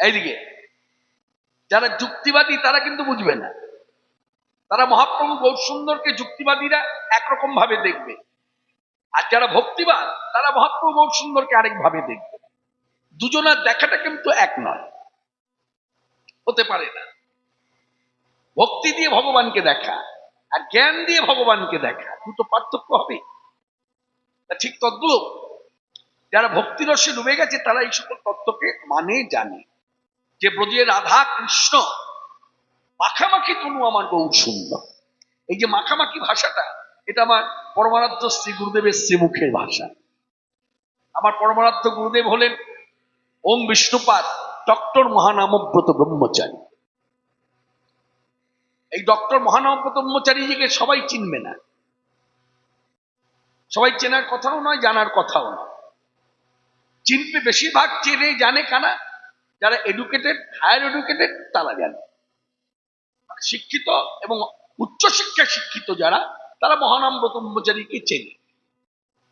এইদিকে যারা যুক্তিবাদী তারা কিন্তু বুঝবে না, তারা মহাপ্রভু গৌরসুন্দরকে যুক্তিবাদীরা একরকম ভাবে দেখবে, আর যারা ভক্তিবাদ তারা মহাপ্রভু গৌরসুন্দরকে আরেক ভাবে দেখবে। দুজনার দেখাটা কিন্তু এক নয়, হতে পারে না। ভক্তি দিয়ে ভগবানকে দেখা আর জ্ঞান দিয়ে ভগবানকে দেখা দুটো পার্থক্য হবে। ঠিক তদ্রূপ যারা ভক্তি রসে ডুবে গেছে তারা এই সকল তত্ত্বকে মানে, জানে যে ব্রজে রাধা কৃষ্ণ মাখামাখি তনু আমার গৌর সুন্দর। এই যে মাখামাখি ভাষাটা, এটা আমার পরমারাধ্য শ্রী গুরুদেবের শ্রীমুখের ভাষা। আমার পরমারাধ্য গুরুদেব হলেন ওম বিষ্ণুপাদ ডক্টর মহানামব্রত ব্রহ্মচারী। এই ডক্টর মহানামব্রত ব্রহ্মচারীজিকে সবাই চিনবে না, সবাই চেনার কথাও নয়, জানার কথাও নয়। চিনবে বেশিরভাগ চেনে জানে কারা, যারা এডুকেটেড, হায়ার এডুকেটেড তারা জানে। শিক্ষিত এবং উচ্চশিক্ষা শিক্ষিত যারা, তারা মহানামব্রত ব্রহ্মচারীকে চেনে,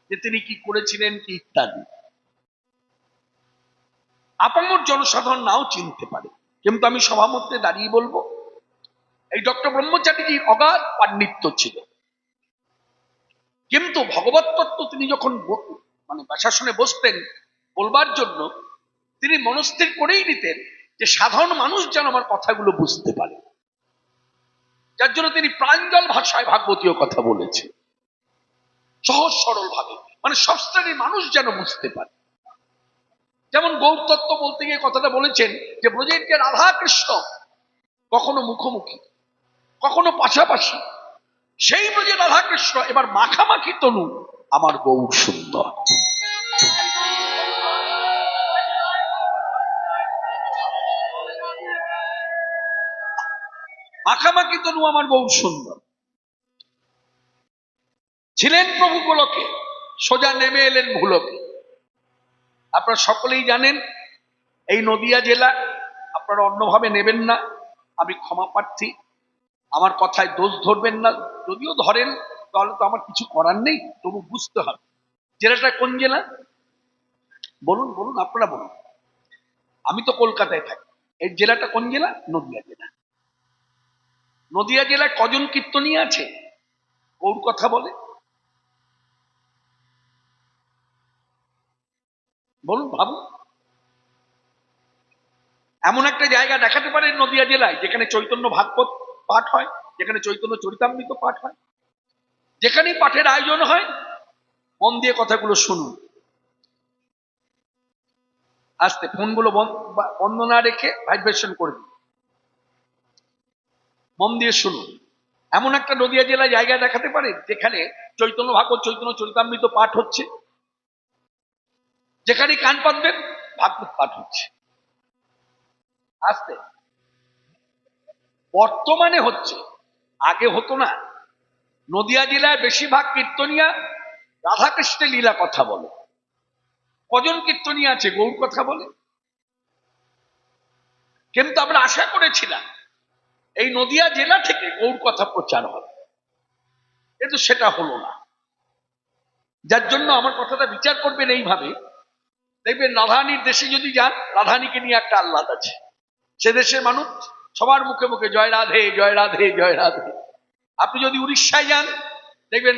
যে তিনি কি করেছিলেন কি ইত্যাদি। আপামর জনসাধারণ নাও চিনতে পারে, কিন্তু আমি সবার মধ্যে দাঁড়িয়ে বলবো এই ডক্টর ব্রহ্মচারীজির অগাধ পাণ্ডিত্য ছিল, কিন্তু ভগবত তত্ত্ব তিনি যখন মানে শাসনে বসতেন বলবার জন্য, তিনি মনস্থির করেই নিতেন যে সাধারণ মানুষ যেন আমার কথাগুলো বুঝতে পারে। যার জন্য তিনি প্রাঞ্জল ভাষায় ভাগবতীয় কথা বলেছে, সহজ সরল ভাবে, মানে সব শ্রেণীর মানুষ যেন বুঝতে পারে। যেমন গৌর তত্ত্ব বলতে গিয়ে কথাটা বলেছেন যে ব্রজের যে রাধা কৃষ্ণ কখনো মুখোমুখি কখনো পাশাপাশি, সেই ব্রজে রাধা কৃষ্ণ এবার মাখামাখি তনু আমার গৌর সুন্দর। মাখামাখি তনু আমার গৌর সুন্দর ছিলেন প্রভু গোলকে, সোজা নেমে এলেন ভুলকে। আপনারা সকলেই জানেন এই নদিয়া জেলা, আপনারা অন্যভাবে নেবেন না, আমি ক্ষমা প্রার্থী, আমার কথায় দোষ ধরবেন না, যদিও ধরেন তাহলে তো আমার কিছু করার নেই, তবু বুঝতে হবে জেলাটা কোন জেলা। বলুন বলুন, আপনারা বলুন। আমি তো কলকাতায় থাকি, এই জেলাটা কোন জেলা? নদিয়া জেলা। নদিয়া জেলায় কজন কীর্তনী আছে গৌর কথা বলে? বলুন, ভাবুন। এমন একটা জায়গা দেখাতে পারেন নদিয়া জেলায় যেখানে চৈতন্য ভাগবত পাঠ হয়, যেখানে চৈতন্য চরিতামৃত পাঠ হয়, যেখানেই পাঠের আয়োজন হয় মন দিয়ে কথাগুলো শুনুন। আস্তে ফোনগুলো বন্ধ না রেখে ভাইব্রেশন করে দিন, মন দিয়ে শুনুন। এমন একটা নদিয়া জেলায় জায়গা দেখাতে পারেন যেখানে চৈতন্য ভাগবত চৈতন্য চরিতামৃত পাঠ হচ্ছে, যেখানে কান পাতবেন ভাগবত পাঠ হচ্ছে। আস্তে বর্তমানে হচ্ছে, আগে হতো না। নদিয়া জেলায় বেশিরভাগ কীর্তনিয়া রাধাকৃষ্ণের লীলা কথা বলে। কজন কীর্তনিয়া আছে গৌর কথা বলে? কিন্তু আমরা আশা করেছিলাম এই নদিয়া জেলা থেকে গৌর কথা প্রচার হবে, কিন্তু সেটা হলো না। যার জন্য আমার কথাটা বিচার করবেন এইভাবে, দেখবেন রাধারানীর দেশে যদি যান, রাধারানীকে নিয়ে একটা আহ্লাদ আছে। সে দেশের মানুষ সবার মুখে মুখে জয় রাধে জয় রাধে জয় রাধে। আপনি যদি উড়িষ্যায় যান, দেখবেন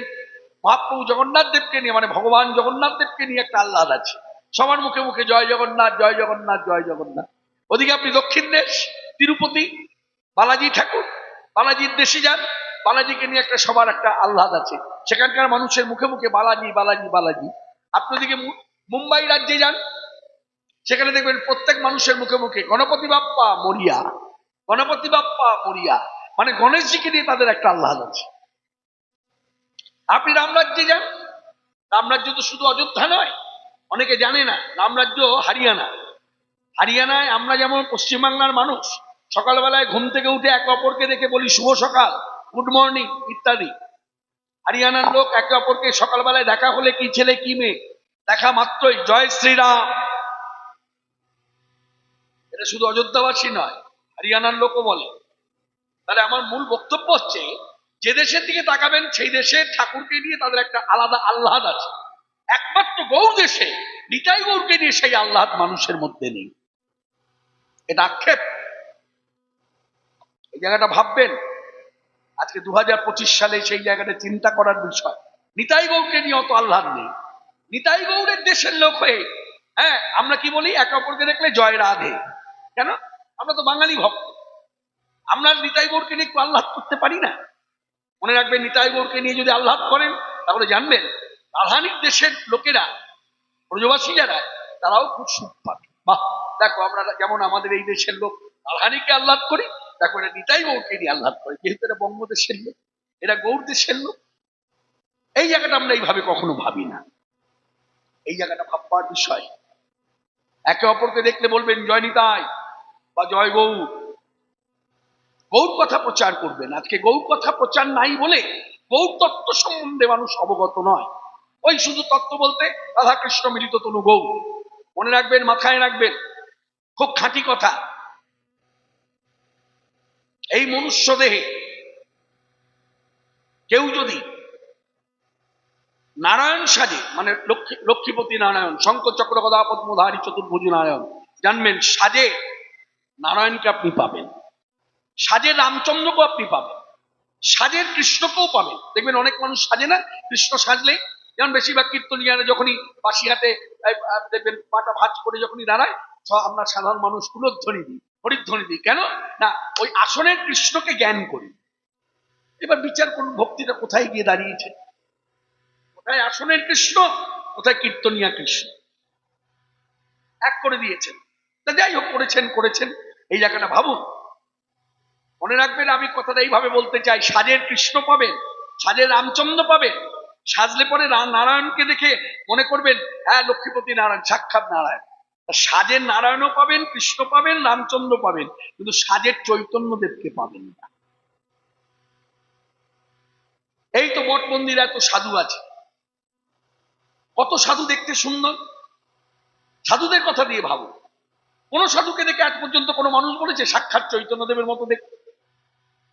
মহাপ্রভু জগন্নাথ দেবকে নিয়ে, মানে ভগবান জগন্নাথ দেবকে নিয়ে একটা আহ্লাদ আছে, সবার মুখে মুখে জয় জগন্নাথ জয় জগন্নাথ জয় জগন্নাথ। ওদিকে আপনি দক্ষিণ দেশ তিরুপতি বালাজি ঠাকুর, বালাজির দেশে যান, বালাজিকে নিয়ে একটা সবার একটা আহ্লাদ আছে, সেখানকার মানুষের মুখে মুখে বালাজি বালাজি বালাজি। আপনি ওদিকে মুম্বাই রাজ্যে যান, সেখানে দেখবেন প্রত্যেক মানুষের মুখে মুখে গণপতি বাপ্পা মরিয়া, গণপতি বাপ্পা মরিয়া, মানে গণেশজিকে নিয়ে তাদের একটা আহ্লাদ আছে। আপনি রামরাজ্যে যান, রামরাজ্য তো শুধু অযোধ্যা নয়, অনেকে জানে না, রামরাজ্য হরিয়ানা। হরিয়ানায় আমরা যেমন পশ্চিমবাংলার মানুষ সকালবেলায় ঘুম থেকে উঠে একে অপরকে দেখে বলি শুভ সকাল, গুড মর্নিং ইত্যাদি, হরিয়ানার লোক একে অপরকে সকালবেলায় দেখা হলে কি ছেলে কি মেয়ে, দেখা মাত্রই জয় শ্রীরাম। এটা শুধু অযোধ্যাবাসী নয়, হরিয়ানার লোকও বলে। তাহলে আমার মূল বক্তব্য হচ্ছে, যে দেশের দিকে তাকাবেন সেই দেশের ঠাকুরকে নিয়ে তাদের একটা আলাদা আহ্লাদ আছে। একমাত্র গৌর দেশে নিতাই গৌরকে নিয়ে সেই আহ্লাদ মানুষের মধ্যে নেই। এটা আক্ষেপ। এই জায়গাটা ভাববেন, আজকে 2025 সালে সেই জায়গাটা চিন্তা করার বিষয়। নিতাই গৌরকে নিয়ে অত আহ্লাদ নেই। নিতাই গৌরের দেশের লোক হয়ে আমরা কি বলি, একে অপরকে দেখলে জয় রাধে। কেন? আমরা তো বাঙালি ভক্ত, আমরা নিতাই গৌরকে নিয়ে একটু আহ্লাদ করতে পারি না? মনে রাখবেন, নিতাই গৌরকে নিয়ে যদি আহ্লাদ করেন তাহলে জানবেন রাধানিক দেশের লোকেরা, ব্রজবাসী যারা, তারাও খুব সুখ পাবে। বাহ, দেখো আমরা যেমন আমাদের এই দেশের লোক রাধানিকে আহ্লাদ করি, দেখো এটা নিতাই গৌরকে নিয়ে আহ্লাদ করে, যেহেতু এটা বঙ্গদেশের লোক, এরা গৌর দেশের লোক। এই জায়গাটা আমরা এইভাবে কখনো ভাবি না, এই জায়গাটা ভাববার বিষয়। একে অপরকে দেখলে বলবেন জয় নিতাই বা জয় গৌর, গৌর কথা প্রচার করবেন। আজকে গৌর কথা প্রচার নাই বলে গৌর তত্ত্ব সম্বন্ধে মানুষ অবগত নয়। ওই শুধু তত্ত্ব বলতে রাধাকৃষ্ণ মিলিত তনু গৌর, মনে রাখবেন, মাথায় রাখবেন, খুব খাঁটি কথা। এই মনুষ্য দেহে কেউ যদি নারায়ণ সাজে, মানে লক্ষ্মীপতি নারায়ণ, শঙ্কর চক্র গদা পদ্মধারী চতুর্ভুজ নারায়ণ, জানবেন সাজে নারায়ণকে আপনি পাবেন, সাজে রামচন্দ্রকেও আপনি পাবেন, সাজের কৃষ্ণকেও পাবেন। দেখবেন অনেক মানুষ সাজে না, কৃষ্ণ সাজলে, যেমন বেশিরভাগ কীর্তনিয়ারা যখনই বাসি হাতে দেখবেন পাটা ভাঁজ করে যখনই দাঁড়ায়, আমরা সাধারণ মানুষ কুলধ্বনি দিই, হরিধ্বনি দিই। কেন না? ওই আসনের কৃষ্ণকে জ্ঞান করি। এবার বিচার করুন ভক্তিটা কোথায় গিয়ে দাঁড়িয়েছে, কোথায় আসনের কৃষ্ণ, কোথায় কীর্তনিয়া কৃষ্ণ, এক করে দিয়েছেন। তা যাই হোক, করেছেন, এই জায়গাটা ভাবুন। মনে রাখবেন, আমি কথাটা এইভাবে বলতে চাই, সাজের কৃষ্ণ পাবেন, সাজের রামচন্দ্র পাবেন। সাজলে পরে নারায়ণকে দেখে মনে করবেন লক্ষ্মীপতি নারায়ণ, সাক্ষাৎ নারায়ণ। সাজের নারায়ণও পাবেন, কৃষ্ণ পাবেন, রামচন্দ্র পাবেন, কিন্তু সাজের চৈতন্যদেবকে পাবেন না। এই তো মঠ মন্দিরে এত সাধু আছে, কত সাধু দেখতে সুন্দর, সাধুদের কথা দিয়ে ভাবো। কোন সাধুকে দেখে আজ পর্যন্ত কোনো মানুষ বলেছে সাক্ষাৎ চৈতন্যদেবের মতো দেখতে?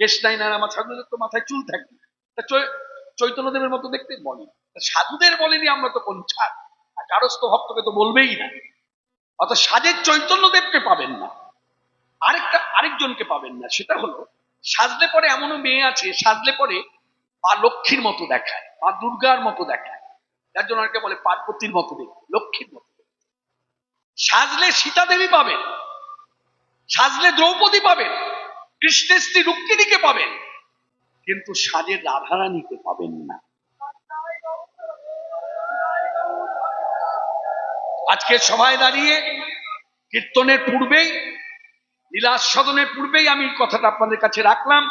কেশ নাই না, আমার সাধুদের তো মাথায় চুল থাকে, চৈতন্যদেবের মতো দেখতে বলে। সাধুদের বলেনি, আমরা তো কোন ছাড়, কারস্থ ভক্তকে তো বলবেই না। অর্থাৎ সাজের চৈতন্যদেবকে পাবেন না, আরেকজনকে পাবেন না। সেটা হলো, সাজলে পরে এমনও মেয়ে আছে, সাজলে পরে মা লক্ষ্মীর মতো দেখায়, মা দুর্গার মতো দেখায়, যার জন্য অনেকে বলে পার্বতীর মতো দেখতে, লক্ষ্মীর মতো। সাজলে সীতা দেবী পাবেন, সাজলে দ্রৌপদী পাবেন, কৃষ্ণের স্ত্রী রুক্মিণীকে পাবেন, কিন্তু সাজের রাধারানীকে পাবেন না। আজকে সভায় দাঁড়িয়ে কীর্তনের পূর্বেই, লীলাস্বাদনের পূর্বেই আমি কথাটা আপনাদের কাছে রাখলাম।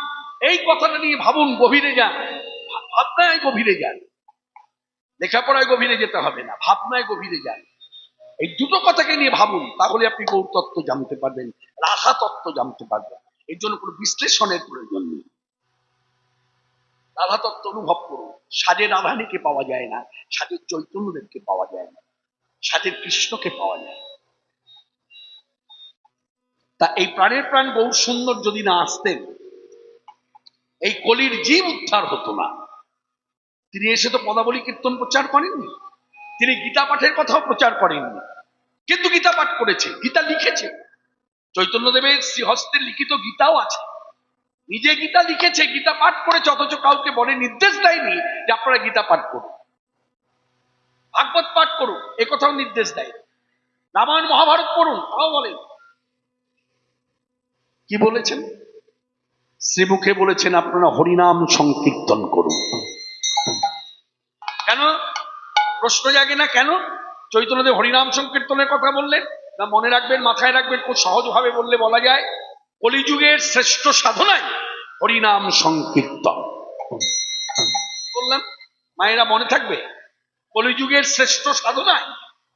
এই কথাটা নিয়ে ভাবুন, গভীরে যান, ভাবনায় গভীরে যান। লেখাপড়ায় গভীরে যেতে হবে না, ভাবনায় গভীরে যান। এই দুটো কথাকে নিয়ে ভাবুন, তাহলে আপনি গৌর তত্ত্ব জানতে পারবেন, রাধা তত্ত্ব জানতে পারবেন। এর জন্য কোনো বিশ্লেষণের প্রয়োজন নেই। রাধা তত্ত্ব অনুভব করুন। সাজের রাধানীকে পাওয়া যায় না, সাজের চৈতন্যদেবকে পাওয়া যায় না, সাজের কৃষ্ণকে পাওয়া যায়। তা এই প্রাণের প্রাণ গৌর সুন্দর যদি না আসতেন, এই কলির জীব উদ্ধার হতো না। তিনি এসে তো পদাবলী কীর্তন প্রচার করেননি, তিনি গীতা পাঠের কথাও প্রচার করেননি, কিন্তু গীতা পাঠ করেছে, গীতা লিখেছে। চৈতন্যদেবের শ্রীহস্তের লিখিত গীতাও আছে, নিজে গীতা লিখেছে, গীতা পাঠ করেছে, অথচ কাউকে বলে নির্দেশ দেয়নি যে আপনারা গীতা পাঠ করুন, ভাগবত পাঠ করুন, এ কথাও নির্দেশ দেয়। রামায়ণ মহাভারত পড়ুন, তাও বলেন। কি বলেছেন? শ্রীমুখে বলেছেন আপনারা হরিনাম সংকীর্তন করুন। কেন? প্রশ্ন জাগে না কেন চৈতন্যদেব হরিনাম সংকীর্তনের কথা বললেন? না, মনে রাখবেন, মাথায় রাখবেন, খুব সহজভাবে বললে বলা যায়, কলিযুগের শ্রেষ্ঠ সাধনাই হরিনাম সংকীর্তন। বললাম, মায়েরা মনে থাকবে, কলিযুগের শ্রেষ্ঠ সাধনায়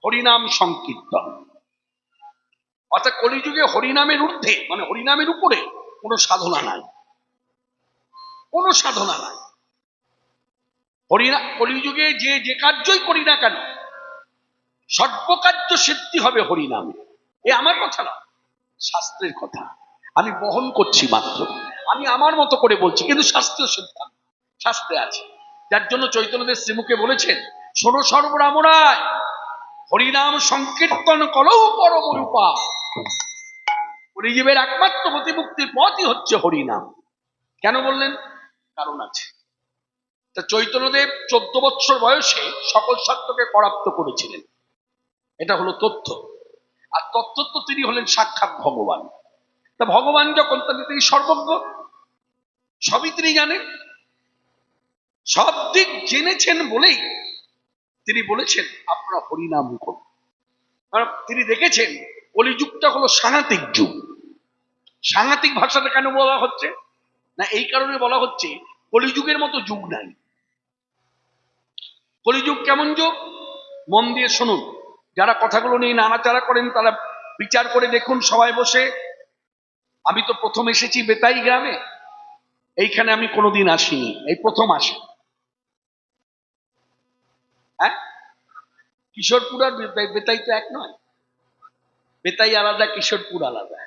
হরিনাম সংকীর্তন। অর্থাৎ কলিযুগে হরিনামের ঊর্ধ্বে, মানে হরিনামের উপরে কোনো সাধনা নাই, কোনো সাধনা নাই। কলিযুগে যে কার্যই করি না কেন, সর্বকার্য সিদ্ধি হবে হরিনামে। এ আমার কথা না, শাস্ত্রের কথা। আমি বহন করছি মাত্র, আমি আমার মতো করে বলছি, কিন্তু শাস্ত্রীয় সিদ্ধান্ত শাস্ত্রে আছে। যার জন্য চৈতন্যদেব শ্রীমুখে বলেছেন, শোনো সর্বরামরায়, হরিনাম সংকীর্তন কলৌ পরম রূপা। কলিজীবের একমাত্র গতিমুক্তির পথই হচ্ছে হরিনাম। কেন বললেন? কারণ আছে। তা চৈতন্যদেব 14 বৎসর বয়সে সকল সত্যকে পরাপ্ত করেছিলেন, এটা হলো তথ্য। আর তত্ত্ব তিনি হলেন সাক্ষাৎ ভগবান। তা ভগবান যখন, তাহলে তিনি সর্বজ্ঞ, সবই তিনি জানেন। সব দিক জেনেছেন বলেই তিনি বলেছেন আপনারা হরিনাম করুন। কারণ তিনি দেখেছেন কলিযুগটা হলো সাংঘাতিক যুগ। সাংঘাতিক ভাষাটা কেন বলা হচ্ছে না, এই কারণে বলা হচ্ছে কলিযুগের মতো যুগ নাই। কলিযুগ কেমন যুগ? মন দিয়ে শুনুন। যারা কথাগুলো নিয়ে নাড়াচাড়া করেন তারা বিচার করে দেখুন সবাই বসে। আমি তো প্রথম এসেছি বেতাই গ্রামে, এইখানে আমি কোনোদিন আসিনি, এই প্রথম আসি। হ্যাঁ, কিশোরপুর আর বেতাই তো এক নয়, বেতাই আলাদা, কিশোরপুর আলাদা।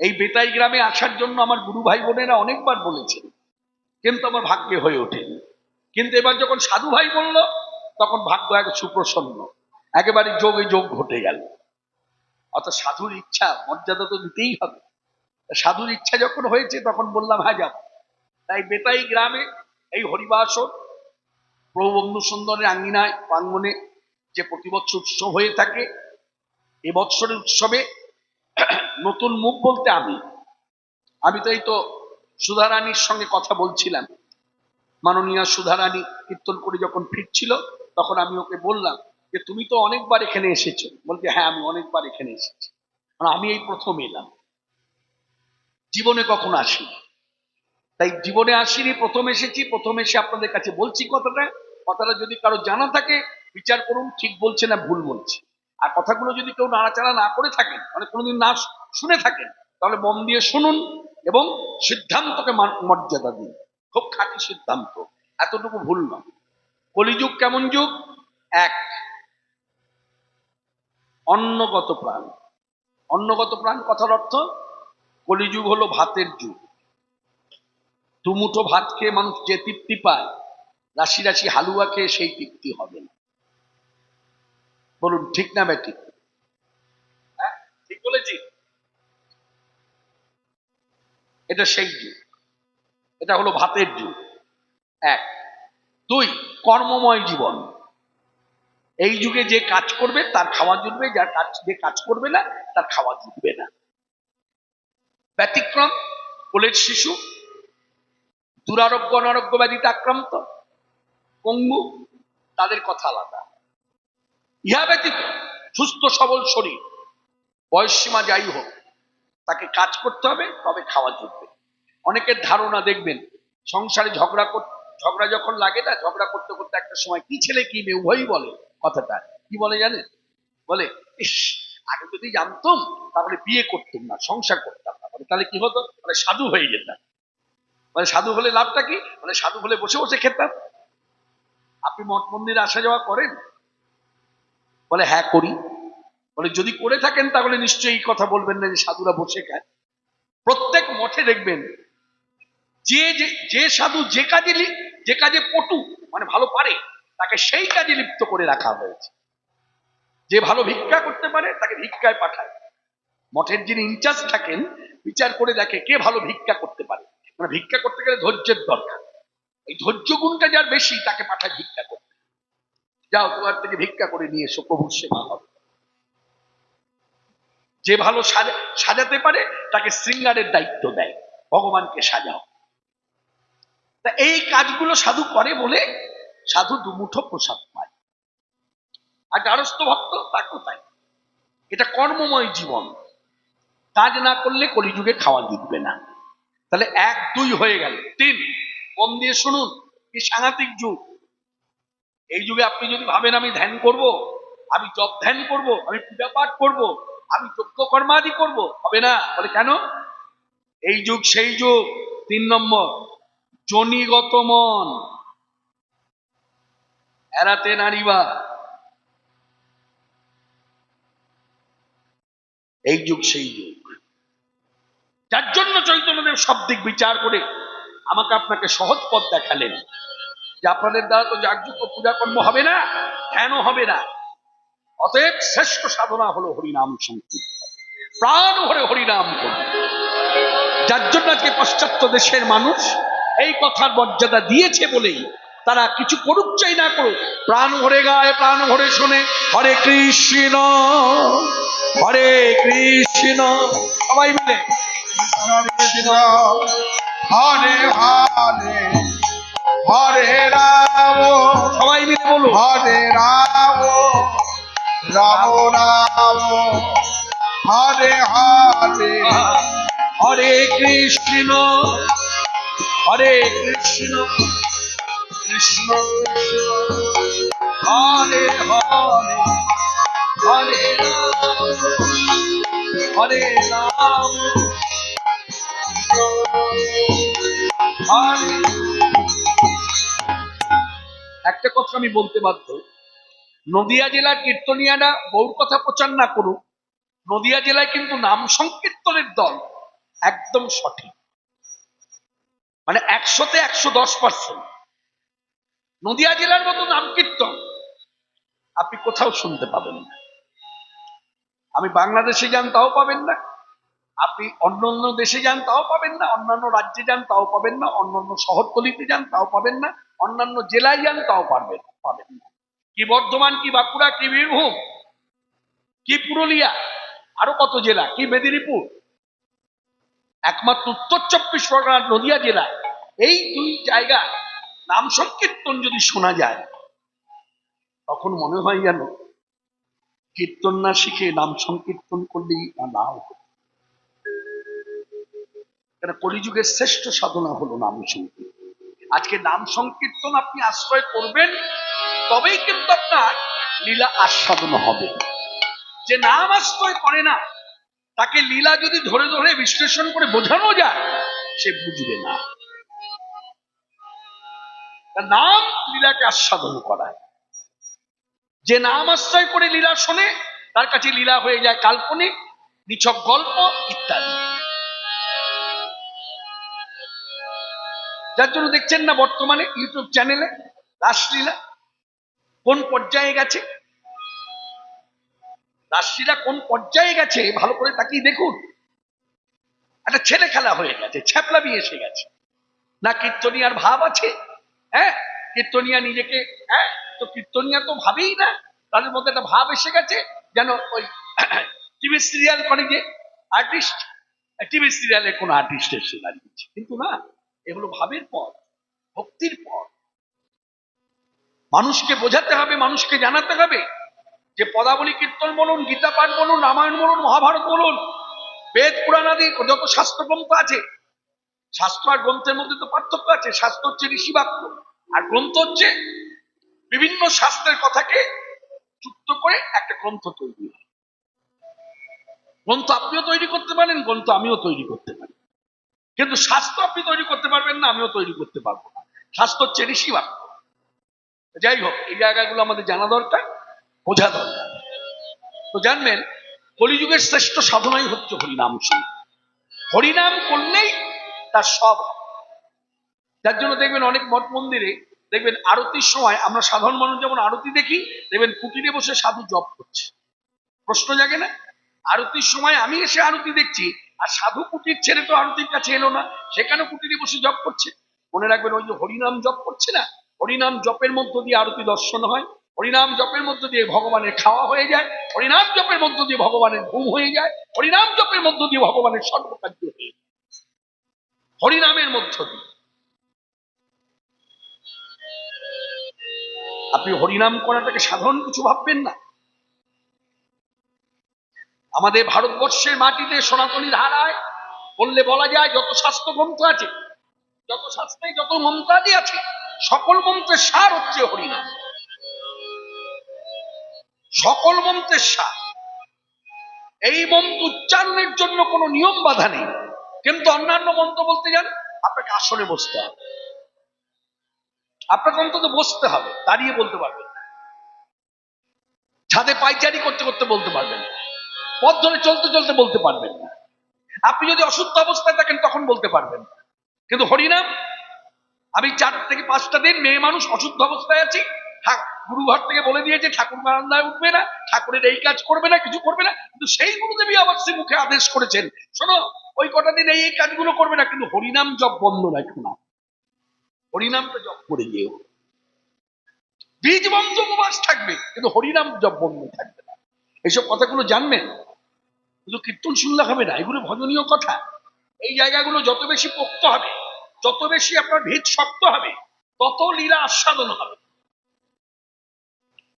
এই বেতাই গ্রামে আসার জন্য আমার গুরু ভাই বোনেরা অনেকবার বলেছেন, কিন্তু আমার ভাগ্যে হয়ে ওঠেনি। কিন্তু এবার যখন সাধু ভাই বলল, তখন ভাগ্য এক সুপ্রসন্ন, একেবারে যোগে যোগ ঘটে গেল। অর্থাৎ সাধুর ইচ্ছা, মর্যাদা তো দিতেই হবে। সাধুর ইচ্ছা যখন হয়েছে তখন বললাম হ্যাঁ যাব। তাই বেতাই গ্রামে এই হরিবাসর প্রভু বন্ধু সুন্দরের আঙ্গিনায় প্রাঙ্গণে যে প্রতি বছর উৎসব হয়ে থাকে, এবছরের উৎসবে নতুন মুখ বলতে আমি তো এই তো সুধারানীর সঙ্গে কথা বলছিলাম। মাননীয় সুধারানী কীর্তন করে যখন ফিরছিল, তখন আমি ওকে বললাম যে তুমি তো অনেকবার এখানে এসেছো। বলতে হ্যাঁ, আমি অনেকবার এখানে এসেছি, মানে আমি এই প্রথম এলাম, জীবনে কখনো আসিনি। তাই জীবনে আসিনি, প্রথম এসেছি। প্রথম এসে আপনাদের কাছে বলছি কথাটা যদি কারো জানা থাকে বিচার করুন, ঠিক বলছে না ভুল বলছে। আর কথাগুলো যদি কেউ নাড়াচাড়া না করে থাকেন, মানে কোনোদিন না শুনে থাকেন, তাহলে মন দিয়ে শুনুন এবং সিদ্ধান্তকে মর্যাদা দিন। খুব খাঁটি সিদ্ধান্ত, এতটুকু ভুল নয়। কলিযুগ কেমন যুগ? এক, অন্নগত প্রাণ। অন্নগত প্রাণ কথার অর্থ, কলিযুগ হলো ভাতের যুগ। দুমুঠো ভাত খেয়ে মানুষ যে তৃপ্তি পায়, রাশি রাশি হালুয়া খেয়ে সেই তৃপ্তি হবে না। বলুন ঠিক না বেটি? হ্যাঁ, ঠিক বলেছি? এটা সেই যুগ, এটা হলো ভাতের যুগ। এক। দুই, কর্মময় জীবন। এই যুগে যে কাজ করবে তার খাওয়া জুটবে, যে কাজ করবে না তার খাওয়া জুটবে না। ব্যতিক্রম কোলের শিশু, দুরারোগ্য অনারোগ্য ব্যাধিতে আক্রান্ত, পঙ্গু, তাদের কথা আলাদা। ইহা ব্যতীত সুস্থ সবল শরীর, বয়স সীমা যাই হোক, তাকে কাজ করতে হবে, তবে খাওয়া জুটবে। অনেকের ধারণা দেখবেন সংসারে ঝগড়া যখন লাগে না, ঝগড়া করতে করতে একটা সময় কি ছেলে কি মেয়ে উভয়ই বলে কথাটা, কি বলে জানেন? বলে ইস, আগে যদি জানতাম তাহলে বিয়ে করতাম না, সংসার করতাম না। তাহলে কি হতো? সাধু হয়ে যেতাম। সাধু হলে লাভটা কি? সাধু হলে বসে বসে খেতাম। আপনি মঠ মন্দিরে আসা যাওয়া করেন? বলে হ্যাঁ করি। বলে যদি করে থাকেন তাহলে নিশ্চয়ই এই কথা বলবেন না যে সাধুরা বসে খায়। প্রত্যেক মঠে দেখবেন যে সাধু যে কাজে পটু, মানে ভালো পারে, তাকে সেই কাজে লিপ্ত করে রাখা হয়েছে। যে ভালো ভিক্ষা করতে পারে তাকে ভিক্ষায় পাঠায়। মঠের যিনি ইনচার্জ থাকেন বিচার করে দেখে কে ভালো ভিক্ষা করতে পারে। মানে ভিক্ষা করতে গেলে ধৈর্যের দরকার, এই ধৈর্য গুণটা যার বেশি তাকে পাঠায় ভিক্ষা করতে। যাও তোমার থেকে ভিক্ষা করে নিয়ে এসো, প্রভুর সেবা হবে। যে ভালো সাজাতে পারে তাকে শৃঙ্গারের দায়িত্ব দেয়, ভগবানকে সাজাও। তা এই কাজগুলো সাধু করে বলে সাধু দুমুঠো প্রসাদ পায়। আর গারস্থ ভক্ত তাকেও তাই। এটা কর্মময় জীবন, কাজ না করলে কলিযুগে খাওয়া জুটবে না। তাহলে এক দুই হয়ে গেল। তিন, মন দিয়ে শুনুন, কি সাংঘাতিক যুগ। এই যুগে আপনি যদি ভাবেন আমি ধ্যান করব, আমি জপ ধ্যান করব, আমি পূজা পাঠ করব, আমি যজ্ঞ কর্মাদি করব, হবে না। বলে কেন? এই যুগ সেই যুগ। 3 নম্বর, জনিগত মন এড়াতে নারিবা। এই যুগ সেই যুগ, যার জন্য চৈতন্যদেব সব দিক বিচার করে আমাকে আপনাকে সহজ পথ দেখালেন যে আপনাদের দ্বারা তো যাগযজ্ঞ পূজা কর্ম হবে না, ধ্যানও হবে না। অতএব শ্রেষ্ঠ সাধনা হলো হরিনাম সংকীর্তন। প্রাণ ভরে হরিনাম করুন। যার জন্য আজকে পাশ্চাত্য দেশের মানুষ এই কথার মর্যাদা দিয়েছে বলেই তারা কিছু করুক চাই না করুক, প্রাণ ভরে গায়, প্রাণ ভরে শোনে হরে কৃষ্ণ হরে কৃষ্ণ, সবাই মিলে কৃষ্ণ হরে হরে হরে রাম সবাই মিলে বলুন হরে রাম রাম রাম হরে হরে হরে কৃষ্ণ হরে কৃষ্ণ কৃষ্ণ হরে হরে হরে রাম হরে রাম হরে। একটা কথা আমি বলতে বাধ্য, নদিয়া জেলার কীর্তনিয়ারা গৌর কথা প্রচার না করুক, নদিয়া জেলায় কিন্তু নাম সংকীর্তনের দল একদম সঠিক, মানে 100-তে 110%। নদিয়া জেলার মতো নাম কীর্তন আপনি কোথাও শুনতে পাবেন না। আমি বাংলাদেশে যান তাও পাবেন না, আপনি অন্য অন্য দেশে যান তাও পাবেন না, অন্যান্য রাজ্যে যান তাও পাবেন না, অন্যান্য শহরতলিতে যান তাও পাবেন না, অন্যান্য জেলায় যান তাও পাবেন না। কি বর্ধমান, কি বাঁকুড়া, কি বীরভূম, কি পুরুলিয়া, আরো কত জেলা, কি মেদিনীপুর, একমাত্র উত্তর 24 পরগনার নদিয়া জেলা, এই দুই জায়গা নাম সংকীর্তন যদি শোনা যায় তখন মনে হয় যেন কীর্তন না শিখে নাম সংকীর্তন করলেই নাও হতো। কলিযুগের শ্রেষ্ঠ সাধনা হলো নাম সংকীর্তন। আজকে নাম সংকীর্তন আপনি আশ্রয় করবেন তবেই কিন্তু আপনার লীলা আস্বাদন হবে। যে নাম আশ্রয় করে না তাকে লীলা যদি ধরে ধরে বিশ্লেষণ করে বোঝানো যায় সে বুঝবে না। নাম লীলাকে আস্বাদন করায়। যে নাম আশ্রয় করে লীলা শোনে তার কাছে লীলা হয়ে যায় কাল্পনিক, নিছক গল্প ইত্যাদি। যার জন্য দেখছেন না বর্তমানে ইউটিউব চ্যানেলে রাসলীলা কোন পর্যায়ে গেছে, রাসলীলা কোন পর্যায়ে গেছে ভালো করে তাকিয়ে দেখুন। একটা ছেলে খেলা হয়ে গেছে, ছ্যাপলামি এসে গেছে। না কীর্তনিয়ার ভাব আছে, হ্যাঁ কীর্তনিয়া নিজেকে, হ্যাঁ তো কীর্তনিয়া তো ভাবেই না, তাদের মধ্যে একটা ভাব এসে গেছে যেন ওই টিভি সিরিয়াল করে যে আর্টিস্ট, টিভি সিরিয়ালে কোন আর্টিস্ট এসে দাঁড়িয়েছে, কিন্তু না, এগুলো ভাবের পথ, ভক্তির পথ। মানুষকে বোঝাতে হবে, মানুষকে জানাতে হবে যে পদাবলী কীর্তন বলুন, গীতা পাঠ বলুন, রামায়ণ বলুন, মহাভারত বলুন, বেদ পুরাণ আদি যত শাস্ত্রগ্রন্থ আছে, শাস্ত্র আর গ্রন্থের মধ্যে তো পার্থক্য আছে। শাস্ত্র হচ্ছে ঋষি বাক্য, আর গ্রন্থ হচ্ছে বিভিন্ন শাস্ত্রের কথাকে যুক্ত করে একটা গ্রন্থ তৈরি হয়। গ্রন্থ আপনিও তৈরি করতে পারেন, গ্রন্থ আমিও তৈরি করতে পারি, কিন্তু শাস্ত্র আপনি তৈরি করতে পারবেন না, আমিও তৈরি করতে পারবো না। শাস্ত্র হচ্ছে ঋষি বাক্য। যাই হোক, এই জায়গাগুলো আমাদের জানা দরকার, বোঝা দরকার। তো জানবেন কলিযুগের শ্রেষ্ঠ সাধনাই হচ্ছে হরিনাম সংকীর্তন। হরিনাম করলেই তার সব। যার জন্য দেখবেন অনেক মঠ মন্দিরে দেখবেন আরতির সময় আমরা সাধারণ মানুষ যেমন আরতি দেখি, দেখবেন কুটিরে বসে সাধু জপ করছে। প্রশ্ন জাগে না? আরতির সময় আমি এসে আরতি দেখছি, আর সাধু কুটির ছেড়ে তো আরতির কাছে এলো না, সেখানে কুটিরে বসে জপ করছে। মনে রাখবেন ওই যে হরিনাম জপ করছে না, হরিনাম জপের মধ্য দিয়ে আরতি দর্শন হয়, হরিনাম জপের মধ্য দিয়ে ভগবানের খাওয়া হয়ে যায়, হরিনাম জপের মধ্য দিয়ে ভগবানের ঘুম হয়ে যায়, হরিনাম জপের মধ্য দিয়ে ভগবানের সর্বকার্য হয়ে যায়, হরিনামের মধ্য দিয়ে। আপনি হরিনাম করাটাকে সাধারণ কিছু ভাববেন না। আমাদের ভারতবর্ষের মাটিতে সনাতনী ধারায় বললে বলা যায় যত শাস্ত্র গ্রন্থ আছে, যত শাস্ত্রে যত মন্ত্রাদি আছে, সকল মন্ত্রের সার হচ্ছে হরিনাম। সকল মন্ত্রের সার। এই মন্ত্র উচ্চারণের জন্য কোনো নিয়ম বাধা নেই, কিন্তু অন্যান্য মন্ত্র বলতে যান আপনাকে আসনে বসতে হবে, আপনাকে অন্তত বসতে হবে, দাঁড়িয়ে বলতে পারবেন না, ছাদে পায়চারি করতে করতে বলতে পারবেন না, পথ ধরে চলতে চলতে বলতে পারবেন না, আপনি যদি অসুস্থ অবস্থায় থাকেন তখন বলতে পারবেন না। কিন্তু হরিনাম, আমি 4 থেকে 5টা দিন মেয়ে মানুষ অসুস্থ অবস্থায় আছি, গুরু ঘর থেকে বলে দিয়েছে ঠাকুর বারান্দায় উঠবে না, ঠাকুরের এই কাজ করবে না, কিছু করবে না, কিন্তু সেই গুরুদেবী আবার সে মুখে আদেশ করেছেন শোনো ওই কটা দিন এই কাজগুলো করবে না, কিন্তু হরিনাম জপ বন্ধ রাখো না, হরিনামটা জপ করে গিয়েও বীজ বন্ধ উপবাস থাকবে, কিন্তু হরিনাম জপ বন্ধ থাকবে না। এইসব কথাগুলো জানবেন, শুধু কীর্তন শুনলে হবে না, এগুলো ভজনীয় কথা। এই জায়গাগুলো যত বেশি পোক্ত হবে, যত বেশি আপনার ভিত শক্ত হবে, তত লীলা আস্বাদন হবে।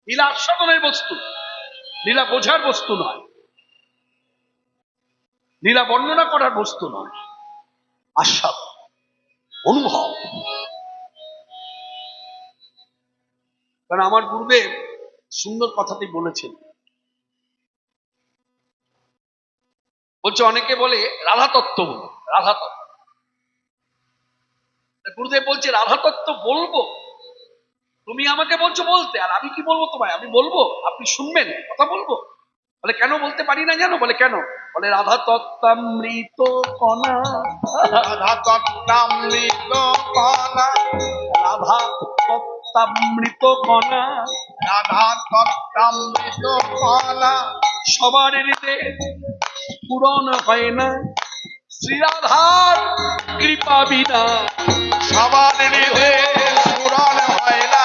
লীলা আস্বাদনের বস্তু, লীলা বোঝার বস্তু নয়, লীলা বর্ণনা করার বস্তু নয়, আস্বাদন, অনুভব। কারণ আমার গুরুদেব সুন্দর কথাটি বলেছেন, বলছে অনেকে বলে রাধা তত্ত্ব বলো, রাধা তত্ত্ব। গুরুদেব বলছে রাধা তত্ত্ব বলবো, তুমি আমাকে বলছো বলতে, আর আমি কি বলবো তোমায়, আমি বলবো আপনি শুনবেন, কথা বলবো। বলে কেন বলতে পারি না জানো? বলে কেন? বলে রাধা তত্ত্বামৃত কণা, রাধা তত্ত্বামৃত কণা, রাধা তত্ত্বামৃত কণা, রাধা তত্ত্বামৃত কণা, সবার হৃদয়ে পূরণ হয় না শ্রীরাধার কৃপা বিনা, সবার হৃদয়ে স্ফুরণ হয় না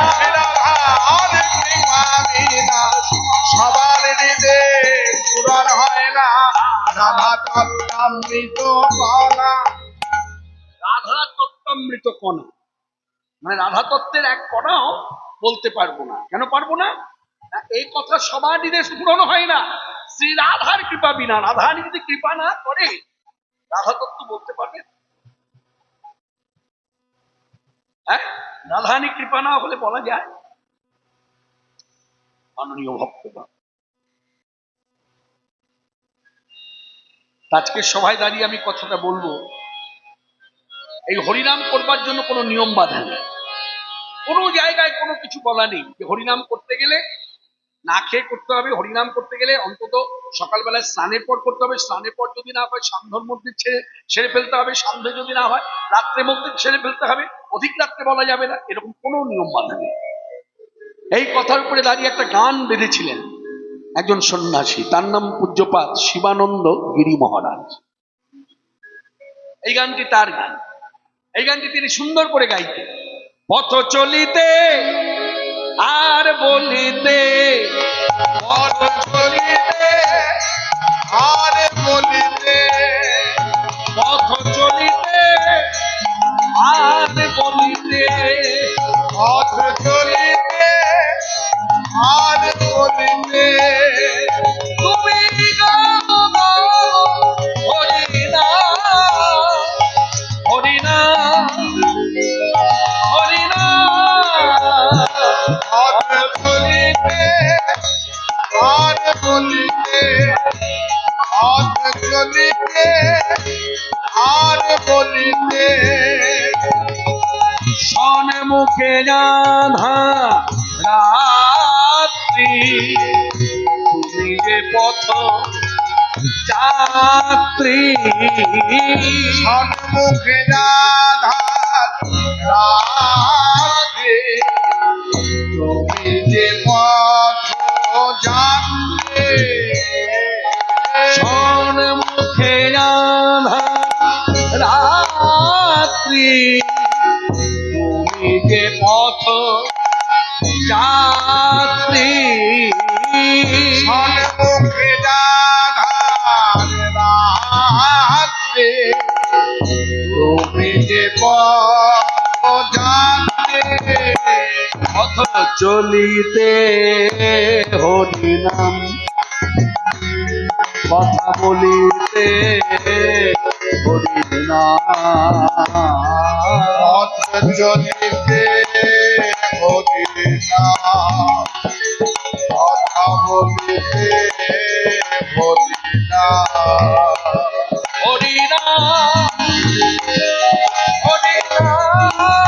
শ্রীরাধার কৃপা বিনা, সবার হৃদয়ে স্ফুরণ হয় না রাধা তত্ত্বামৃত কণা। রাধা তত্ত্বামৃত কণা মানে রাধা তত্ত্বের এক কণাও বলতে পারবো না। কেন পারবো না? না, এই কথা সবার হৃদয়ে স্ফুরণ হয় না শ্রী রাধার কৃপা বিনা। রাধারানী যদি কৃপা না করে রাধা তত্ত্ব বলতে পারবে? হ্যাঁ, রাধারানী কৃপা না হলে বলা যায়? মাননীয় ভক্তগণ, আজকে সভায় দাঁড়িয়ে আমি কথাটা বলবো, এই হরিনাম করবার জন্য কোনো নিয়ম বাধা নেই, কোনো জায়গায় কোনো কিছু বলা নেই যে হরিনাম করতে গেলে না খেয়ে করতে হবে। হরিনাম করতে গেলে অন্তত সকালবেলায় স্নানের পর করতে হবে, স্নানের পর যদি না হয় সন্ধ্যার মধ্যে সেরে ফেলতে হবে, সন্ধ্যে যদি না হয় রাত্রের মধ্যে সেরে ফেলতে হবে, অধিক রাত্রে বলা যাবে না, এরকম কোনো নিয়ম বাধা নেই। এই কথার উপরে দাঁড়িয়ে একটা গান বেঁধেছিলেন একজন সন্ন্যাসী, তার নাম পূজ্যপাদ শিবানন্দ গিরি মহারাজ। এই গানটি তার গান, এই গানটি তিনি সুন্দর করে গাইতেন। পথ চলিতে আর বলিতে, পথ চলিতে আর বলিতে, পথ চলিতে আর বলিতে, পথ চলিতে আর বলিতে, তুমি গাও হরিনাম, হরিনাম, হরিনাম। পথ চলিতে আর বলিতে, পথ চলিতে আর বলিতে, সন্মুখে রাধা রাত্রি, তুমি যে পথ যাত্রী, সন্মুখে রাধা রাধে, তুমি যে পথ জানতে, সন্মুখে রাধা রাত্রি, তুমি যে পথ যাত্রী, সন্মুখে রাধা রাধে, তুমি যে পথ জানতে, পথ চলিতে হরিনাম, কথা বলিতে হরিনাম, পথ চলিতে হরিনাম, কথা বলিতে হরিনাম, হরিনাম, হরিনাম।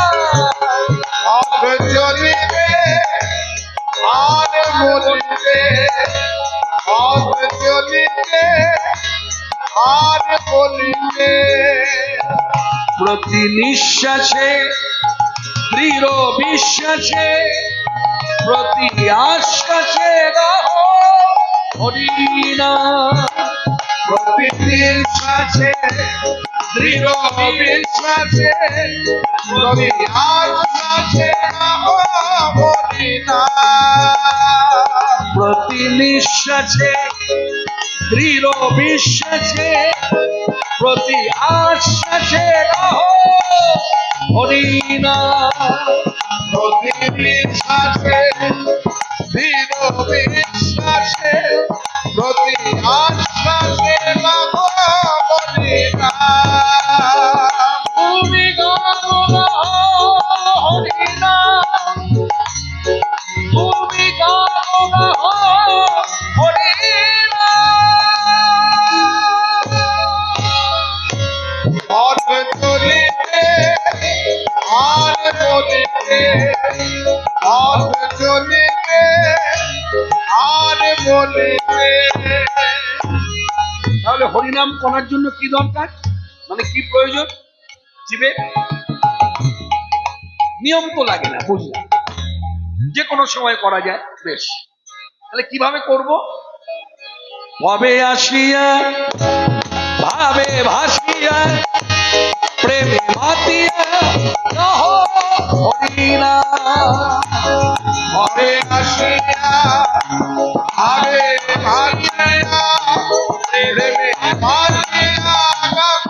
পথ চলিতে আর বলিতে, পথ চলিতে আর বলিতে, প্রতি নিঃশ্বাসে দৃঢ় বিশ্বাসে প্রতি আশ্বাসে গাহ হরিনাম। প্রতি নিঃশ্বাসে দৃঢ় বিশ্বাসে প্রতি আশ্বাসে হরিনাম। প্রতি নিঃশ্বাসে দৃঢ় বিশ্বাসে প্রতি আশ্বাসে গাহ হরিনাম। প্রতি নিঃশ্বাসে দৃঢ় বিশ্বাসে প্রতি আশ্বাসে হরিনাম। তুমি গান হরিনাম, তুমি গান হরিনাম। পথ চলিতে আর বলিতে, পথ চলিতে আর বলিতে। তাহলে হরিনাম করার জন্য কি দরকার, মানে কি প্রয়োজন? জীবে নিয়ম তো লাগে না, বুঝলাম, যে কোনো সময় করা যায়, বেশ। তাহলে কিভাবে করব? ভবে আসিয়া ভাবে ভাসিয়া প্রেমে মাতিয়া গাহ হরিনাম। ভবে আসিয়া ভাবে ভাবিয়া প্রেমে ভাবিয়া গাহ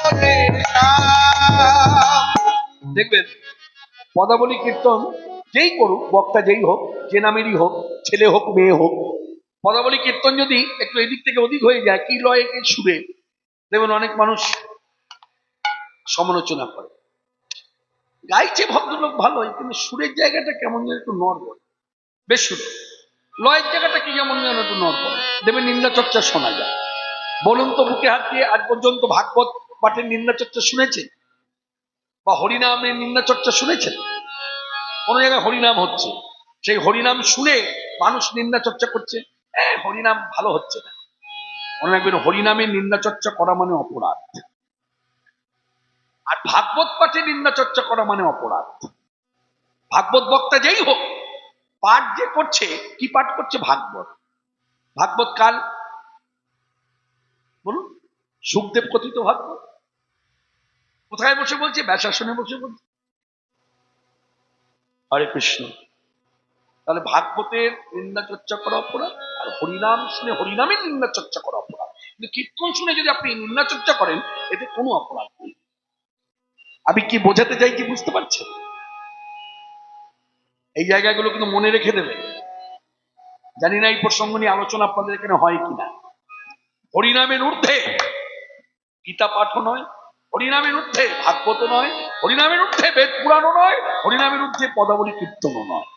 হরিনাম। দেখবেন পদাবলী কীর্তন যেই করুক, বক্তা যেই হোক, যে নামেরই হোক, ছেলে হোক মেয়ে হোক, পদাবলী কীর্তন যদি একটু এদিক থেকে ওদিক হয়ে যায়, কি লয়ে কি সুরে, দেখবেন অনেক মানুষ সমালোচনা করে। গাইছে ভদ্রলোক ভালোই, কিন্তু সুরের জায়গাটা কেমন যেন একটু নড়বড়, বেশ সুর, লয়ের জায়গাটা কি যেমন যেন একটু নড়বড়, দেখবেন নিন্দা চর্চা শোনা যায়। বলুন তো বুকে হাত দিয়ে, আজ পর্যন্ত ভাগবত পাঠের নিন্দা চর্চা শুনেছেন? বা হরিনামের নিন্দা চর্চা শুনেছেন? কোন জায়গায় হরিনাম হচ্ছে, সেই হরিনাম শুনে মানুষ নিন্দা চর্চা করছে, হরিনাম ভালো হচ্ছে না। মনে রাখবেন, হরিনামের নিন্দা চর্চা করা মানে অপরাধ, আর ভাগবত পাঠে নিন্দা চর্চা করা মানে অপরাধ। ভাগবত বক্তা যেই হোক, পাঠ যে করছে, কি পাঠ করছে? ভাগবত। ভাগবত কাল বলুন, সুখদেব কথিত ভাগবত কোথায় বসে বলছে? ব্যাসাসনে বসে বলছে। হরে কৃষ্ণ। তাহলে ভাগবতের নিন্দা চর্চা করা অপরাধ, আর হরিনাম শুনে হরিনামের নিন্দা চর্চা করা অপরাধ। কিন্তু কীর্তন শুনে যদি আপনি নিন্দা চর্চা করেন, এতে কোনো অপরাধ নেই। আমি কি বোঝাতে চাই কি বুঝতে পারছেন? এই জায়গাগুলো কিন্তু মনে রেখে দেবেন। জানি না এই প্রসঙ্গ নিয়ে আলোচনা আপনাদের এখানে হয় কিনা। হরিনামের ঊর্ধ্বে গীতা পাঠও নয়, হরিনামের ঊর্ধ্বে ভাগবত নয়, হরিনামের ঊর্ধ্বে বেদ পুরাণও নয়, হরিনামের ঊর্ধ্বে পদাবলী কীর্তনও নয়।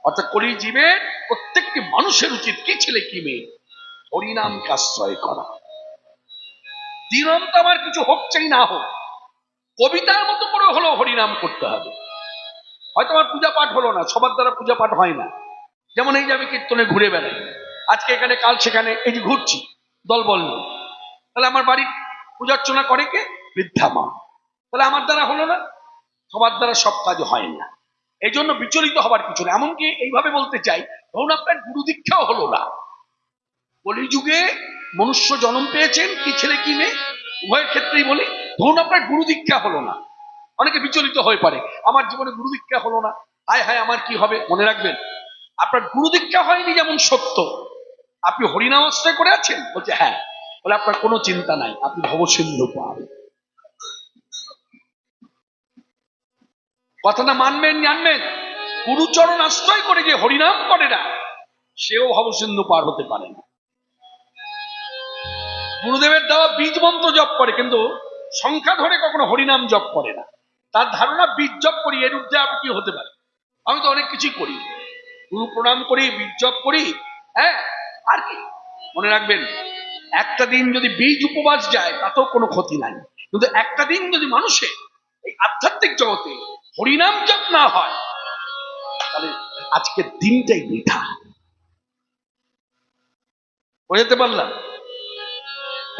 অর্থাৎ কলি জীবের প্রত্যেকটি মানুষের উচিত, কি ছেলে কি মেয়ে, হরিনামকে আশ্রয় করা। দিনন্ত আমার কিছু হোক চাই না হোক, কবিতার মতো করে হলেও হরিনাম করতে হবে। হয়তো আমার পূজা পাঠ হলো না, সবার দ্বারা পূজা পাঠ হয় না। যেমন এই যে আমি কীর্তনে ঘুরে বেড়াই, আজকে এখানে কাল সেখানে, এই যে ঘুরছি দলবল নিয়ে, তাহলে আমার বাড়ির পূজা অর্চনা করে কে? বৃদ্ধা মা। তাহলে আমার দ্বারা হলো না? সবার দ্বারা সব কাজ হয় না। এই জন্য বিচলিত হবার কিছু না। এমনকি এইভাবে বলতে চাই, ধরুন আপনার গুরু দীক্ষাও হলো না, কলিযুগে মনুষ্য জন্ম পেয়েছেন, কি ছেলে কি মেয়ে উভয়ের ক্ষেত্রেই বলি, ধরুন আপনার গুরু দীক্ষা হলো না, অনেকে বিচলিত হয়ে পারে, আমার জীবনে গুরু দীক্ষা হলো না, হায় হায় আমার কি হবে। মনে রাখবেন, আপনার গুরু দীক্ষা হয়নি যেমন সত্য, আপনি হরিনাম আশ্রয় করে আছেন, বলছে হ্যাঁ, বলে আপনার কোনো চিন্তা নাই, আপনি ভবসিন্ধু পাবেন। কথাটা মানবেন জানবেন, গুরুচরণ আশ্রয় করে যে হরিনাম করে না, সেও ভবসিন্ধু পার হতে পারে না। গুরুদেবের দেওয়া বীজ মন্ত্র জপ করে, কিন্তু সংখ্যা ধরে কখনো হরিনাম জপ করে না। তার ধারণা বীজ জপ করি, এর ঊর্ধ্বে আর কি হতে পারে। আমি তো অনেক কিছুই করি, গুরু প্রণাম করি, বীজ জপ করি, হ্যাঁ, আর কি। মনে রাখবেন, একটা দিন যদি বীজ উপবাস যায় তাতেও কোনো ক্ষতি নাই, কিন্তু একটা দিন যদি মানুষের এই আধ্যাত্মিক জগতে হরিনাম জপ না হয়, তাহলে আজকের দিনটাই বৃথা। বুঝতে পারলাম?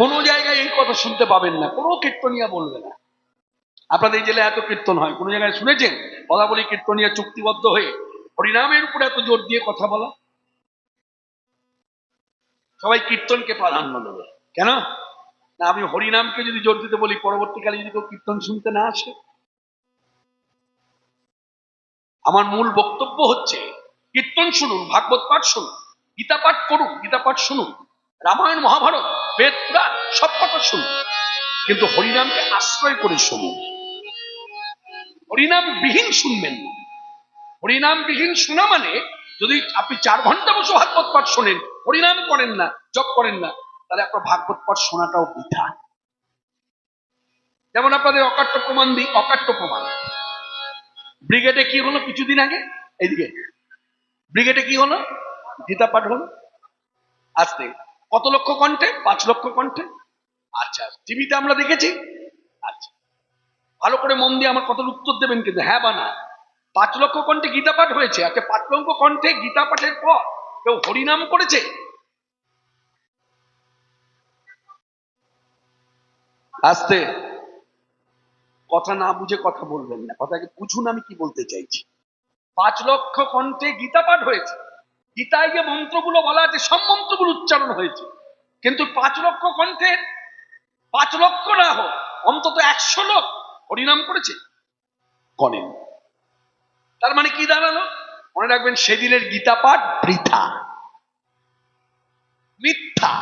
কোনো জায়গায় এই কথা শুনতে পাবেন না, কোনো কীর্তনিয়া বলবে না আপনাদের এই জেলায় এত কীর্তন হয়, কোনো জায়গায় শুনেছেন বলা বলি কীর্তনিয়া চুক্তিবদ্ধ হয়ে হরিনামের উপরে এত জোর দিয়ে কথা বলা? সবাই কীর্তনকে প্রাধান্য দেবে কেন না? আমি হরিনামকে যদি জোর দিতে বলি, পরবর্তীকালে যদি কেউ কীর্তন শুনতে না আসে। আমার মূল বক্তব্য হচ্ছে কীর্তন শুনুন, ভাগবত পাঠ শুনুন, গীতা পাঠ করুন, গীতা পাঠ শুনুন, রামায়ণ মহাভারত বেদ পুরাণ সব কথা শুনুন, কিন্তু হরিনামকে আশ্রয় করে শুনুন। হরিনাম বিহীন শুনবেন না। হরিনাম বিহীন শোনা মানে, যদি আপনি 4 ঘন্টা বসে ভাগবত পাঠ শোনেন, হরিনাম করেন না, জপ করেন না, তাহলে আপনার ভাগবত পাঠ শোনাটাও বৃথা। যেমন আপনাদের অকাট্য প্রমাণ দিই, অকাট্য প্রমাণ। ব্রিগেডে কি হলো কিছুদিন আগে? এইদিকে ব্রিগেডে কি হলো? গীতা পাঠ হলো। আজকে কত লক্ষ কণ্ঠে? 5 লক্ষ কণ্ঠে। আচ্ছা, টিভিতে আমরা দেখেছি। আচ্ছা, ভালো করে মন দিয়ে আমার কথার উত্তর দেবেন কিন্তু, হ্যাঁ বা না। 5 লক্ষ কণ্ঠে গীতা পাঠ হয়েছে। আচ্ছা, 5 লক্ষ কণ্ঠে গীতা পাঠের পর কেউ হরিনাম করেছে? আস্তে, কথা না বুঝে কথা বলবেন না, কথাকে বুঝুন আমি কি বলতে চাইছি। 5 লক্ষ কণ্ঠে গীতা পাঠ হয়েছে। গীতায় যে মন্ত্রগুলো বলা আছে সব মন্ত্রগুলো উচ্চারণ হয়েছে, কিন্তু 5 লক্ষ কণ্ঠে 5 লক্ষ না হোক অন্তত 100 লোক হরিনাম করেছে? করেন। তার মানে কি দাঁড়ালো? মনে রাখবেন, সেদিনের গীতা পাঠ বৃথা, মিথ্যা।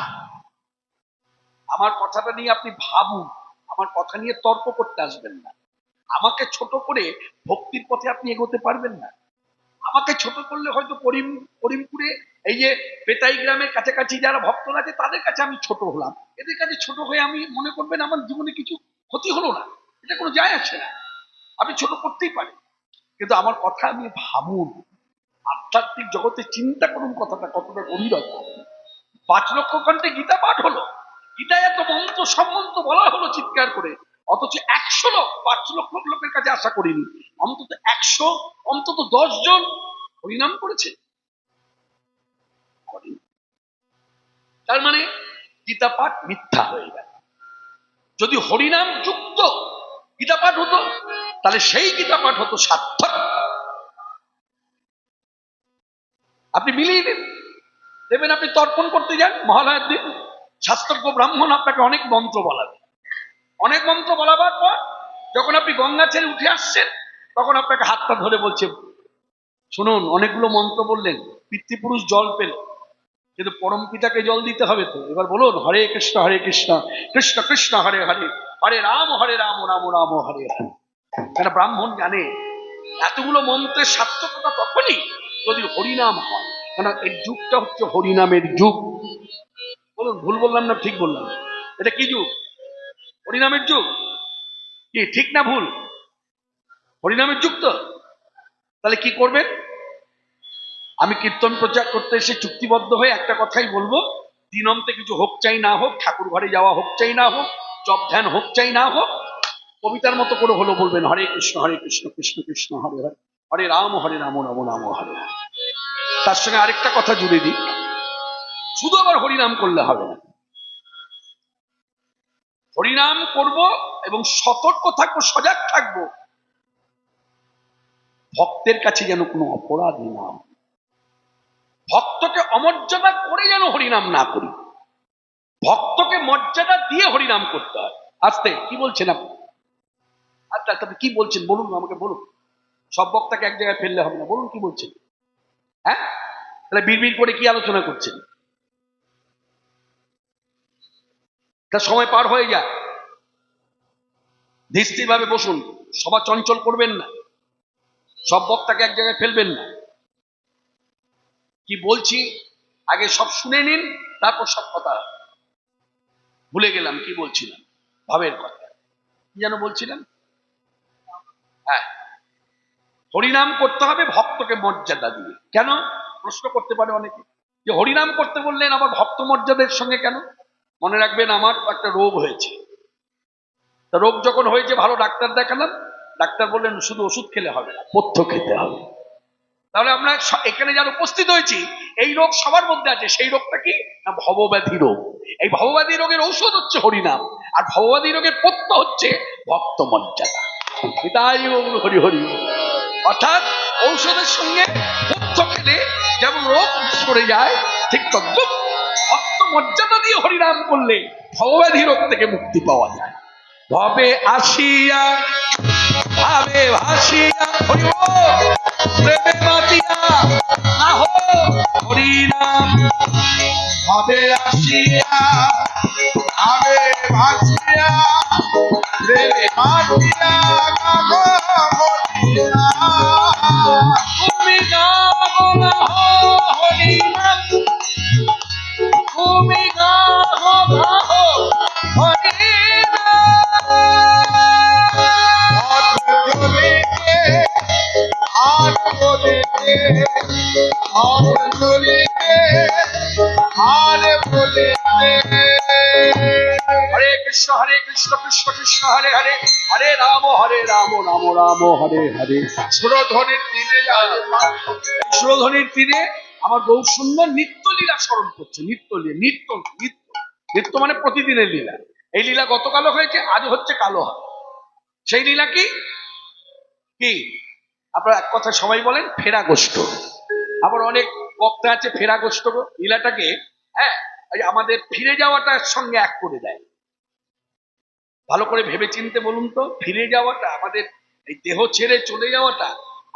আমার কথাটা নিয়ে আপনি ভাবুন, আমার কথা নিয়ে তর্ক করতে আসবেন না। আমাকে ছোট করে ভক্তির পথে আপনি এগোতে পারবেন না। আমাকে ছোট করলে হয়তো করিমপুরে এই যে বেতাই গ্রামের কাছাকাছি যারা ভক্তরা আছে তাদের কাছে আমি ছোট হলাম, এদের কাছে ছোট হয়ে আমি মনে করবেন আমার জীবনে কিছু ক্ষতি হলো না, এটা কোনো যায় আসে না। আপনি ছোট করতেই পারেন, কিন্তু আমার কথা আমি ভাবুন, আধ্যাত্মিক জগতে চিন্তা করুন কথাটা কতটা গভীরতা। 5 লক্ষ কণ্ঠে গীতা পাঠ হলো, গীতায় এত মন্ত্র সম্মন্ত্র বলা হলো চিৎকার করে, অথচ 100 লোক, 5 লক্ষ লোকের কাছে আশা করিনি, অন্তত 100, অন্তত 10 জন হরিনাম করেছে। তার মানে গীতা পাঠ মিথ্যা হয়ে গেল। যদি হরিনাম যুক্ত গীতা পাঠ হতো, তাহলে সেই গীতা পাঠ হতো সার্থক। আপনি মিলিয়ে দিন, দেবেন আপনি তর্পণ করতে যান মহালয়ার দিন, শাস্ত্রজ্ঞ ব্রাহ্মণ আপনাকে অনেক মন্ত্র বলাবে। অনেক মন্ত্র বলাবার পর যখন আপনি গঙ্গা ছেড়ে উঠে আসছেন, তখন আপনাকে হাতটা ধরে বলছে, শুনুন অনেকগুলো মন্ত্র বললেন, পিতৃপুরুষ জল পেল, কিন্তু পরম পিতাকে জল দিতে হবে তো। এবার বলুন হরে কৃষ্ণ কৃষ্ণ কৃষ্ণ হরে হরে, হরে রাম রাম রাম হরে হরে। কেন ব্রাহ্মণ জানে এতগুলো মন্ত্রের সার্থকতা তখনই যদি হরিনাম হয়, কেন এই যুগটা হচ্ছে হরিনামের যুগ। বলুন ভুল বললাম না ঠিক বললাম? এটা কি যুগ? হরিনামের যুগ। কি ঠিক না ভুল? হরিনামের যুগ তো। তাহলে কি করবেন? আমি কীর্তন প্রচার করতে এসে চুক্তিবদ্ধ হয়ে একটা কথাই বলবো, দিনন্তে কিছু হোক চাই না হোক, ঠাকুর ঘরে যাওয়া হোক চাই না হোক, জপ ধ্যান হোক চাই না হোক, কবিতার মতো করে হলো বলবেন হরে কৃষ্ণ কৃষ্ণ কৃষ্ণ হরে হরে, হরে রাম রাম রাম হরে হরে। তার সঙ্গে আরেকটা কথা জুড়ে দিই, শুধু আবার হরিনাম করলে হবে না, হরিনাম করব এবং সতর্ক থাকবো, সজাগ থাকবো, ভক্তের কাছে যেন কোনো অপরাধ না, ভক্তকে অমর্যাদা করে যেন হরিনাম না করি, ভক্তকে মর্যাদা দিয়ে হরিনাম করতে হয়। আস্তে, কি বলছেন আপনি? আচ্ছা তবে কি বলছেন বলুন, আমাকে বলুন। সব বক্তাকে এক জায়গায় ফেললে হবে না, বলুন কি বলছেন। হ্যাঁ, তাহলে বিড়বিড় করে কি আলোচনা করছেন? তার সময় পার হয়ে যায়, ধীর ভাবে বসুন, সভা চঞ্চল করবেন না, সব বক্তাকে এক জায়গায় ফেলবেন না। কি বলছি আগে সব শুনে নিন, তারপর সব কথা। ভুলে গেলাম কি বলছিলাম, ভাবের কথা কি যেন বলছিলাম। হ্যাঁ, হরিনাম করতে হবে ভক্তকে মর্যাদা দিয়ে। কেন প্রশ্ন করতে পারে অনেকে, যে হরিনাম করতে বললেন আবার ভক্ত মর্যাদার সঙ্গে কেন? মনে রাখবেন আমার একটা রোগ হয়েছে, রোগ যখন হয়েছে ভালো ডাক্তার দেখালাম, ডাক্তার বললেন শুধু ওষুধ খেলে হবে না, পথ্য খেতে হবে। তাহলে আমরা এখানে যারা উপস্থিত হয়েছি, এই রোগ সবার মধ্যে আছে। সেই রোগটা কি না? ভবব্যাধি রোগ। এই ভবব্যাধি রোগের ঔষধ হচ্ছে হরিনাম, আর ভবব্যাধি রোগের পথ্য হচ্ছে ভক্ত মর্যাদা। তাই হরি হরি। অর্থাৎ ঔষধের সঙ্গে পথ্য খেলে যেমন রোগ সরে যায়, ঠিক তদ্রুপ ভক্ত মর্যাদা দিয়ে হরিনাম করলে ভবব্যাধি রোগ থেকে মুক্তি পাওয়া যায়। ভবে আসিয়া ভাবে ভাসিয়া হরি বল, প্রেমে মাতিয়া আহো হরিনাম। হবে আসিয়া আবে ভাসিয়া প্রেমে মাতিয়া গাগো হরিয়া। তুমি গাও না হরিনাম, তুমি গাও হরে কৃষ্ণ কৃষ্ণ কৃষ্ণ হরে হরে, হরে রাম রাম রাম হরে হরে। সুরধ্বনির দিনে সুরধ্বনির তীরে আমার বহু সুন্দর নিত্য লীলা স্মরণ করছে। নিত্য নিত্য নিত্য নিত্য মানে প্রতিদিনের লীলা। এই লীলা গতকালও হয়েছে, আজ হচ্ছে, কালো হবে। সেই লীলা কি কি আপনারা এক কথা সবাই বলেন ফেরা গোষ্ঠ। আবার অনেক বক্তা আছে ফেরা গোষ্ঠ লীলাটাকে হ্যাঁ আমাদের ফিরে যাওয়াটার সঙ্গে এক করে দেয়। ভালো করে ভেবে চিনতে বলুন তো, ফিরে যাওয়াটা আমাদের এই দেহ ছেড়ে চলে যাওয়াটা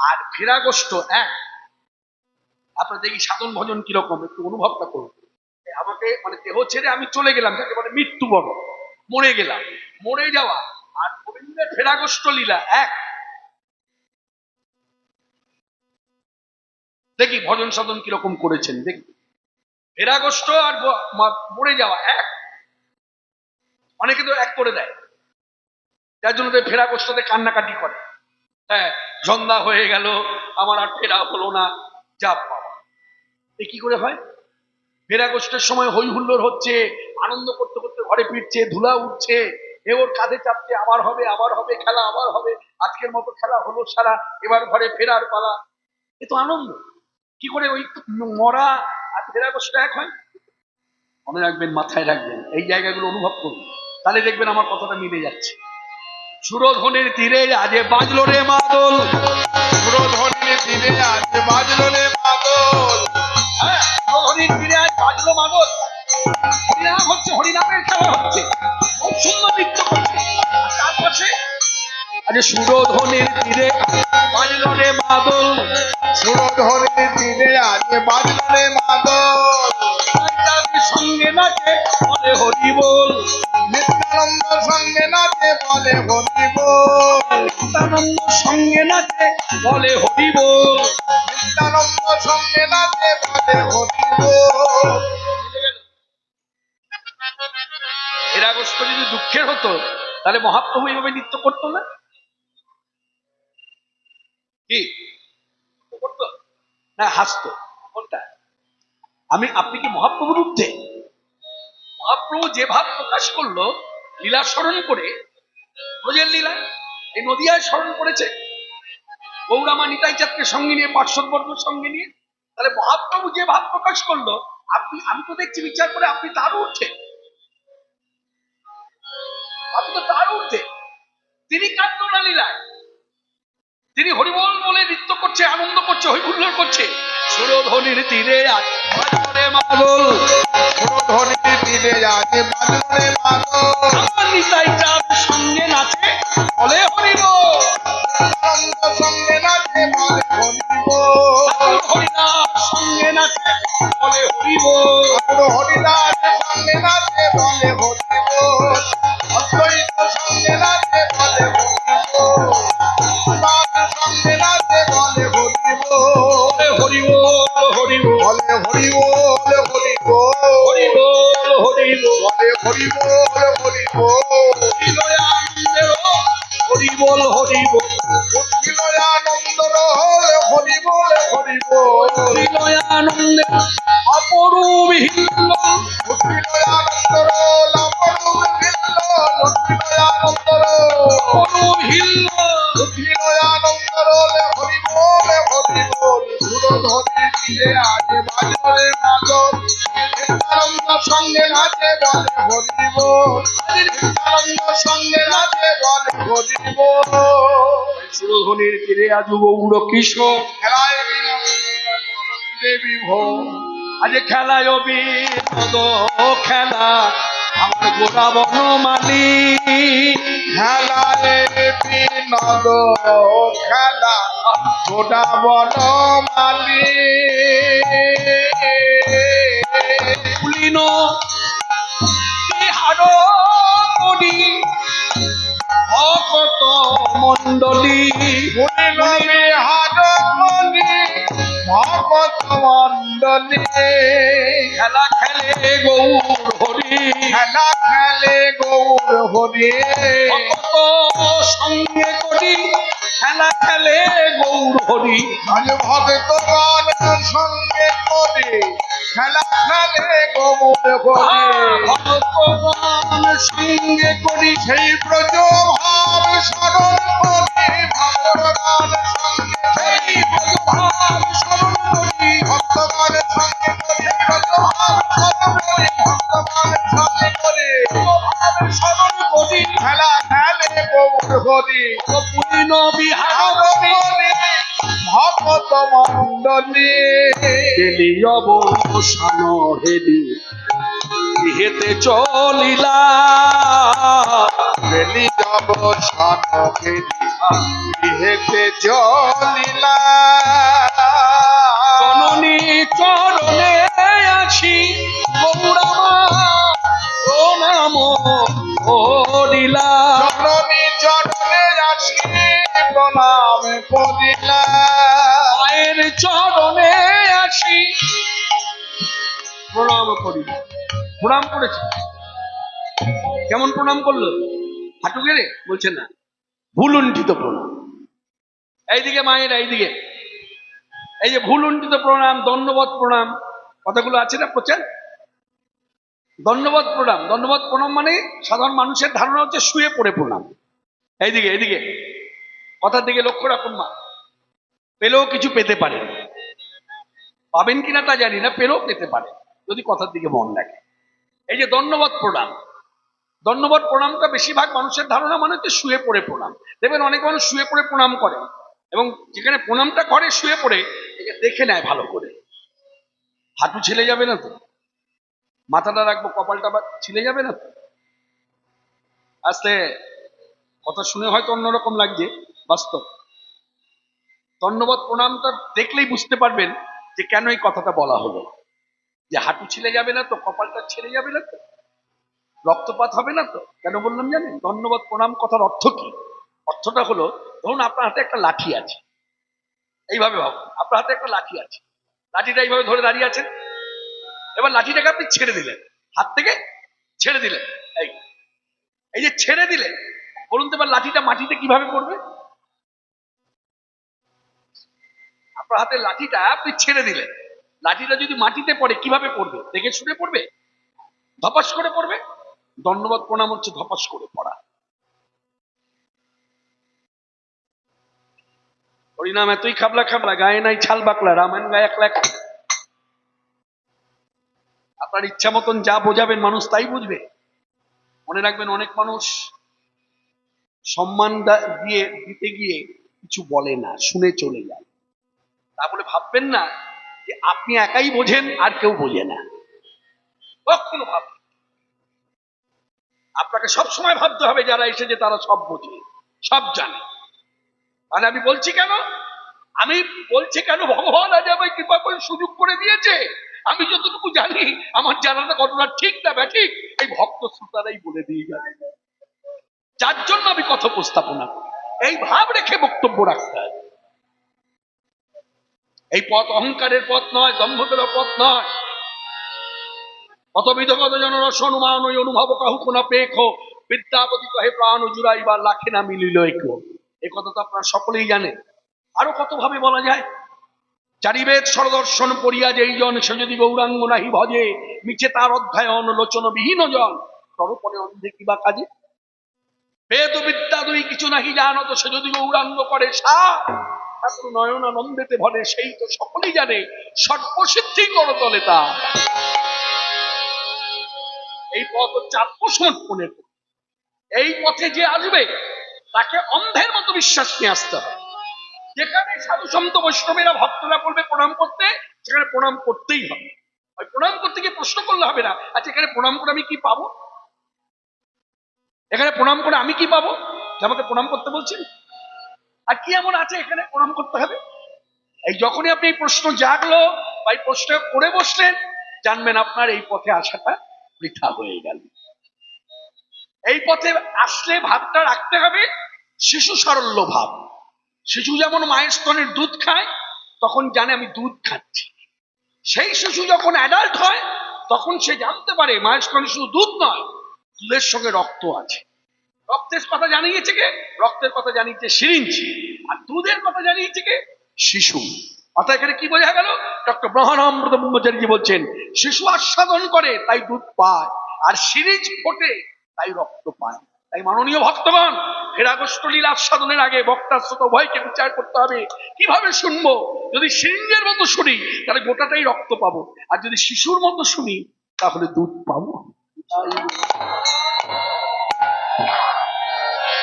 আর ফেরা গোষ্ঠ এক। আপনার দেখি সাধন ভজন কিরকম একটু অনুভবটা করুন। আমাকে মানে দেহ ছেড়ে আমি চলে গেলাম, যাকে মানে মৃত্যুবরণ, মরে গেলাম, মরে যাওয়া আর গোবিন্দের ফেরা গোষ্ঠ লীলা এক। দেখি ভজন সাধন কিরকম করেছেন দেখি। ফেরা গোষ্ঠ আর মরে যাওয়া এক। অনেকে তো এক করে দেয়, যার জন্য ফেরা গোষ্ঠতে কান্নাকাটি করে। হ্যাঁ সন্ধ্যা হয়ে গেল, আমার আর ফেরা হলো না, যা বাবা। এ কি করে হয়? ফেরা গোষ্ঠের সময় হই হুল্লোড় হচ্ছে, আনন্দ করতে করতে ঘরে ফিরছে, ধুলা উঠছে, এ ওর কাঁধে চাপছে, আবার হবে খেলা, আবার হবে, আজকের মতো খেলা হলো সারা, এবার ঘরে ফেরার পালা। এ তো আনন্দ। কি করে ওই মরা আর ফেরা গোষ্ঠ এক হয়? মনে রাখবেন, মাথায় রাখবেন, এই জায়গাগুলো অনুভব করুন, তাহলে দেখবেন আমার কথাটা মিলে যাচ্ছে। সুরধ্বনির তীরে আজে বাজলো রে মাদল, সুরধ্বনির দিনে আজ বাজলো রে মাদল। হ্যাঁ সুরধ্বনির তীরে আজ বাজলো মাদল। হরিনাম হচ্ছে, হরিনামের খেলা হচ্ছে, খুব সুন্দর নৃত্য করছে। আর তার পাশে আজ সুরধ্বনির তীরে বাজলো রে মাদল, সুরধ্বনির দিনে আজ বাজলো রে মাদল। সঙ্গে নাচে বলে হরি বল, নিত্যানন্দ সঙ্গে নাচে বলে হরি বল। নিত্যানন্দ সঙ্গে নাচে বলে হরি বল, নিত্যানন্দ সঙ্গে নাচে বলে হরি বল। ফেরা গোষ্ঠ যদি দুঃখের হতো তাহলে মহাপ্রভু এইভাবে নৃত্য করতো না? কি করতো না? হাসতো? কোনটা? আপনি কি মহাপ্রভুর ঊর্ধ্বে? মহাপ্রভু যে ভাব প্রকাশ করলো লীলা স্মরণ করে, ব্রজের লীলা এই নদিয়ায় স্মরণ করেছে, গৌরামা নিতাই চাঁদকে সঙ্গে নিয়ে, পার্শ্বদ বর্গ সঙ্গে নিয়ে, তাহলে মহাপ্রভু যে ভাব প্রকাশ করলো আমি তো দেখছি বিচার করে আপনি তার ঊর্ধ্বে, আপনি তো তার ঊর্ধ্বে। তিনি কাঁদল না লীলায়, তিনি হরিবল বলে নৃত্য করছে, আনন্দ করছে, হৈহুল্লোড় করছে। সুরধ্বনির তীরে আজ বাজলো রে মাদল, সুরধ্বনির দিনে আজ বাজলো রে মাদল। আমার নিতাই চাঁদ সঙ্গে নাচে বলে হরিবল, নিত্যানন্দ সঙ্গে নাচে বলে হরি বল। হরিনাথ সঙ্গে নাচে বলে হরিবল, হরিদাস সঙ্গে নাচে বলে হরি বল। অদ্বৈত সঙ্গে নাচে বলে হরি বল। সঙ্গে নাচে বলে হরি বল। হরিবল হরিবল বলে হরি বল হরি বল। হরিবল হরিবল, বলে হরি বল হরি বল। আনন্দের হরিবল হরিবল, উঠিল আনন্দ রোল হরি বল হরি বল। আনন্দের অপরূপ হিল্লোল, উঠিল আনন্দ রোল অপরূপ হিল্লোল। উঠিল আনন্দ রোল অপরূপ হিল্লোল, উঠিল আনন্দ রোল হরি বল হরি বল। সুরধ্বনির তীরে আজ বাজলো রে মাদল। নিত্যানন্দ সঙ্গে নাচে বলে হরি বল। নিত্যানন্দ সঙ্গে নাচে বলে হরি বল। সুরধনির তীরে আজ গৌর কিশোর খেলায় বিনোদ দেবী ভোর আজ খেলায় বিনোদ খেলা আমার গোড়া বনমালী খেলায় বিনোদ খেলা গোটা বনমালী পুলিন বিহার করি ভকত মণ্ডলী বিহারমণি ভগত মণ্ডলী খেলা খেলে গৌর হরি খেলা খেলে গৌর হরি ভকত সঙ্গে করি খেলা খেলে গৌর হরি আজ ভক্তগণ সঙ্গে করে খেলা খেলে গৌর হরি ভগবান সঙ্গে করি সেই ব্রজ ভাব স্মরণ করি ভগবান সঙ্গে সেই ভগবান স্মরণ করি ভক্তগণ সঙ্গে করি ব্রজ ভাব স্মরণ করি ভক্তগণ সঙ্গে করি স্মরণ করি খেলা খেলে গৌর হরি পুলিন বিহার হারমণি ভগত মণ্ডলী হেলি অবসান হেলি হেতে চলিলা বেলি যাব সানকেলি গৃহেতে জলিলা জননী চরণে আসি গৌরামা প্রণাম করিলা জননী চরণে আসি প্রণাম করিলা মায়ের চরণে আসি প্রণাম করিলা প্রণাম করেছে কেমন প্রণাম করলো হাঁটু গেড়ে বলছে না ভুলুণ্ঠিত প্রণাম এইদিকে মায়ের এইদিকে এই যে ভুলুণ্ঠিত প্রণাম দণ্ডবত প্রণাম কথাগুলো আছে না প্রচার দণ্ডবত প্রণাম মানে সাধারণ মানুষের ধারণা হচ্ছে শুয়ে পড়ে প্রণাম এইদিকে এইদিকে কথার দিকে লক্ষ্য রাখুন মা পেলেও কিছু পেতে পারেন পাবেন কিনা তা জানি না পেলেও পেতে পারে যদি কথার দিকে মন রাখে এই যে দণ্ডবত প্রণামটা বেশিরভাগ মানুষের ধারণা মানে হচ্ছে শুয়ে পড়ে প্রণাম দেখবেন অনেক মানুষ শুয়ে পড়ে প্রণাম করে এবং যেখানে প্রণামটা করে শুয়ে পড়ে একে দেখে নেয় ভালো করে হাঁটু ছেলে যাবে না তো মাথাটা রাখবো কপালটা ছিলে যাবে না তো আসলে কথা শুনে হয়তো অন্যরকম লাগছে বাস্তব দণ্ডবত প্রণামটা দেখলেই বুঝতে পারবেন যে কেন এই কথাটা বলা হলো যে হাঁটু ছিলে যাবে না তো কপালটা ছেড়ে যাবে না তো রক্তপাত হবে না তো কেন বললাম জানেন দণ্ডবত প্রণাম কথার অর্থ কি অর্থটা হলো ধরুন আপনার হাতে একটা লাঠি আছে এইভাবে ভাবুন আপনার হাতে একটা লাঠি আছে লাঠিটা এইভাবে ধরে দাঁড়িয়ে আছেন এবার লাঠিটাকে আপনি ছেড়ে দিলেন হাত থেকে ছেড়ে দিলেন এই যে ছেড়ে দিলেন বলুন তো এবার লাঠিটা মাটিতে কিভাবে পড়বে আপনার হাতে লাঠিটা আপনি ছেড়ে দিলেন লাঠিটা যদি মাটিতে পড়ে কিভাবে পড়বে দেখে শুনে পড়বে ধপাস করে পড়বে দণ্ডবত প্রণাম হচ্ছে ধপাস করে পড়া হরিনাম এতই খাবলা খাবলা গায়ে নাই ছাল বাকলা রামায়ণ গায়ে একলা একলা আপনার ইচ্ছা মতন যা বোঝাবেন মানুষ তাই বুঝবে মনে রাখবেন অনেক মানুষ সম্মান দিয়ে দিতে গিয়ে কিছু বলে না শুনে চলে যায় তা বলে ভাববেন না যে আপনি একাই বোঝেন আর কেউ বোঝে না কখনো ভাববেন আপনাকে সব সময় ভাবতে হবে যারা এসেছে তারা সব বোঝে সব জানে তাহলে আমি বলছি কেন ভগবান আজ আমায় কৃপা করে সুযোগ করে দিয়েছে আমি যতটুকু জানি আমার জানাটা ঘটনা ঠিক না ব্যাঠিক এই ভক্ত শ্রোতারাই বলে দিয়ে যাবে যার জন্য আমি কথা উপস্থাপনা করি এই ভাব রেখে বক্তব্য রাখতে হবে এই পথ অহংকারের পথ নয় দম্ভদের পথ নয় কতবিধ কতজন রস অনুমান ওই অনুভব কাহু কোন পেখ বিদ্যাপতি কহে প্রাণ জুড়াই বা লাখে না মিলিল একো এ কথা তো আপনারা সকলেই জানেন আরো কত ভাবে বলা যায় চারিবেদ সরদর্শন পড়িয়া যেই জন সে যদি গৌরাঙ্গ নাহি ভজে মিছে তার অধ্যায়ন লোচন বিহীন জন তরপরে অন্ধে কিবা কাজে বেদ বিদ্যা দুই কিছু নাহি জানত সে যদি গৌরাঙ্গ করে ঠাকুর নয়ন আনন্দেতে ভরে সেই তো সকলেই জানে সর্বসিদ্ধি করতলে তা এই পথ হচ্ছে আত্মসমর্পণের এই পথে যে আসবে তাকে অন্ধের মতো বিশ্বাস নিয়ে আসতে হবে। যেখানে সাধু সন্ত বৈষ্ণবেরা ভক্তরা বলবে প্রণাম করতে, সেখানে প্রণাম করতেই হবে। ওই প্রণাম করতে গিয়ে প্রশ্ন করলে হবে না, আচ্ছা এখানে প্রণাম করে আমি কি পাবো, এখানে প্রণাম করে আমি কি পাবো যে আমাকে প্রণাম করতে বলছেন, আর কি এমন আছে এখানে প্রণাম করতে হবে। এই যখনই আপনি এই প্রশ্ন জাগলো বা এই প্রশ্ন করে বসলেন, জানবেন আপনার এই পথে আসাটা বৃথা হয়ে গেল। এই পথে আসলে ভাবটা রাখতে হবে শিশু সারল্য ভাব। শিশু যেমন মায়ের স্তনের দুধ খায়, তখন জানে আমি দুধ খাচ্ছি। সেই শিশু যখন অ্যাডাল্ট হয়, তখন সে জানতে পারে মায়ের স্তনে শুধু দুধ নয়, দুধের সঙ্গে রক্ত আছে। রক্তের কথা জানিয়েছে কে? রক্তের কথা জানিয়েছে সিরিঞ্জ। আর দুধের কথা জানিয়েছে কে? শিশু। অর্থাৎ এখানে কি বোঝা গেল? ডক্টর ব্রহ্মানন্দ ব্রহ্মচারী বলছেন, শিশু আস্বাদন করে তাই দুধ পায়, আর সিরিঞ্জ ফোটে তাই রক্ত পায়। তাই মাননীয় ভক্তগণ, ফেরাগোষ্ঠ লীলা আস্বাদনের আগে বক্তা শ্রোতা উভয়কে বিচার করতে হবে কিভাবে শুনবো। যদি সিরিঞ্জের মতো শুনি তাহলে গোটাটাই রক্ত পাবো, আর যদি শিশুর মতো শুনি তাহলে দুধ পাবো।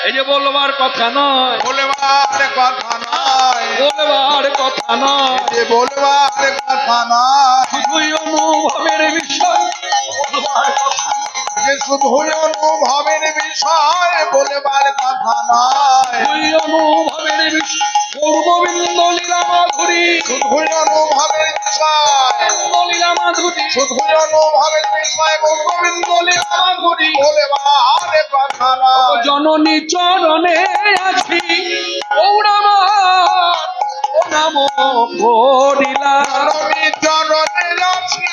এই যে বলবার কথা নয়, বলবার কথা নয়, বলবার কথা নয়, যে বলবার কথা নয়, শুধুই অনুভবের বিষয় বলবার কথা, যে শুধুই অনুভবের বিষয় বলবার কথা নয়, শুধুই অনুভবের বিষয়। গৌরগোবিন্দ লীলা মাধুরী, শুধুই অনুভবের বিষয়, লীলা মাধুরী, শুধুই অনুভবের বিষয় গোবিন্দ লীলা মাধুরী বলবার কথা নয়। জননী চরণে আছি গৌরামার নাম করিলা, জননী চরণে আছি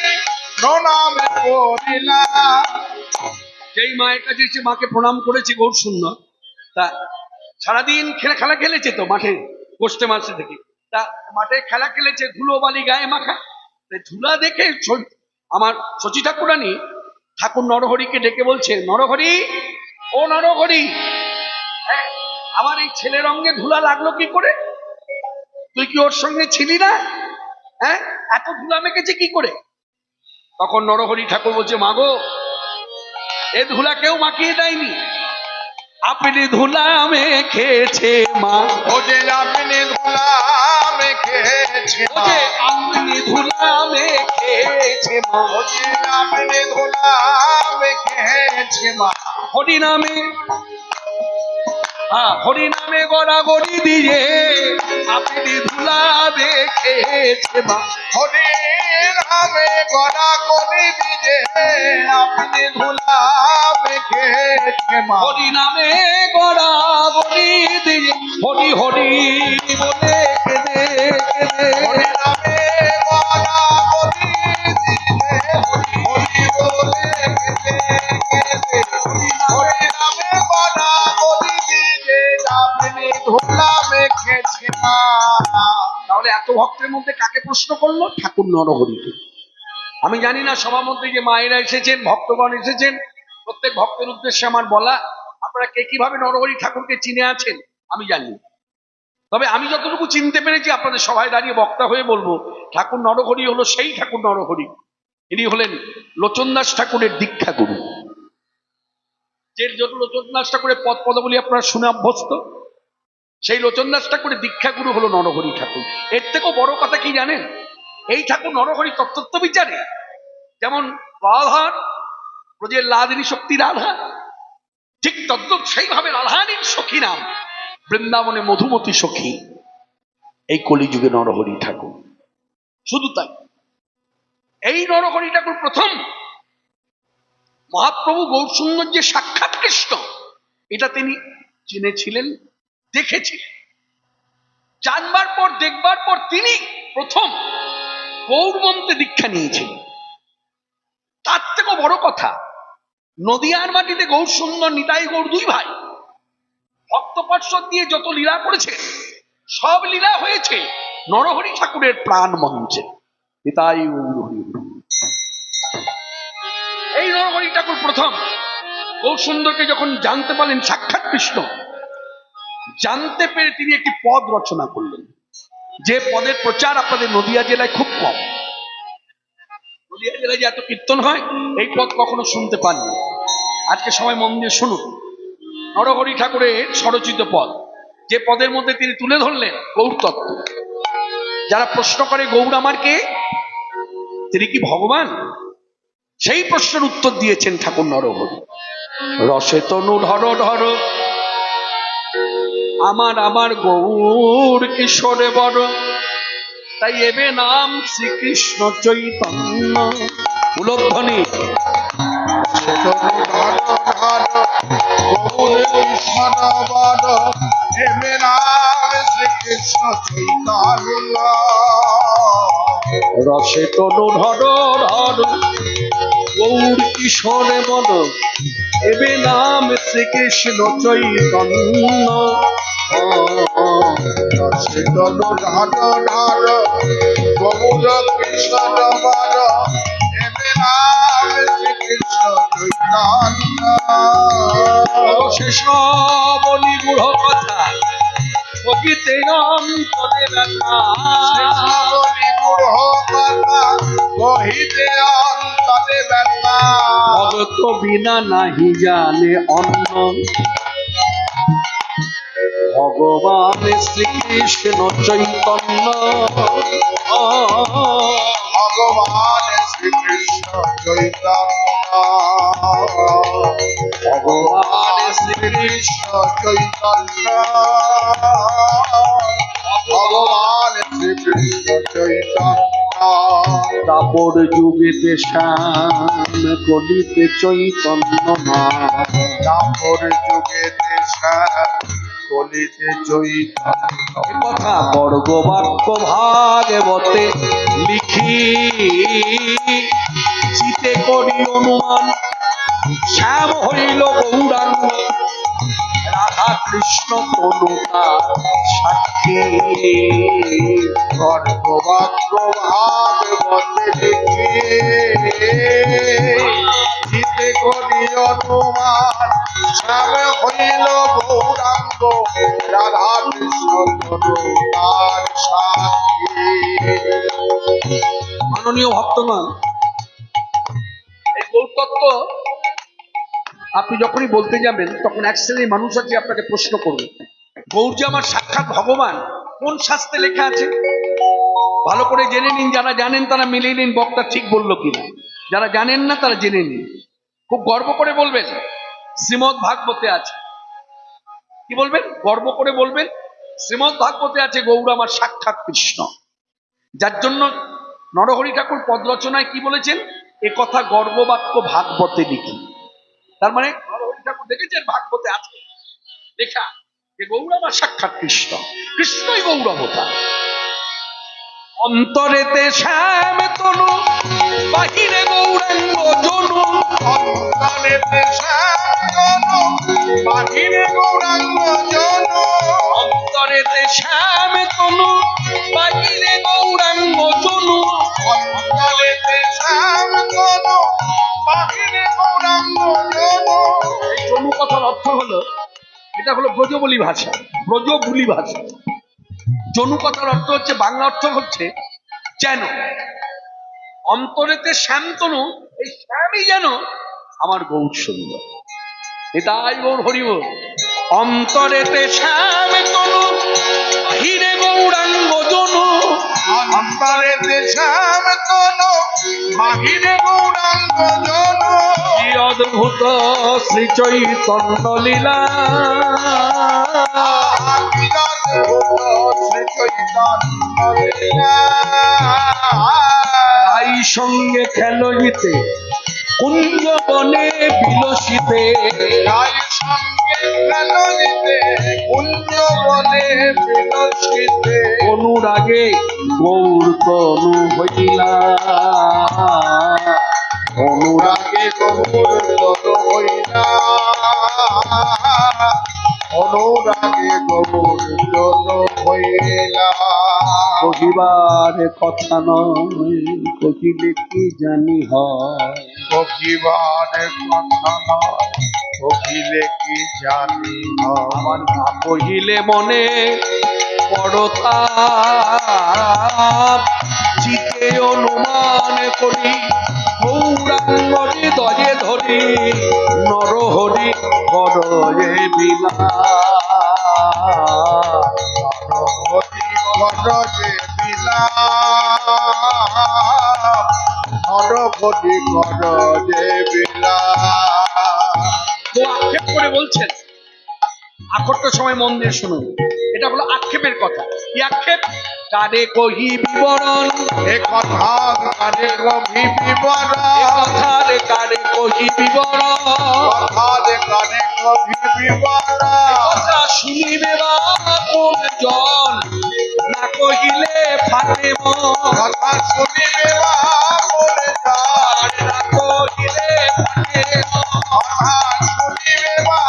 প্রণাম করিলাম। যেই মায়ের কাছে এসে মাকে প্রণাম করেছি গৌর সুন্দর, তা সারাদিন খেলা খেলেছে তো মাঠে, গোষ্ঠে মাসে থেকে, তা মাঠে খেলা খেলেছে, ধুলো বালি গায়ে মাখা। ধুলা দেখে আমার শচী ঠাকুরানী ঠাকুর নরহরিকে ডেকে বলছে, নরহরি, ও নরহরি, আমার এই ছেলের অঙ্গে ধুলা লাগলো কি করে? তুই কি ওর সঙ্গে ছিলি না? হ্যাঁ, এত ধুলা মেখেছে কি করে? তখন নরহরি ঠাকুর বলছে, মাগো, এ ধুলা কেউ মাখিয়ে দেয়নি, আপনি ধুলা মেখেছে মা। ও যে আপনি ধুলা মেখেছে ও যে আপনি ধুলা মেখেছে মা, ও যে আপনি ধুলা মেখেছে মা। হরি নামে, হরি নামে গড়াগড়ি দিয়ে আপনি ধুলা মেখেছে মা। হরি নামে গড়া করে দিলে আপনি ধুলা মেখেছে মা। হরি নামে গড়াগড়ি দিয়ে হরি হরি বলে কেঁদে কেঁদে, হরি নামে গড়া করে দিলে হরি বলে কেঁদে কেঁদে। হরি নামে গড়া করে দিলে আপনি ধুলা মেখেছে মা। তাহলে এত ভক্তের মধ্যে কাকে প্রশ্ন করলো? ঠাকুর নরহরিকে। আমি জানি না সবার মধ্যে যে মায়েরা এসেছেন, ভক্তগণ এসেছেন, প্রত্যেক ভক্তের উদ্দেশ্যে আমার বলা, আপনারা কে কিভাবে নরহরি ঠাকুরকে চিনে আছেন আমি জানি না। তবে আমি যতটুকু চিনতে পেরেছি আপনাদের সবাই দাঁড়িয়ে বক্তা হয়ে বলবো, ঠাকুর নরহরি হলো সেই ঠাকুর নরহরি, ইনি হলেন লোচনদাস ঠাকুরের দীক্ষা গুরু। যে লোচনদাস ঠাকুরের পদ পদাবলী আপনারা শুনে অভ্যস্ত, সেই লোচনদাস ঠাকুরের দীক্ষা গুরু হলো নরহরি ঠাকুর। এর থেকেও বড় কথা কি জানেন? এই ঠাকুর নরহরি তত্ত্ব বিচারে যেমন রাধার ব্রজের লাদিনী শক্তি রাধা, ঠিক তদ্রুপ সেইভাবে রাধানীর সখী নাম বৃন্দাবনে মধুমতি সখী, এই কলিযুগে নরহরি ঠাকুর। শুধু তাই, এই নরহরি ঠাকুর প্রথম মহাপ্রভু গৌরসুন্দর যে সাক্ষাৎ কৃষ্ণ, এটা তিনি চিনেছিলেন, দেখেছিলেন। জানবার পর দেখবার পর তিনি প্রথম গৌরমন্ত্রে দীক্ষা নিয়েছিলেন। তার থেকেও বড় কথা, নদিয়ার মাটিতে গৌর সুন্দর নিতাই গৌর দুই ভাই ভক্ত পার্শ্বদ দিয়ে যত লীলা করেছে, সব লীলা হয়েছে নরহরি ঠাকুরের প্রাণ মঞ্চে। নিতাই গৌর হরি। এই নরহরি ঠাকুর প্রথম গৌর সুন্দরকে যখন জানতে পারলেন সাক্ষাৎ কৃষ্ণ, জানতে পেরে তিনি একটি পদ রচনা করলেন, যে পদের প্রচার আপনাদের নদিয়া জেলায় খুব কম। নদিয়া জেলায় যে এত কীর্তন হয়, এই পদ কখনো শুনতে পাননি। আজকে সবাই মন দিয়ে শুনুন। নরহরি ঠাকুরের স্বরচিত পদ, যে পদের মধ্যে তিনি তুলে ধরলেন গৌর তত্ত্ব। যারা প্রশ্ন করে গৌর আমার কে, তিনি কি ভগবান, সেই প্রশ্নের উত্তর দিয়েছেন ঠাকুর নরহরি। রসে তনু ঢর ঢর আমার আমার গৌর কিশোরে বড়, তাই এবে নাম শ্রীকৃষ্ণ চৈতন্য। উলধ্বনি শ্রীকৃষ্ণ চৈতন্য। রসে তনু ঢর ঢর গৌর কিশোরে বড়, এবে নাম শ্রীকৃষ্ণ চৈতন্য। তনু ঢাল ঢাল গৌর কৃষ্ণ বর, এবে নাম শ্রীকৃষ্ণ চৈতন্য। শেষ নিগূঢ় কথা কহিতে অন্তরে ব্যথা, কহিতে অন্তরে ব্যথা। ভগত বিনা নাহি জানে অন্য, ভগবান শ্রীকৃষ্ণ চৈতন্য। ভগবান শ্রীকৃষ্ণ চৈতন্য। ভগবান শ্রীকৃষ্ণ চৈতন্য। ভগবান শ্রীকৃষ্ণ চৈতন্য। দাপর যুগেতে শ্যাম কলিতে চৈতন্য নাম, দাপর যুগে শ্যাম কলিতে চৈতন্য। কথা বর্গবাক্য ভাগবতে লিখি, চিতে করি অনুমান শ্যাম হইল গৌরাঙ্গ, রাধা কৃষ্ণ তনুতা সাক্ষী। সর্ববাক্য ভাগবতে লিখি, চিতে করি অনুমান শ্যাম হইল গৌরাঙ্গ, রাধা কৃষ্ণ তনু তার সাক্ষী। মাননীয় ভক্তগণ, এই গৌর তত্ত্ব আপনি যখনই বলতে যাবেন তখন এক শ্রেণীর মানুষ আছে আপনাকে প্রশ্ন করবে, গৌর যে আমার সাক্ষাৎ ভগবান, কোন শাস্ত্রে লেখা আছে? ভালো করে জেনে নিন, যারা জানেন তারা মিলিয়ে নিন বক্তা ঠিক বললো কিনা, যারা জানেন না তারা জেনে নিন। খুব গর্ব করে বলবেন শ্রীমদ ভাগবতে আছে। কি বলবেন? গর্ব করে বলবেন শ্রীমদ ভাগবতে আছে গৌর আমার সাক্ষাৎ কৃষ্ণ। যার জন্য নরহরি ঠাকুর পদ রচনায় কি বলেছেন, এ কথা গর্ববাক্য ভাগবতে লিখি। তার মানে নরহরি ঠাকুর দেখেছেন ভাগবতে আছে লেখা যে গৌর আমার সাক্ষাৎ কৃষ্ণ, কৃষ্ণই গৌর অবতার। অন্তরেতে শ্যাম তনু, বাহিরে গৌরাঙ্গ জনু। অন্তরেতে শ্যাম তনু, বাহিরে গৌরাঙ্গ জনু। অন্তরেতে শ্যাম তনু, বাহিরে গৌরাঙ্গ জনু। অন্তরেতে শ্যাম তনু, বাহিরে গৌরাঙ্গ জনু। এই জনু কথার অর্থ হলো, এটা হলো ব্রজবলি ভাষা, ব্রজবুলি ভাষা। জনু কথার অর্থ হচ্ছে, বাংলা অর্থ হচ্ছে যেন। অন্তরেতে শ্যামতনু, এই শ্যামই যেন আমার গৌর সুন্দর। এটাই গৌর হরিব। অন্তরেতে শ্যামতনু, বাহিরে গৌরাঙ্গ জনু। অন্তরেতে শ্যাম তনু, বাহিরে গৌরাঙ্গ জনু। কি অদ্ভুত শ্রী চৈতন্য লীলা, শ্রী চৈতন্য লীলা। রাই সঙ্গে খেলইতে কুঞ্জ বনে বিলসিতে। রাই সঙ্গে খেলইতে কুঞ্জ বনে বিলসিতে। অনুরাগে গৌর তনু হইলা, অনুরাগে গৌর তনু হইলা। অনুরাগে গৌর তনু হইলা। কহিবার কথা নয়, কহিলে কি জানি হয়। কহিবার কথা নয়, কহিলে কি জানি হয়। আমার না কহিলে মনে পরতাপ, চিতে অনুমান করি গৌরাঙ্গ হৃদয়ে ধরি। নরহরি বড় বিলা হরি ঘট যে বিলা হর হরি ঘট যে বিলা তো আক্ষেপ করে বলছেন, আখরটা সময় মন দিয়ে শুনুন, এটা হলো আক্ষেপের কথা। কি আক্ষেপ? কারে কহি বিবরণ, এ কথা কারে কবি বিবরণ কথারে কারে কহি বিবরণ, কথা কারে কবি বিবরণ কথা শুনিবে বা কোন জন, না কহিলে ফাটে মন, কথা শুনিবে বা বলে যান না কহিলে ফাটে মন। কথা শুনিবে বা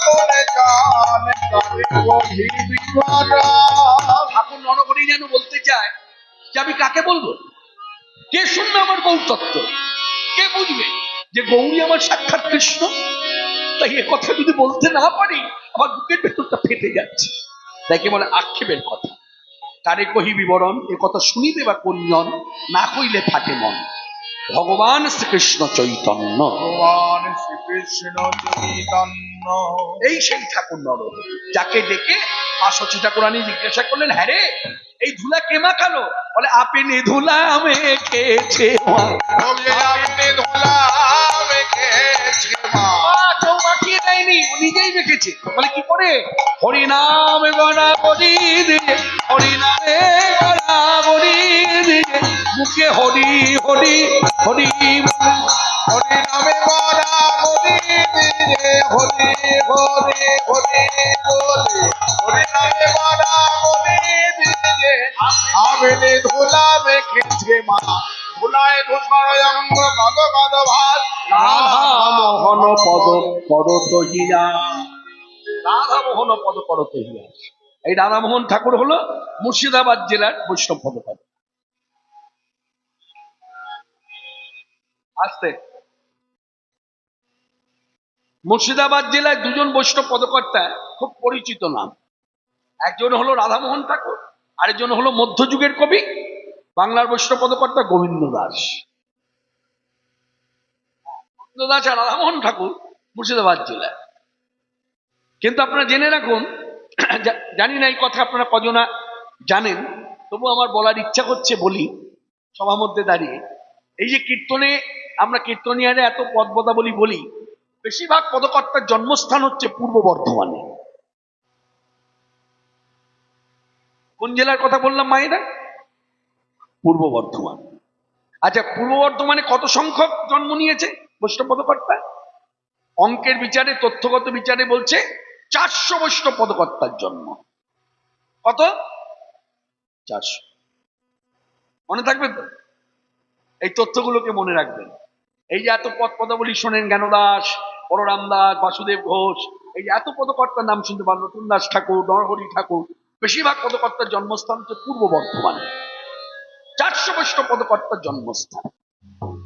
বলে যান কারে কবি বিবরণ ঠাকুর নরহরি যেন বলতে চায় যে আমি কাকে বলবো? কে শুনবে আমার গৌর তত্ত্ব? কে বুঝবে যে গৌরী আমার সাক্ষাৎ কৃষ্ণ? তাই এ কথা যদি বলতে না পারি, আমার বুকের ভেতরটা ফেটে যাচ্ছে। তাকে বলে আক্ষেপের কথা। কারে কহি বিবরণ, এ কথা শুনিবে বা কোনজন, না কইলে ফাটে মন। ভগবান শ্রীকৃষ্ণ চৈতন্য, ভগবান শ্রীকৃষ্ণ চৈতন্য এই সেই ঠাকুর নরহরি, যাকে ডেকে পার্শ্বচী ঠাকুরানী জিজ্ঞাসা করলেন, হ্যাঁ রে, এই ধুলা কে মাখালো? বলে আপনি ধুলা মেখেছে মা। ওকে আপনি ধুলা মেখেছে মা কেউ মাখিয়ে দেয়নি, ও নিজেই মেখেছে। বলে কি করে? হরিনাম গড়া বলি দিয়ে, হরিনামে গড়া বলি দিয়ে, মুখে হরি হরি হরি হরি নামে বরা হরি দিলে হরি হরি হরি বলে হরি নামে বরা হরি দিলে আপনি ধুলা মেখেছে মা ধুলায় ধূসর অঙ্গ গদ গদ ভাত রাধা মোহন পদ করত হীরা, রাধা মোহন পদ করত হীরা। এই রাধামোহন ঠাকুর হলো মুর্শিদাবাদ জেলার বৈষ্ণব পদপদ। আসতে মুর্শিদাবাদ জেলায় দুজন বৈষ্ণব পদকর্তা খুব পরিচিত নাম। একজন হলো রাধামোহন ঠাকুর, আরেকজন হলো মধ্যযুগের কবি বাংলার বৈষ্ণব পদকর্তা গোবিন্দ দাস। গোবিন্দ দাস আর রাধামোহন ঠাকুর মুর্শিদাবাদ জেলায়। কিন্তু আপনারা জেনে রাখুন, জানি না এই কথা আপনারা কজনা জানেন, তবু আমার বলার ইচ্ছা করছে, বলি সবার মধ্যে দাঁড়িয়ে। এই যে কীর্তনে আমরা কীর্তনিয়ারে এত পদবলি বলি, বেশিরভাগ পদকর্তার জন্মস্থান হচ্ছে পূর্ব বর্ধমানে। কোন জেলার কথা বললাম মায়েরা? পূর্ব বর্ধমান। আচ্ছা, পূর্ব বর্ধমানে কত সংখ্যক জন্ম নিয়েছে বৈষ্ণব পদকর্তা? অঙ্কের বিচারে, তথ্যগত বিচারে বলছে 400 বৈষ্ণব পদকর্তার জন্ম। কত? 400। মনে থাকবে তো? এই তথ্যগুলোকে মনে রাখবেন। এই যে এত পদাবলী শোনেন, জ্ঞানদাস, বলরাম দাস, বাসুদেব ঘোষ, এই যে এত পদকর্তার নাম শুনতে পান, নতুন দাস ঠাকুর, নরহরি ঠাকুর, বেশিরভাগ পদকর্তার জন্মস্থান হচ্ছে পূর্ব বর্ধমানে। 400 বৈষ্ণব পদকর্তার জন্মস্থান।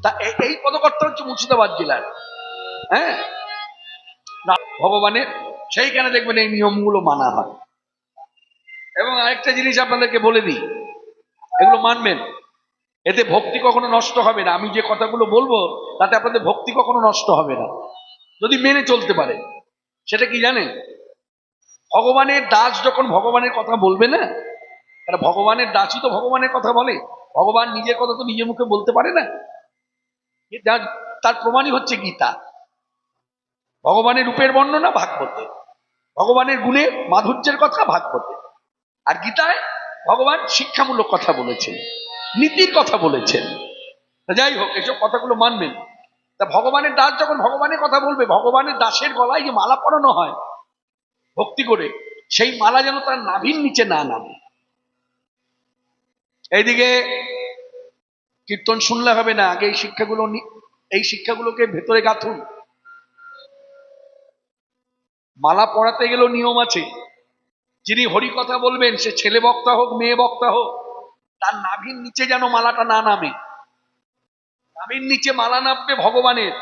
তা এই পদকর্তা হচ্ছে মুর্শিদাবাদ জেলার। হ্যাঁ, ভগবানের সেইখানে দেখবেন এই নিয়মগুলো মানা হয়। এবং আরেকটা জিনিস আপনাদেরকে বলে দিই, এগুলো মানবেন, এতে ভক্তি কখনো নষ্ট হবে না। আমি যে কথাগুলো বলবো তাতে আপনাদের ভক্তি কখনো নষ্ট হবে না, যদি মেনে চলতে পারে। সেটা কি জানেন? ভগবানের দাস যখন ভগবানের কথা বলবে না, তারা ভগবানের দাসই তো ভগবানের কথা বলে। ভগবান নিজের কথা তো নিজের মুখে বলতে পারে না। তার প্রমাণই হচ্ছে গীতা। ভগবানের রূপের বর্ণনা ভাগবতে, ভগবানের গুণে মাধুর্যের কথা ভাগবতে, আর গীতায় ভগবান শিক্ষামূলক কথা বলেছেন, নীতির কথা বলেছেন। যাই হোক, এসব কথাগুলো মানবেন। তা ভগবানের দাস যখন ভগবানের কথা বলবে, ভগবানের দাসের গলায় যে মালা পরানো হয় ভক্তি করে, সেই মালা যেন তার নাভির নিচে না নামে। এইদিকে কীর্তন শুনলে হবে না, আগে এই শিক্ষাগুলোকে ভেতরে গাঁথুন। মালা পরাতে গেলেও নিয়ম আছে। যিনি হরি কথা বলবেন, সে ছেলে বক্তা হোক মেয়ে বক্তা হোক, তার নাভির নিচে যেন মালাটা না নামে। নাভির নিচে মালা নামবে ভগবানের।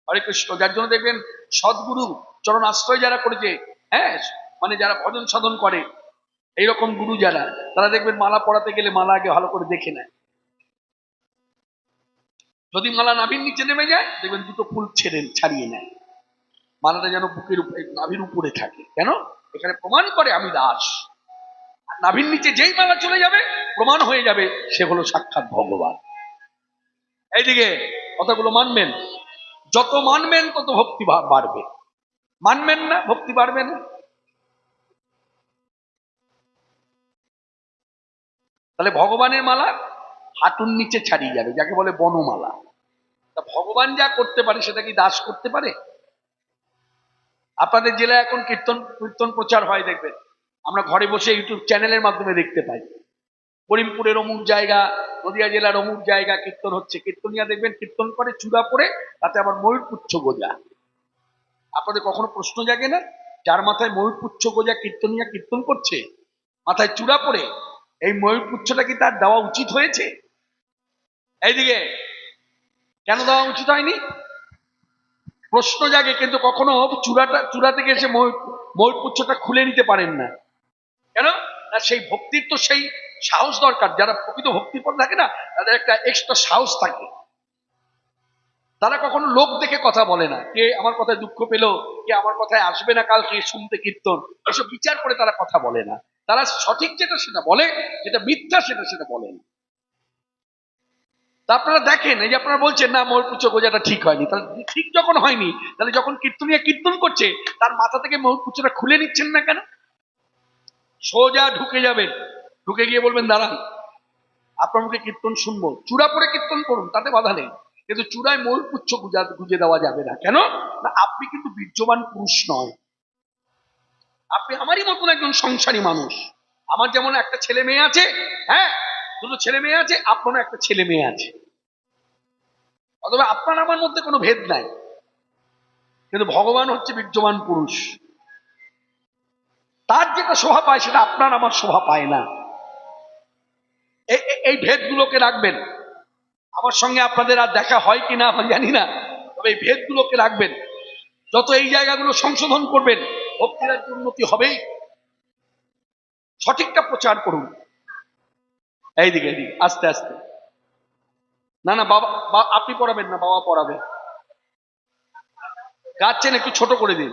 হরে কৃষ্ণ। যার জন্য দেখবেন সদ্গুরু চরণ আশ্রয় যারা করেছে, হ্যাঁ, মানে যারা ভজন সাধন করে, এইরকম গুরু যারা, তারা দেখবেন মালা পড়াতে গেলে মালা আগে ভালো করে দেখে নেয়। যদি মালা নাভির নিচে নেমে যায়, দেখবেন দুটো ফুল ছাড়িয়ে নেয়। মালাটা যেন বুকের উপরে, নাভির উপরে থাকে। কেন? এখানে প্রমাণ করে আমি দাস। আর নাভির নিচে যেই মালা চলে যাবে, প্রমাণ হয়ে যাবে সে হলো সাক্ষাৎ ভগবান। এইদিকে কথাগুলো মানবেন, যত মানবেন তত ভক্তি ভাব বাড়বে। মানবেন না, ভক্তি বাড়বে না। তাহলে ভগবানের মালা হাঁটুর নিচে ছাড়িয়ে যাবে, যাকে বলে বনমালা। তা ভগবান যা করতে পারে সেটা কি দাস করতে পারে? আপনাদের জেলায় এখন কীর্তন কীর্তন প্রচার হয়, দেখবেন আমরা ঘরে বসে ইউটিউব চ্যানেলের মাধ্যমে দেখতে পাই। করিমপুরের অমুক জায়গা, নদিয়া জেলার অমুক জায়গা কীর্তন হচ্ছে। কীর্তনিয়া দেখবেন কীর্তন করে চূড়া পরে, তাতে আবার ময়ূরপুচ্ছ গোজা। আপনাদের কখনো প্রশ্ন জাগে না, যার মাথায় ময়ূরপুচ্ছ গোজা কীর্তনিয়া কীর্তন করছে, মাথায় চূড়া পরে, এই ময়ূরপুচ্ছটা কি তার দেওয়া উচিত হয়েছে? এইদিকে কেন দেওয়া উচিত হয়নি? প্রশ্ন জাগে, কিন্তু কখনো চূড়া থেকে এসে ময়ূরপুচ্ছটা খুলে নিতে পারেন না। কেন না, সেই ভক্তির তো সেই সাহস দরকার। যারা প্রকৃত ভক্তির পথে থাকে না, তাদের একটা এক্সট্রা সাহস থাকে। তারা কখনো লোক দেখে কথা বলে না, কে আমার কথায় দুঃখ পেল, কে আমার কথায় আসবে না কালকে শুনতে কীর্তন, এসব বিচার করে তারা কথা বলে না। তারা সঠিক যেটা সেটা বলে, যেটা মিথ্যা সেটা সেটা বলে না। তা আপনারা দেখেন, এই যে আপনারা বলছেন না ময়ূরপুচ্ছ গোজাটা ঠিক হয়নি, তাহলে ঠিক যখন হয়নি, তাহলে যখন কীর্তনিয়া কীর্তন করছে তার মাথা থেকে ময়ূরপুচ্ছটা খুলে নিচ্ছেন না কেন? সোজা ঢুকে যাবেন, ঢুকে গিয়ে বলবেন দাঁড়ান, আপনার মুখে কীর্তন শুনবো। চূড়া পরে কীর্তন করুন, তাতে বাধা নেই, কিন্তু চূড়ায় ময়ূরপুচ্ছ গুজে দেওয়া যাবে না। কেন না, আপনি কিন্তু বীর্যবান পুরুষ নয়। আপনি আমারই মতন একজন সংসারী মানুষ। আমার যেমন একটা ছেলে মেয়ে আছে, হ্যাঁ, দুটো ছেলে মেয়ে আছে, আপনারও একটা ছেলে মেয়ে আছে, অথবা আপনার আমার মধ্যে কোনো ভেদ নাই। কিন্তু ভগবান হচ্ছে বীর্যবান পুরুষ, তার যেটা শোভা পায় সেটা আপনার আমার শোভা পায় না। এই ভেদগুলোকে রাখবেন। আমার সঙ্গে আপনাদের আর দেখা হয় কিনা আমি জানি না, তবে এই ভেদগুলোকে রাখবেন। যত এই জায়গাগুলো সংশোধন করবেন, ভক্তির উন্নতি হবেই। সঠিকটা প্রচার করুন। এইদিকে এদিকে আস্তে আস্তে, না না বাবা, আপনি পড়াবেন না, বাবা পড়াবে। গাচ্ছেন, একটু ছোট করে দিন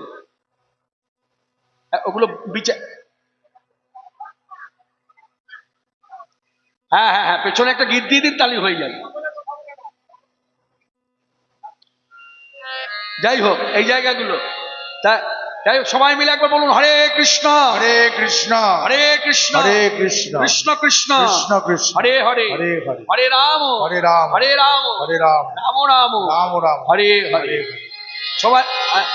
ওগুলো বিচার। হ্যাঁ হ্যাঁ হ্যাঁ, পেছনে একটা গীত দিয়ে দিন, তালি হয়ে যাবে। যাই হোক, এই জায়গাগুলো যাই হোক, সবাই মিলে একবার বলুন হরে কৃষ্ণ হরে কৃষ্ণ হরে কৃষ্ণ হরে কৃষ্ণ কৃষ্ণ কৃষ্ণ কৃষ্ণ কৃষ্ণ হরে হরে হরে হরে হরে রাম হরে রাম হরে রাম হরে রাম রাম রাম রাম রাম হরে হরে। সবাই হ্যাঁ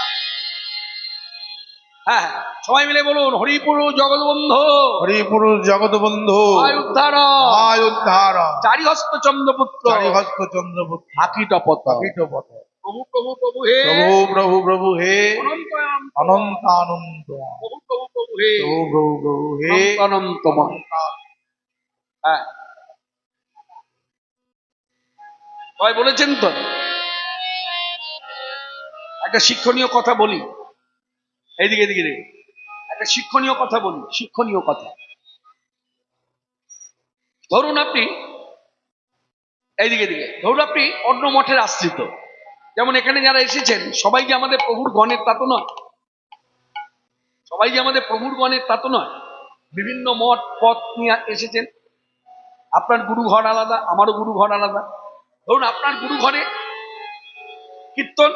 হ্যাঁ, সবাই মিলে বলুন হরিপুর জগৎবন্ধু হরিপুরুষ জগৎবন্ধু আয় উদ্ধার আয় উদ্ধার চারিহস্ত চন্দ্রপুত্র চারিহস্ত চন্দ্রপুত্র আকিটপত কীটপথ। প্রভু প্রভু প্রভু হে প্রভু প্রভু প্রভু হে অনন্ত অনন্ত আনন্দ প্রভু প্রভু প্রভু হে প্রভু প্রভু প্রভু হে অনন্তময়। হ্যাঁ, সবাই বলেছেন তো। একটা শিক্ষণীয় কথা বলি, এইদিকে এদিকে এদিকে একটা শিক্ষণীয় কথা বলি, শিক্ষণীয় কথা। ধরুন আপনি এইদিকে এদিকে, ধরুন আপনি অন্য মঠের আশ্রিত। যেমন এখানে যারা এসেছেন সবাই যে আমাদের প্রভুর গণের তা তো নয়, সবাই যে আমাদের প্রভুর গণের তা তো নয়। বিভিন্ন মঠ পথ নিয়ে এসেছেন। আপনার গুরু ঘর আলাদা, আমারও গুরু ঘর আলাদা। ধরুন আপনার গুরু ঘরে কীর্তন,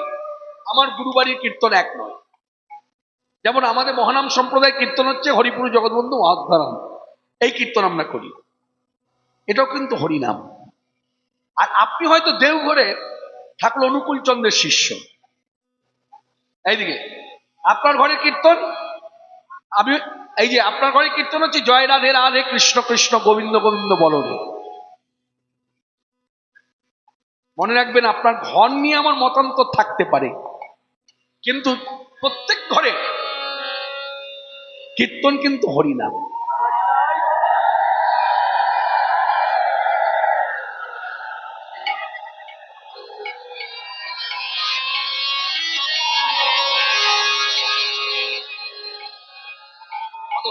আমার গুরুবাড়ির কীর্তন এক নয়। যেমন আমাদের মহানাম সম্প্রদায় কীর্তন হচ্ছে হরিপুর জগৎবন্ধু মহাত্মারাম, এই কীর্তন আমরা করি, এটাও কিন্তু হরিনাম। আর আপনি হয়তো দেওঘরে ঠাকুর অনুকূল চন্দ্রের শিষ্য, এইদিকে আপনার ঘরের কীর্তন, আমি এই যে আপনার ঘরে কীর্তন হচ্ছে জয় রাধে রাধে কৃষ্ণ কৃষ্ণ গোবিন্দ গোবিন্দ বলরে। মনে রাখবেন, আপনার ঘর নিয়ে আমার মতান্তর থাকতে পারে, কিন্তু প্রত্যেক ঘরে কীর্তন কিন্তু হরিনাম।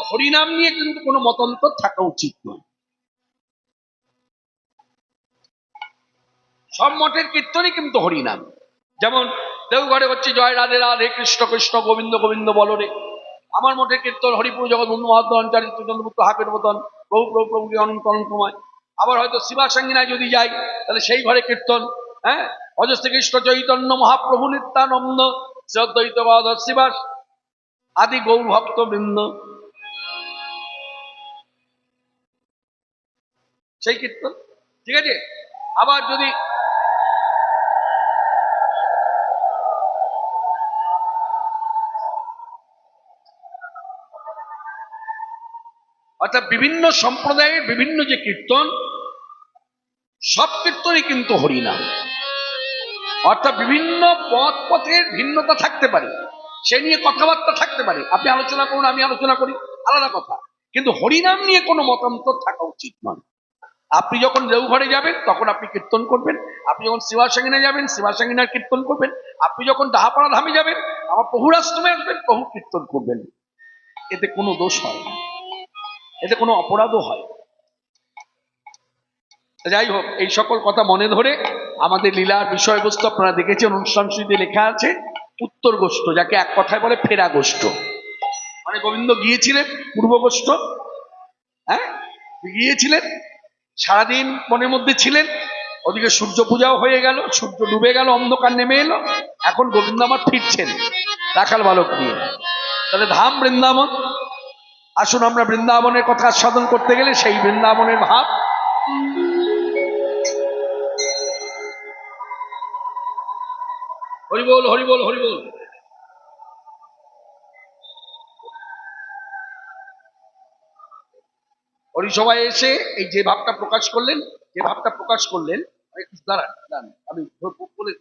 হরিনাম নিয়ে কিন্তু কোনো মতান্তর থাকা উচিত নয়। সব মঠের কীর্তনই কিন্তু হরিনাম। যেমন দেওঘরে হচ্ছে জয় রাধে রাধে কৃষ্ণ কৃষ্ণ গোবিন্দ গোবিন্দ বলো রে। আমার মঠে কীর্তন হরিপুর জগৎ বন্ধু মহাদ্দন চারিত্র চন্দ্রপুত্র হাকের মতন প্রভু প্রভু প্রভু অনন্ত অনন্তময়। আবার হয়তো শিবাসাঙ্গিনায় যদি যাই তাহলে সেই ঘরে কীর্তন, হ্যাঁ, অজস্র কৃষ্ণ চৈতন্য মহাপ্রভু নিত্যানন্দ শ্রদ্ধৈত শিবাস আদি গৌর ভক্ত বৃন্দ, সেই কীর্তন। ঠিক আছে। আবার যদি অর্থাৎ বিভিন্ন সম্প্রদায়ের বিভিন্ন যে কীর্তন, সব কীর্তনই কিন্তু হরিনাম। অর্থাৎ বিভিন্ন পথের ভিন্নতা থাকতে পারে, সে নিয়ে কথাবার্তা থাকতে পারে, আপনি আলোচনা করুন আমি আলোচনা করি, আলাদা কথা, কিন্তু হরিনাম নিয়ে কোনো মতান্তর থাকা উচিত নয়। আপনি যখন দেওঘরে যাবেন তখন আপনি কীর্তন করবেন, আপনি যখন শিবাসাঙ্গিনা যাবেন শিবাসাঙ্গিনার কীর্তন করবেন, আপনি যখন ডাহাপাড়া ধামে যাবেন আমার প্রভুর আশ্রমে আসবেন প্রভু কীর্তন করবেন। এতে কোনো দোষ হয় না, এতে কোনো অপরাধও হয়। যাই হোক, এই সকল কথা মনে ধরে আমাদের লীলার বিষয়বস্তু আপনারা দেখেছেন, অনুষ্ঠান সূচিতে লেখা আছে উত্তর গোষ্ঠ, যাকে এক কথায় বলে ফেরা গোষ্ঠ। মানে গোবিন্দ গিয়েছিলেন পূর্ব গোষ্ঠ, হ্যাঁ গিয়েছিলেন, সারাদিন মনের মধ্যে ছিলেন, ওদিকে সূর্য পূজাও হয়ে গেল, সূর্য ডুবে গেল, অন্ধকার নেমে এলো, এখন গোবিন্দ আমার ফিরছেন রাখাল বালক নিয়ে। তাহলে ধাম বৃন্দাবন, আসুন আমরা বৃন্দাবনের কথা আস্বাদন করতে গেলে সেই বৃন্দাবনের ভাব। হরিবোল হরিবোল হরিবোল। হরিসভায় এসে এই যে ভাবটা প্রকাশ করলেন, যে ভাবটা প্রকাশ করলেন, দাঁড়ান দাঁড়ান, আমি বলে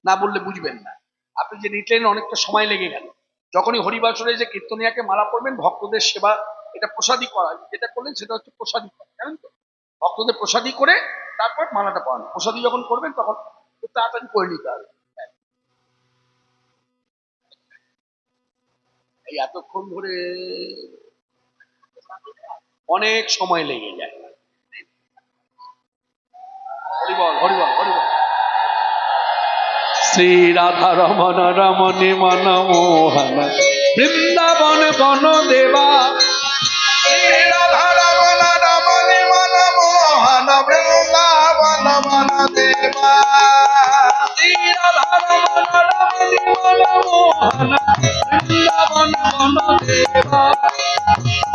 না বললে বুঝবেন না। আপনি যে নিটলেন অনেকটা সময় লেগে গেল। যখনই হরিবাসরে যে কীর্তনিয়াকে মালা পড়বেন, ভক্তদের সেবা, এটা প্রসাদী করা, যেটা করলেন সেটা হচ্ছে প্রসাদী করা, জানেন তো? ভক্তদের প্রসাদী করে তারপর মালাটা পড়ানো। প্রসাদী যখন করবেন তখন খুব তাড়াতাড়ি করে নিতে হবে। এই এতক্ষণ ধরে অনেক সময় লেগে যায়। হরিবল হরিবল হরিবল। শ্রী রাধা রমন রমণী মনমোহন বৃন্দাবন বন দেবা। শ্রী রাধা রমণ রমণী মনমোহন বৃন্দাবন বন দেবা। শ্রী রাধা রমন রমণী মনমোহন বৃন্দাবন বন দেবা।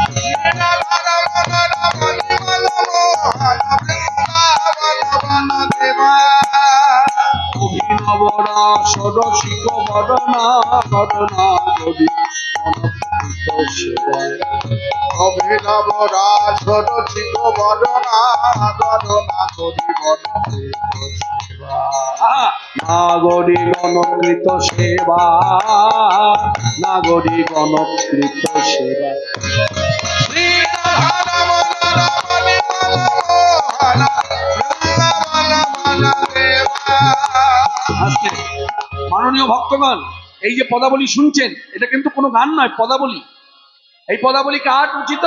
শ্রী রাধা রমণ রমণী মনমোহন বৃন্দাবন বন দেবা। অভিনব রাসরসিক বদনা বদনা যদি অভিনব রাসরসিক বদনা বদনা করি নাগরী গণকৃত সেবা, নাগরী গণকৃত সেবা। শ্রী রাধা রমণ রমণী মনমোহন বৃন্দাবন বন দেবা। আজকে মাননীয় ভক্তগণ, এই যে পদাবলী শুনছেন এটা কিন্তু কোনো গান নয়, পদাবলী। এই পদাবলী কার রচিত?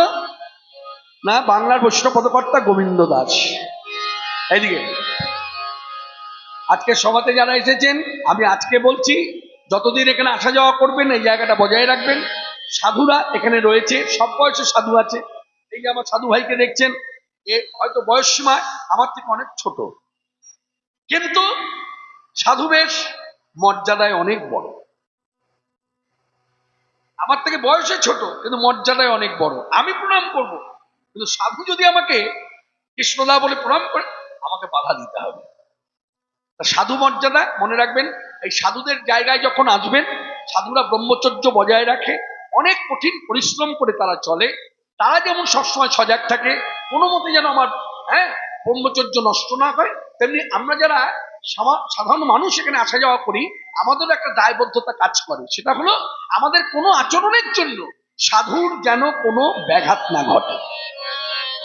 না, বাংলার বৈষ্ণব পদকর্তা গোবিন্দ দাস। এইদিকে আজকে সভাতে যারা এসেছেন, আমি আজকে বলছি যতদিন এখানে আসা যাওয়া করবেন এই জায়গাটা বজায় রাখবেন। সাধুরা এখানে রয়েছে, সব বয়সের সাধু আছে। এই যে আমার সাধু ভাইকে দেখছেন, এ হয়তো বয়স সীমা আমার থেকে অনেক ছোট, কিন্তু সাধু বেশ মর্যাদায় অনেক বড়। আমার থেকে বয়সে ছোট কিন্তু মর্যাদায় অনেক বড়। আমি প্রণাম করব, কিন্তু সাধু যদি আমাকে কৃষ্ণদা বলে প্রণাম করে আমাকে বাধা দিতে হবে। সাধু মর্যাদা মনে রাখবেন। এই সাধুদের জায়গায় যখন আসবেন, সাধুরা ব্রহ্মচর্য বজায় রাখে, অনেক কঠিন পরিশ্রম করে তারা চলে। তারা যেমন সবসময় সজাগ থাকে কোনো মতে যেন আমার ব্রহ্মচর্য নষ্ট না হয়, তেমনি আমরা যারা সাধারণ মানুষ এখানে আসা যাওয়া করি আমাদেরও একটা দায়বদ্ধতা কাজ করে। সেটা হলো আমাদের কোনো আচরণের জন্য সাধুর যেন কোনো ব্যাঘাত না ঘটে,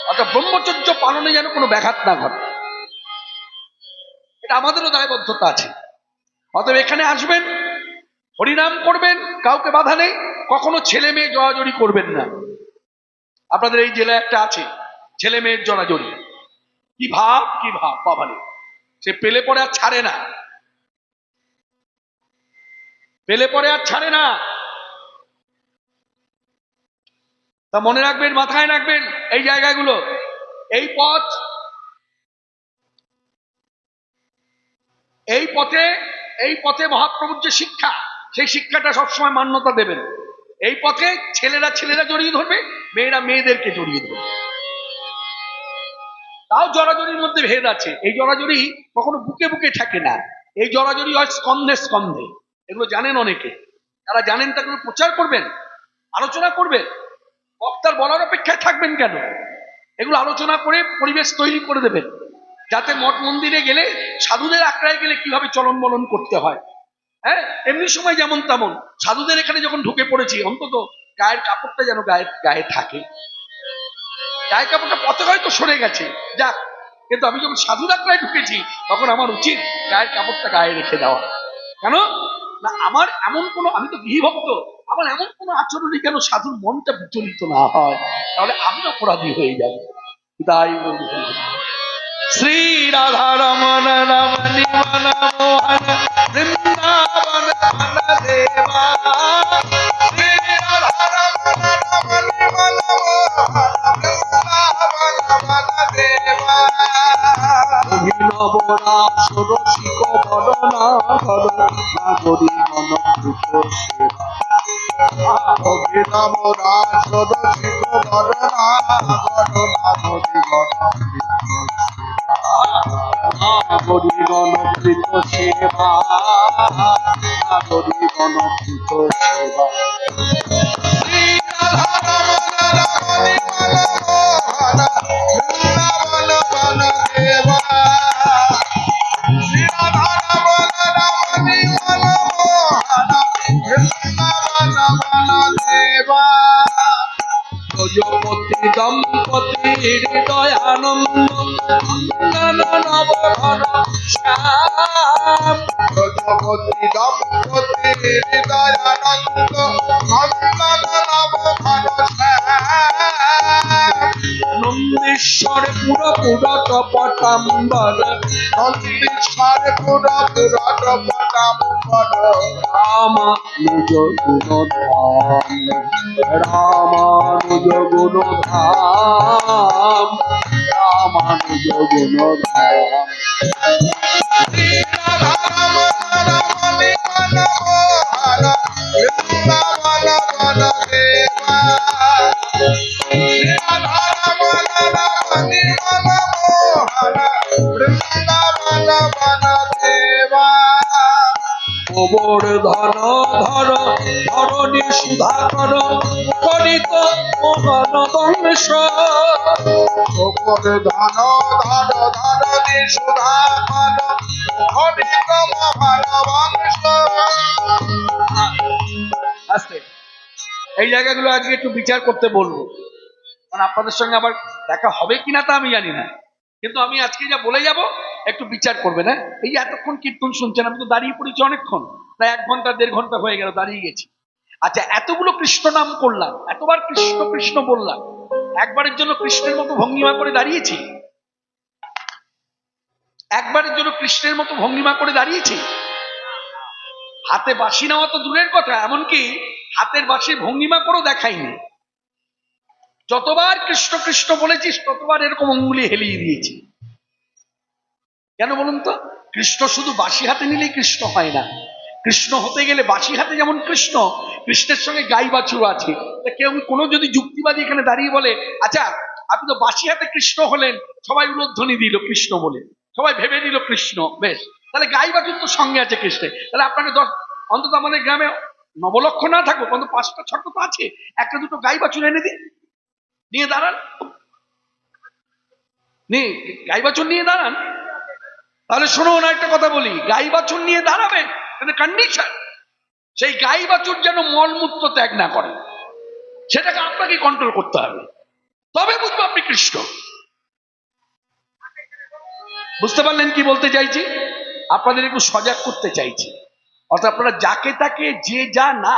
অর্থাৎ ব্রহ্মচর্য পালনে যেন কোনো ব্যাঘাত না ঘটে, এটা আমাদেরও দায়বদ্ধতা আছে। অতএব এখানে আসবেন, হরিনাম করবেন, কাউকে বাধা নেই। কখনো ছেলে মেয়ে জড়াজড়ি করবেন না। আপনাদের এই জেলায় একটা আছে ছেলে মেয়ের জড়াজড়ি, কি ভাব কি ভাব, বাবালে সে পেলে পরে আর ছাড়ে না। পেলে পরে আর ছাড়ে না। তা মনে রাখবেন, মাথায় রাখবেন এই জায়গাগুলো। এই পথ, এই পথে মহাপ্রভুর যে শিক্ষা, সেই শিক্ষাটা সবসময় মান্যতা দেবেন। এই পথে ছেলেরা জড়িয়ে ধরবে, মেয়েরা মেয়েদেরকে জড়িয়ে ধরবে। তাও জড়াজড়ির মধ্যে ভেদ আছে। এই জড়াজড়ি কখনো বুকে বুকে থাকে না, এই জড়াজড়ি হয় স্কন্ধে স্কন্ধে। এগুলো জানেন অনেকে, যারা জানেন তাগুলো প্রচার করবেন, আলোচনা করবেন। বক্তার বলার অপেক্ষায় থাকবেন কেন? এগুলো আলোচনা করে পরিবেশ তৈরি করে দেবেন, যাতে মঠ মন্দিরে গেলে, সাধুদের আখড়ায় গেলে কিভাবে চলন বলন করতে হয়, হ্যাঁ, এমনি সময় যেমন তেমন সাধুদের এখানে যখন ঢুকে পড়েছি, অন্তত গায়ের কাপড়টা যেন গায়ে থাকে। গায়ের কাপড়টা পথে হয়তো সরে গেছে, যাক, কিন্তু আমি যখন সাধু আখড়ায় ঢুকেছি, তখন আমার উচিত গায়ের কাপড়টা গায়ে রেখে দেওয়া। কেন না, আমার এমন কোনো, আমি তো বিভক্ত, আমার এমন কোনো আচরণই কেন সাধুর মনটা বিচলিত না হয়, তাহলে আমি অপরাধী হয়ে যাব। তাই শ্রী রাধা রমন রমণী মন মোহন বৃন্দাবন বন দেবা, শ্রী রাধা রমণ রমণী মন মোহন বৃন্দাবন বন দেবা। অভিনব রাস রসিক বরণা ধর নাগরী মনকৃত সেবা। অভিনব রাস রসিক বরণা নাগরী নাগরী গণকৃত সেবা, নাগরী গণকৃত সেবা। শ্রী রাধা রমণ রমণী মন মোহন বৃন্দাবন বন দেবা। শ্রী রাধা রমণ রমণী মন মোহন বৃন্দাবন বন দেবা। প্রজাপতি দম্পতি হৃদয়ানন্দ নবঘন শ্যাম। প্রজাপতি দম্পতি হৃদয়ানন্দ নন্দন নবঘন শ্যাম। নন্দীশ্বর পুরপুরত পটাম্বর, নন্দীশ্বর পুরপুরত পটাম্বর। রামানুজ গুণধাম, রামানুজ গুণধাম, রামানুজ গুণধাম। শ্রী রাধা রমণ রমণী মন মোহন বৃন্দাবন বন দেবা। শ্রী রাধা রমণ রমণী মন মোহন বৃন্দাবন বন দেবা। গোবর্ধন ধর ধরণী সুধাকর, মুখরিত মোহন বংশ। গোবর্ধন ধর ধরণী সুধাকর, মুখরিত মোহন বংশ। আস্তে, এই জায়গাগুলো আজকে একটু বিচার করতে বলবো, কারণ আপনাদের সঙ্গে আবার দেখা হবে কিনা তা আমি জানি না, কিন্তু আমি আজকে যা বলে যাব একটু বিচার করবেন। হ্যাঁ, এই যে এতক্ষণ কীর্তন শুনছেন, আমি তো দাঁড়িয়ে পড়েছি অনেকক্ষণ, প্রায় 1 ঘন্টা 1.5 ঘন্টা হয়ে গেল দাঁড়িয়ে গেছি। আচ্ছা, এতগুলো কৃষ্ণ নাম করলাম, এতবার কৃষ্ণ কৃষ্ণ বললাম, একবারের জন্য কৃষ্ণের মতো ভঙ্গিমা করে দাঁড়িয়েছি? একবারের জন্য কৃষ্ণের মতো ভঙ্গিমা করে দাঁড়িয়েছি? হাতে বাঁশি নেওয়া তো দূরের কথা, এমনকি হাতের বাঁশির ভঙ্গিমা করেও দেখাইনি। যতবার কৃষ্ণ কৃষ্ণ বলেছিস, ততবার এরকম অঙ্গুলি হেলিয়ে দিয়েছি। কেন বলুন তো? কৃষ্ণ শুধু বাঁশি হাতে নিলেই কৃষ্ণ হয় না। কৃষ্ণ হতে গেলে বাঁশি হাতে যেমন কৃষ্ণ, কৃষ্ণের সঙ্গে গাই বাছুর আছে। কেউ কোনো যদি যুক্তিবাদী এখানে দাঁড়িয়ে বলে, আচ্ছা আপনি তো বাঁশি হাতে কৃষ্ণ হলেন, সবাই উলধ্বনি দিল কৃষ্ণ বলে, সবাই ভেবে নিল কৃষ্ণ, বেশ, তাহলে গাই বাছুর তো সঙ্গে আছে কৃষ্ণে, তাহলে আপনাকে অন্তত আমাদের গ্রামে নবলক্ষ না থাকুক, অন্তত 5টা 6টা তো আছে, 1টা 2টো গাই বাছুর এনে দিন, নিয়ে দাঁড়ান, গাই বাছুর নিয়ে দাঁড়ান। তাহলে শোনো না, একটা কথা বলি, গাই বাছুর নিয়ে দাঁড়াবেন, কন্ডিশন সেই গাই বাছুর যেন মলমূত্র ত্যাগ না করে, সেটাকে আপনাকে কন্ট্রোল করতে হবে, তবে বুঝবো আপনি কৃষ্ণ। বুঝতে পারলেন কি বলতে চাইছি? আপনাদের একটু সজাগ করতে চাইছি। অর্থাৎ আপনারা যাকে তাকে, যে যা না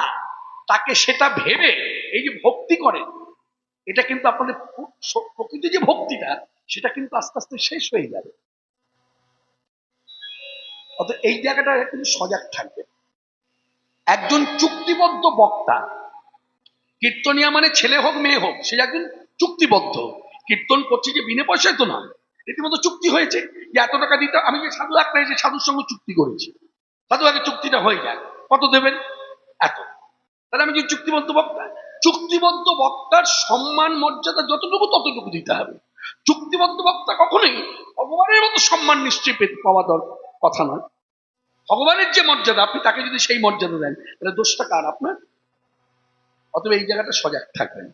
তাকে সেটা ভেবে এই যে ভক্তি করেন, এটা কিন্তু আপনাদের প্রকৃত যে ভক্তিটা, সেটা কিন্তু আস্তে আস্তে শেষ হয়ে যাবে। অর্থাৎ এই জায়গাটা কিন্তু সজাগ থাকবে। একজন চুক্তিবদ্ধ বক্তা, কীর্তনিয়া মানে ছেলে হোক মেয়ে হোক, সে একজন চুক্তিবদ্ধ। কীর্তন করছে যে বিনা পয়সায় তো নয়, রীতিমতো চুক্তি হয়েছে যে এত টাকা দিতে। আমি যে সাধু একটা এসে সাধুর সঙ্গে চুক্তি করেছি, সাধু আগে চুক্তিটা হয়ে যায়, কত দেবেন এত, তাহলে আমি যে চুক্তিবদ্ধ বক্তা। চুক্তিবদ্ধ বক্তার সম্মান মর্যাদা যতটুকু ততটুকু দিতে হবে। চুক্তিবদ্ধ বক্তা কখনোই ভগবানের মতো সম্মান নিশ্চয়ই পাওয়া দরকার কথা নয়। ভগবানের যে মর্যাদা, আপনি তাকে যদি সেই মর্যাদা দেন, তাহলে দোষটা কার? আপনার। অতএব এই জায়গাটা সজাগ থাকবেন।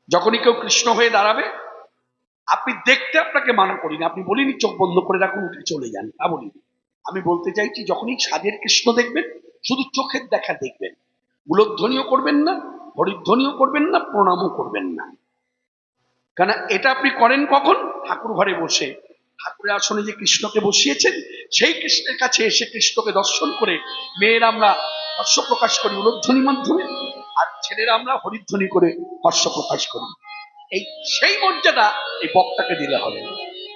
যখনই কেউ কৃষ্ণ হয়ে দাঁড়াবে, আপনি দেখতে আপনাকে মানা করিনি, আপনি বলিনি চোখ বন্ধ করে রাখুন উঠে চলে যান, তা বলিনি। আমি বলতে চাইছি যখনই সাজের কৃষ্ণ দেখবেন, শুধু চোখের দেখা দেখবেন, উলধ্বনিও করবেন না, হরিধ্বনিও করবেন না, প্রণামও করবেন না। কেন এটা আপনি করেন কখন? ঠাকুর ঘরে বসে ঠাকুরের আসনে যে কৃষ্ণকে বসিয়েছেন, সেই কৃষ্ণের কাছে এসে কৃষ্ণকে দর্শন করে মেয়েরা আমরা হর্ষ প্রকাশ করি উলধ্বনির মাধ্যমে, আর ছেলেরা আমরা হরিধ্বনি করে হর্ষ প্রকাশ করি। এই সেই মর্যাদা এই বক্তাকে দিলে হবে।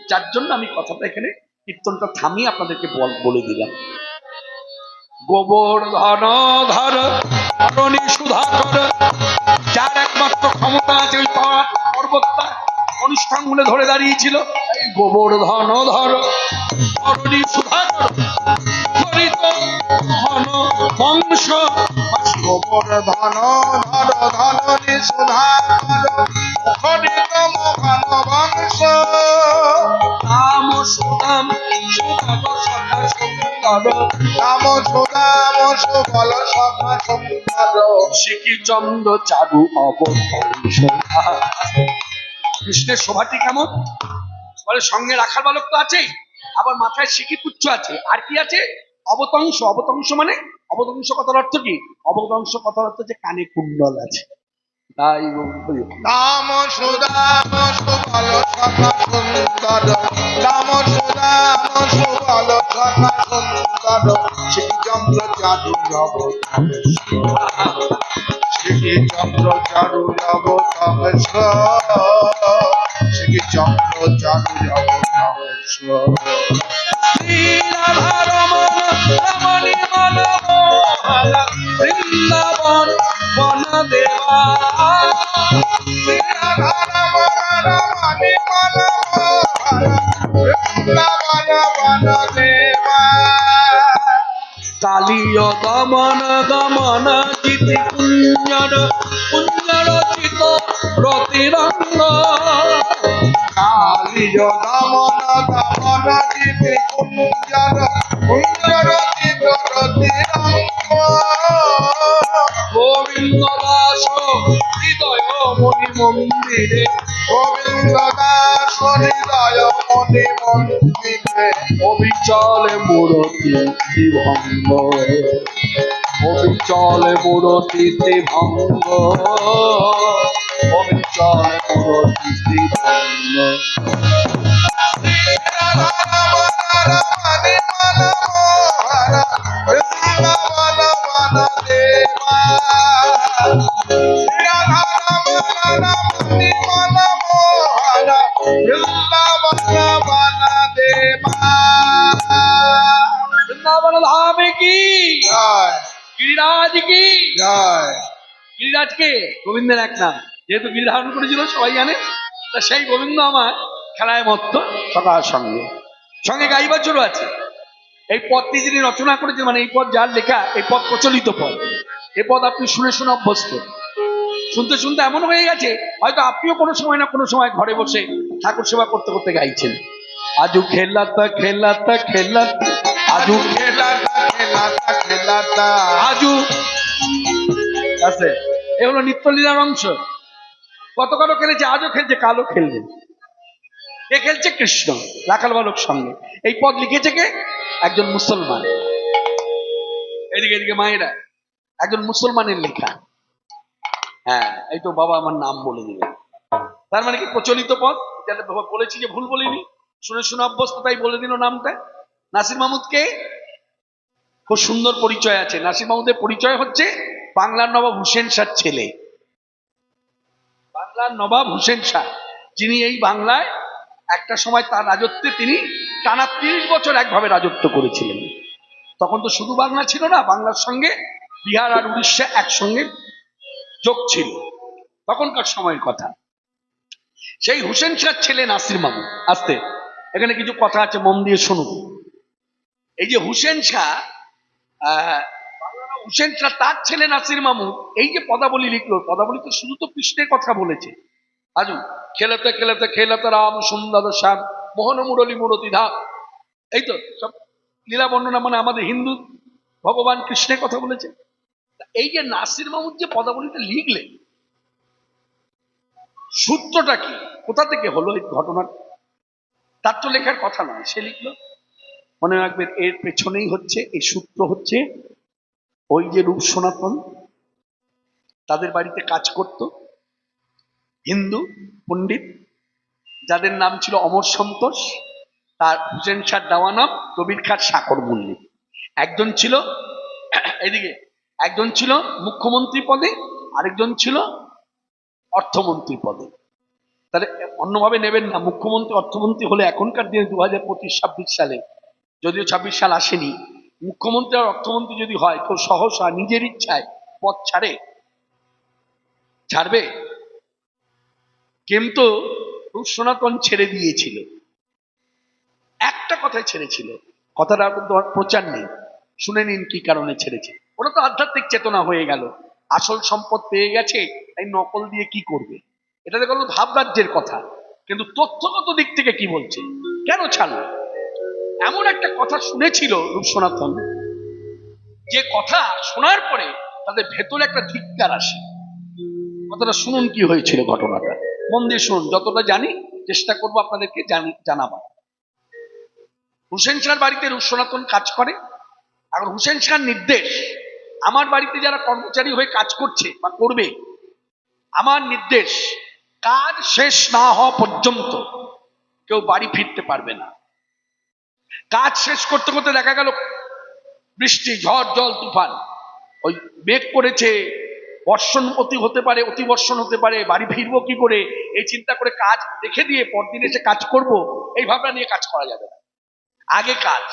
যার জন্য আমি কথাটা এখানে কীর্তনটা থামিয়ে আপনাদেরকে বলে দিলাম। গোবর্ধন ধর ধরণী সুধাকর, যার একমাত্র ক্ষমতা আছে ওই পর্বতটা অনুষ্ঠানগুলো ধরে দাঁড়িয়েছিল। এই গোবর্ধন ধর ধরণী সুধাকর, হরিত ঘন বংশ, গোবর্ধন ধর ধননি সুধাকর, হরিত মহান বংশ, রাম সুদাম সুবল সখা সুন্দর, রাম সুদাম সুবল সখা সুন্দর, শিখি চন্দ্র চারু অবধংস। কৃষ্ণের শোভাটি কেমন? বলে সঙ্গে রাখার বালক তো আছেই, আবার মাথায় শিখি পুচ্ছ আছে, আর কি আছে? অবতংশ। অবতংশ মানে, অবতংশ কথার অর্থ কি? অবতংশ কথার অর্থ যে কানে কুণ্ডল আছে। তাই রাম সুদাম সুবল সখা সুন্দর, রাম সুদাম সুবল সখা সুন্দর, শ্রী চন্দ্র চারু অবতংশ, শ্রী চন্দ্র চারু অবতংশ, শ্রী চন্দ্র চারু অবতংশ। শ্রী রাধা রমণ রমণী মনমোহন, বৃন্দাবন বন দেবা, শ্রী রাধা রমণ রমণী মনমোহন, বৃন্দাবন বন দেবা, কালীয় দমন দমন জিতি কুঞ্জর কুঞ্জর চিত রতিরঙ্গ, কালীয় দমন দমন জিতি কুঞ্জর কুঞ্জর চিত রতিরঙ্গ, গোবিন্দ দাস হৃদয় মণি মন্দিরে, গোবিন্দ দাস হৃদয় মণি মন্দিরে, অবিচলে মূরতি ভঙ্গ, অবিচলে মূরতি ভঙ্গ, অবিচলে মূরতি ভঙ্গ। রমণী মনমোহন, বৃন্দাবন বন দেবা, শ্রী রাধা রমণ রমণী মনমোহন, বৃন্দাবন বন দেবা। বৃন্দাবন ধামে কি জয় গিরিরাজ কি জয়। গিরিরাজকে গোবিন্দের এক নাম, যেহেতু গিরি ধারণ করেছিল সবাই জানে, তা সেই গোবিন্দ আমার খেলায় মত্ত সকাল সঙ্গে সঙ্গে গাইবার জোরও আছে। এই পদটি যিনি রচনা করেছেন, মানে এই পদ যার লেখা, এই পদ প্রচলিত পদ, এ পদ আপনি শুনে শুনে অভ্যস্ত, শুনতে শুনতে এমন হয়ে গেছে হয়তো আপনিও কোনো সময় না কোনো সময় ঘরে বসে ঠাকুর সেবা করতে করতে গাইছেন। আজু খেলাতা খেলাতা খেলাতা, আজু খেলাটা খেলাটা খেলাটা, আজু আছে। এ হলো নিত্যলীলার অংশ। গতকালও খেলেছে, আজও খেলছে, কালও খেলবে। কে খেলছে? কৃষ্ণ রাখাল বালক সঙ্গে। এই পদ লিখেছে কে? একজন মুসলমান। এদিকে এদিকে মায়েরা, একজন মুসলমানের লেখা। হ্যাঁ, এই তো বাবা আমার নাম বলে দিলেন। তার মানে কি প্রচলিত পদ, যাতে বলেছি যে ভুল বলিনি, শুনে শুনে অভ্যস্ত, তাই বলে দিল নামটা। নাসির মাহমুদকে খুব সুন্দর পরিচয় আছে। নাসির মাহমুদের পরিচয় হচ্ছে বাংলার নবাব হুসেন শাহর ছেলে। বাংলার নবাব হুসেন শাহ, যিনি এই বাংলায় একটা সময় তার রাজত্বে তিনি টানা 30 বছর একভাবে রাজত্ব করেছিলেন। তখন তো শুধু বাংলা ছিল না, বাংলার সঙ্গে বিহার আর উড়িষ্যা একসঙ্গে যোগ ছিল, তখনকার সময়ের কথা। সেই হুসেন শাহর ছেলে নাসির মামু, আসতে এখানে কিছু কথা আছে, মন দিয়ে শুনুন। এই যে হুসেন শাহ, হুসেন শাহ তার ছেলে নাসির মামু এই যে পদাবলী লিখলো, পদাবলী তো শুধু তো কৃষ্ণের কথা বলেছে। আজু খেলতে খেলতে খেলতে রাম সুন্দর শ্যাম মোহন মুরলী মুরতি ধা, এই তো সব লীলা বর্ণনা, মানে আমাদের হিন্দু ভগবান কৃষ্ণের কথা বলেছে। এই যে নাসির মামুর যে পদাবলীটা লিখলেন, সূত্রটা কি, কোথা থেকে হলো এই ঘটনা? তার তো লেখার কথা নয়, সে লিখলো। মনে রাখবেন, এর পেছনেই হচ্ছে, এই সূত্র হচ্ছে ওই যে রূপ সনাতন তাদের বাড়িতে কাজ করত হিন্দু পণ্ডিত, যাদের নাম ছিল অমর সন্তোষ, তার হুসেন শাহ দেওয়ানাম, কবির খার সাকর মল্লিক। একজন ছিল এদিকে, একজন ছিল মুখ্যমন্ত্রী পদে, আরেকজন ছিল অর্থমন্ত্রী পদে। তাহলে অন্যভাবে নেবেন না, মুখ্যমন্ত্রী অর্থমন্ত্রী হলে এখনকার দিনে 2025-26 সালে, যদিও 26 সাল আসেনি, মুখ্যমন্ত্রী আর অর্থমন্ত্রী যদি হয়, কেউ সহসা নিজের ইচ্ছায় পদ ছাড়বে? কিন্তু সনাতন ছেড়ে দিয়েছিল, একটা কথাই ছেড়েছিল, কথাটা কিন্তু প্রচার নেই, শুনে নিন কি কারণে ছেড়েছে। ওটা তো আধ্যাত্মিক চেতনা হয়ে গেল, আসল সম্পদ পেয়ে গেছে, এই নকল দিয়ে কি করবে, এটা দেখো ভাবরাজ্যের কথা। কিন্তু তথ্যগত দিক থেকে কি বলছে, কেন ছাড়লো? এমন একটা কথা শুনেছিল রূপ সনাতন, যে কথা শোনার পরে তাদের ভেতরে একটা ধিক্কার আসে। কথাটা শুনুন কি হয়েছিল, ঘটনাটা মন দিয়ে শুনুন, যতটা জানি চেষ্টা করবো আপনাদেরকে জানাবার। হুসেন শাহর বাড়িতে রূপ সনাতন কাজ করে। এখন হুসেন শাহর নির্দেশ, আমার বাড়িতে যারা কর্মচারী হয়ে কাজ করছে বা করবে, আমার নির্দেশ, কাজ শেষ না হওয়া পর্যন্ত কেউ বাড়ি ফিরতে পারবে না। কাজ শেষ করতে করতে দেখা গেল বৃষ্টি, ঝড়, জল, তুফান, ওই মেঘ করেছে, বর্ষণ হতে পারে, অতি বর্ষণ হতে পারে, বাড়ি ফিরবো কি করে, এই চিন্তা করে কাজ রেখে দিয়ে পরদিন এসে কাজ করব, এই ভাবনা নিয়ে কাজ করা যাবে না। আগে কাজ,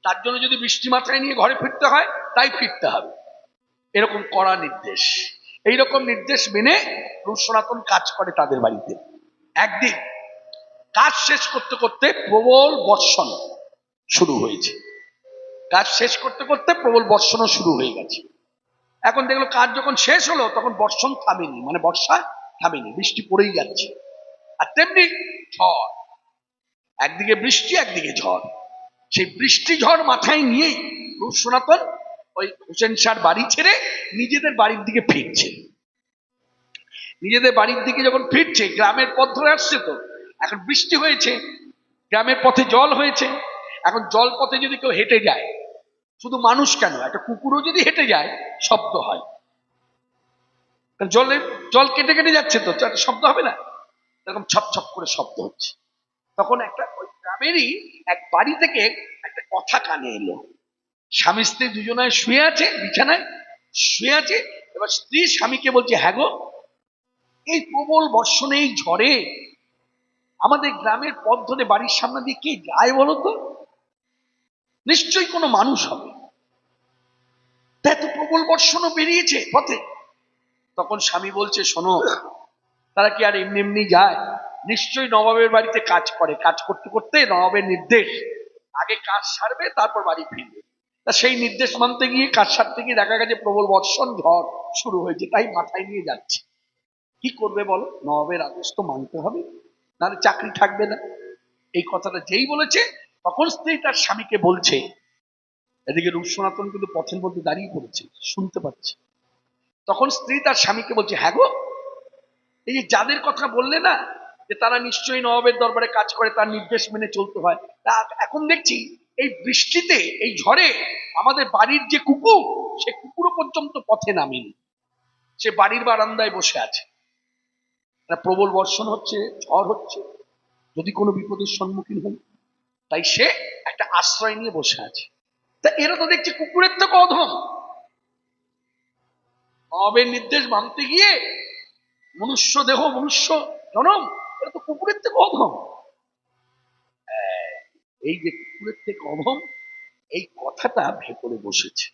তার জন্য যদি বৃষ্টি মাথায় নিয়ে ঘরে ফিরতে হয় তাই ফিরতে হবে, এরকম কড়া নির্দেশ। এইরকম নির্দেশ মেনে রূপ সনাতন কাজ করে তাদের বাড়িতে। একদিন কাজ শেষ করতে করতে প্রবল বর্ষণ শুরু হয়েছে, কাজ শেষ করতে করতে প্রবল বর্ষণও শুরু হয়ে গেছে। এখন দেখলো কাজ যখন শেষ হলো তখন বর্ষণ থামেনি, মানে বর্ষা থামেনি, বৃষ্টি পড়েই যাচ্ছে। আর তেমনি ঝড়, একদিকে বৃষ্টি একদিকে ঝড়। সেই বৃষ্টি ঝড় মাথায় নিয়েই রূপ সনাতন ওই হুসেন শাহর বাড়ি ছেড়ে নিজেদের বাড়ির দিকে ফিরছে। নিজেদের বাড়ির দিকে যখন ফিরছে, গ্রামের পথ ধরে আসছে, তো এখন বৃষ্টি হয়েছে, গ্রামের পথে জল হয়েছে। এখন জল পথে যদি কেউ হেঁটে যায়, শুধু মানুষ কেন, একটা কুকুরও যদি হেঁটে যায় শব্দ হয়, জল কেটে কেটে যাচ্ছে, তো একটা শব্দ হবে না? এরকম ছপ ছপ করে শব্দ হচ্ছে। তখন একটা ওই গ্রামেরই এক বাড়ি থেকে একটা কথা কানে এলো। স্বামী স্ত্রী দুজনায় শুয়ে আছে, বিছানায় শুয়ে আছে। এবার স্ত্রী স্বামীকে বলছে, হ্যাঁ গো, এই প্রবল বর্ষণে, এই ঝড়ে আমাদের গ্রামের পথ ধরে বাড়ির সামনে দিয়ে কে যায় বলো তো? নিশ্চয়ই কোনো মানুষ হবে, তাই তো প্রবল বর্ষণও বেরিয়েছে পথে। তখন স্বামী বলছে, শোনো, তারা কি আর এমনি এমনি যায়? নিশ্চয়ই নবাবের বাড়িতে কাজ করে, কাজ করতে করতে নবাবের নির্দেশ, আগে কাজ সারবে তারপর বাড়ি ফিরবে। তা সেই নির্দেশ মানতে গিয়ে কাজ সারতে গিয়ে দেখা গেছে প্রবল বর্ষণ ঝড় শুরু হয়েছে, তাই মাথায় নিয়ে যাচ্ছে। কি করবে বলো, নবাবের আদেশ তো মানতে হবে, নাহলে চাকরি থাকবে না। এই কথাটা যেই বলেছে, তখন স্ত্রী তার স্বামীকে বলছে, এদিকে রূপ সনাতন কিন্তু পথের মধ্যে দাঁড়িয়ে পড়েছে, শুনতে পাচ্ছে। তখন স্ত্রী তার স্বামীকে বলছে, হ্যাঁ গো, এই যে যাদের কথা বললে না, যে তারা নিশ্চয়ই নবাবের দরবারে কাজ করে, তার নির্দেশ মেনে চলতে হয়, তা এখন দেখছি এই বৃষ্টিতে, এই ঝড়ে আমাদের বাড়ির যে কুকুর, সে কুকুরও পর্যন্ত পথে নামেনি, সে বাড়ির বারান্দায় বসে আছে। প্রবল বর্ষণ হচ্ছে, ঝড় হচ্ছে, যদি কোনো বিপদের সম্মুখীন হন, তাই সে একটা আশ্রয় নিয়ে বসে আছে। তা এরা তো দেখছি কুকুরের থেকে অধম, নবাবের নির্দেশ মানতে গিয়ে মনুষ্য দেহ, মনুষ্য জনম, এটা তো কুকুরের থেকে অধম। এই যে কুকুরের থেকে অধম, এই কথাটা ভেতরে বসেছে।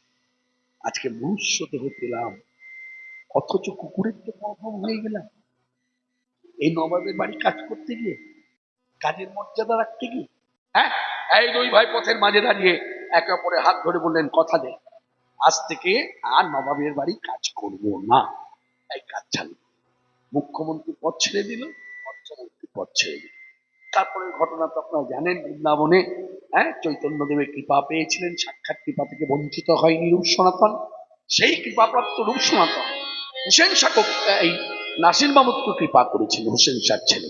আজকে মনুষ্য দেহ পেলাম, অথচ কুকুরের তো কর্ম হয়ে গেলাম এই নবাবের বাড়ি কাজ করতে গিয়ে, কাজের মর্যাদা রাখতে গিয়ে। হ্যাঁ, এই দুই ভাই পথের মাঝে দাঁড়িয়ে একে অপরের হাত ধরে বললেন, কথা দে আজ থেকে আর নবাবের বাড়ি কাজ করব না, এই কাজ চালু। মুখ্যমন্ত্রী পদ ছেড়ে দিল, অর্থমন্ত্রী পদ ছেড়ে দিল। তারপরে ঘটনা তো আপনারা জানেন, বৃন্দাবনে চৈতন্য দেবের কৃপা পেয়েছিলেন, সাক্ষাৎ কৃপা থেকে বঞ্চিত হয়নি রূপ সনাতন। সেই কৃপাপ্রাপ্ত রূপ সনাতন হুসেন শাহ এই নাসির মাহমুদকে কৃপা করেছিল, হুসেন শাহ ছেলে।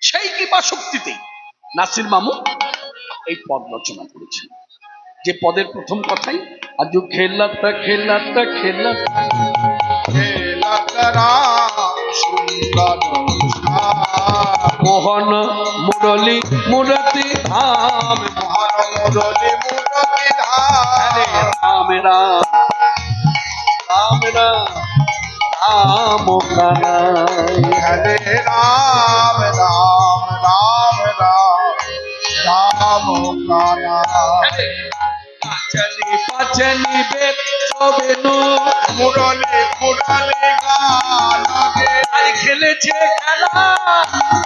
সেই কৃপা শক্তিতেই নাসির মাহমুদ এই পদ রচনা করেছিল, যে পদের প্রথম কথাই আজু খেলাটা খেলাটা খেলাটা মোহন মুরলী মুরতি ধাম, রাম রাম রাম রাম রাম কানাই, হরে রাম রাম রাম রাম কানাই। পাচনি পাচনি বেনু মুরলি মুরলি গান গে খেলেছে খেলা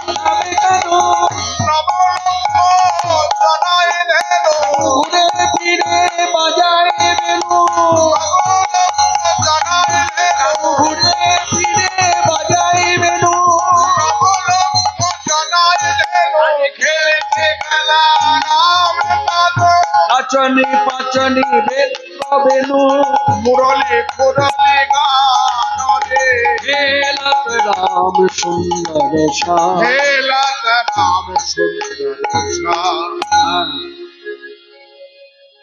রামে কানু, নবলক্ষ জনাই নেলো ঘুরে ফিরে বাজায় বেনু, জনাই নেলো ঘুরে ফিরে বাজায় বেনু, নবলক্ষ জনাই নেলো খেলেছে খেলা রাম কানু। নাচনি পাচনি বেনু মুরলি মুরলি গান গে খেলত রাম সুন্দর শ্যাম। হেলাত রাম সুন্দর শ্যাম।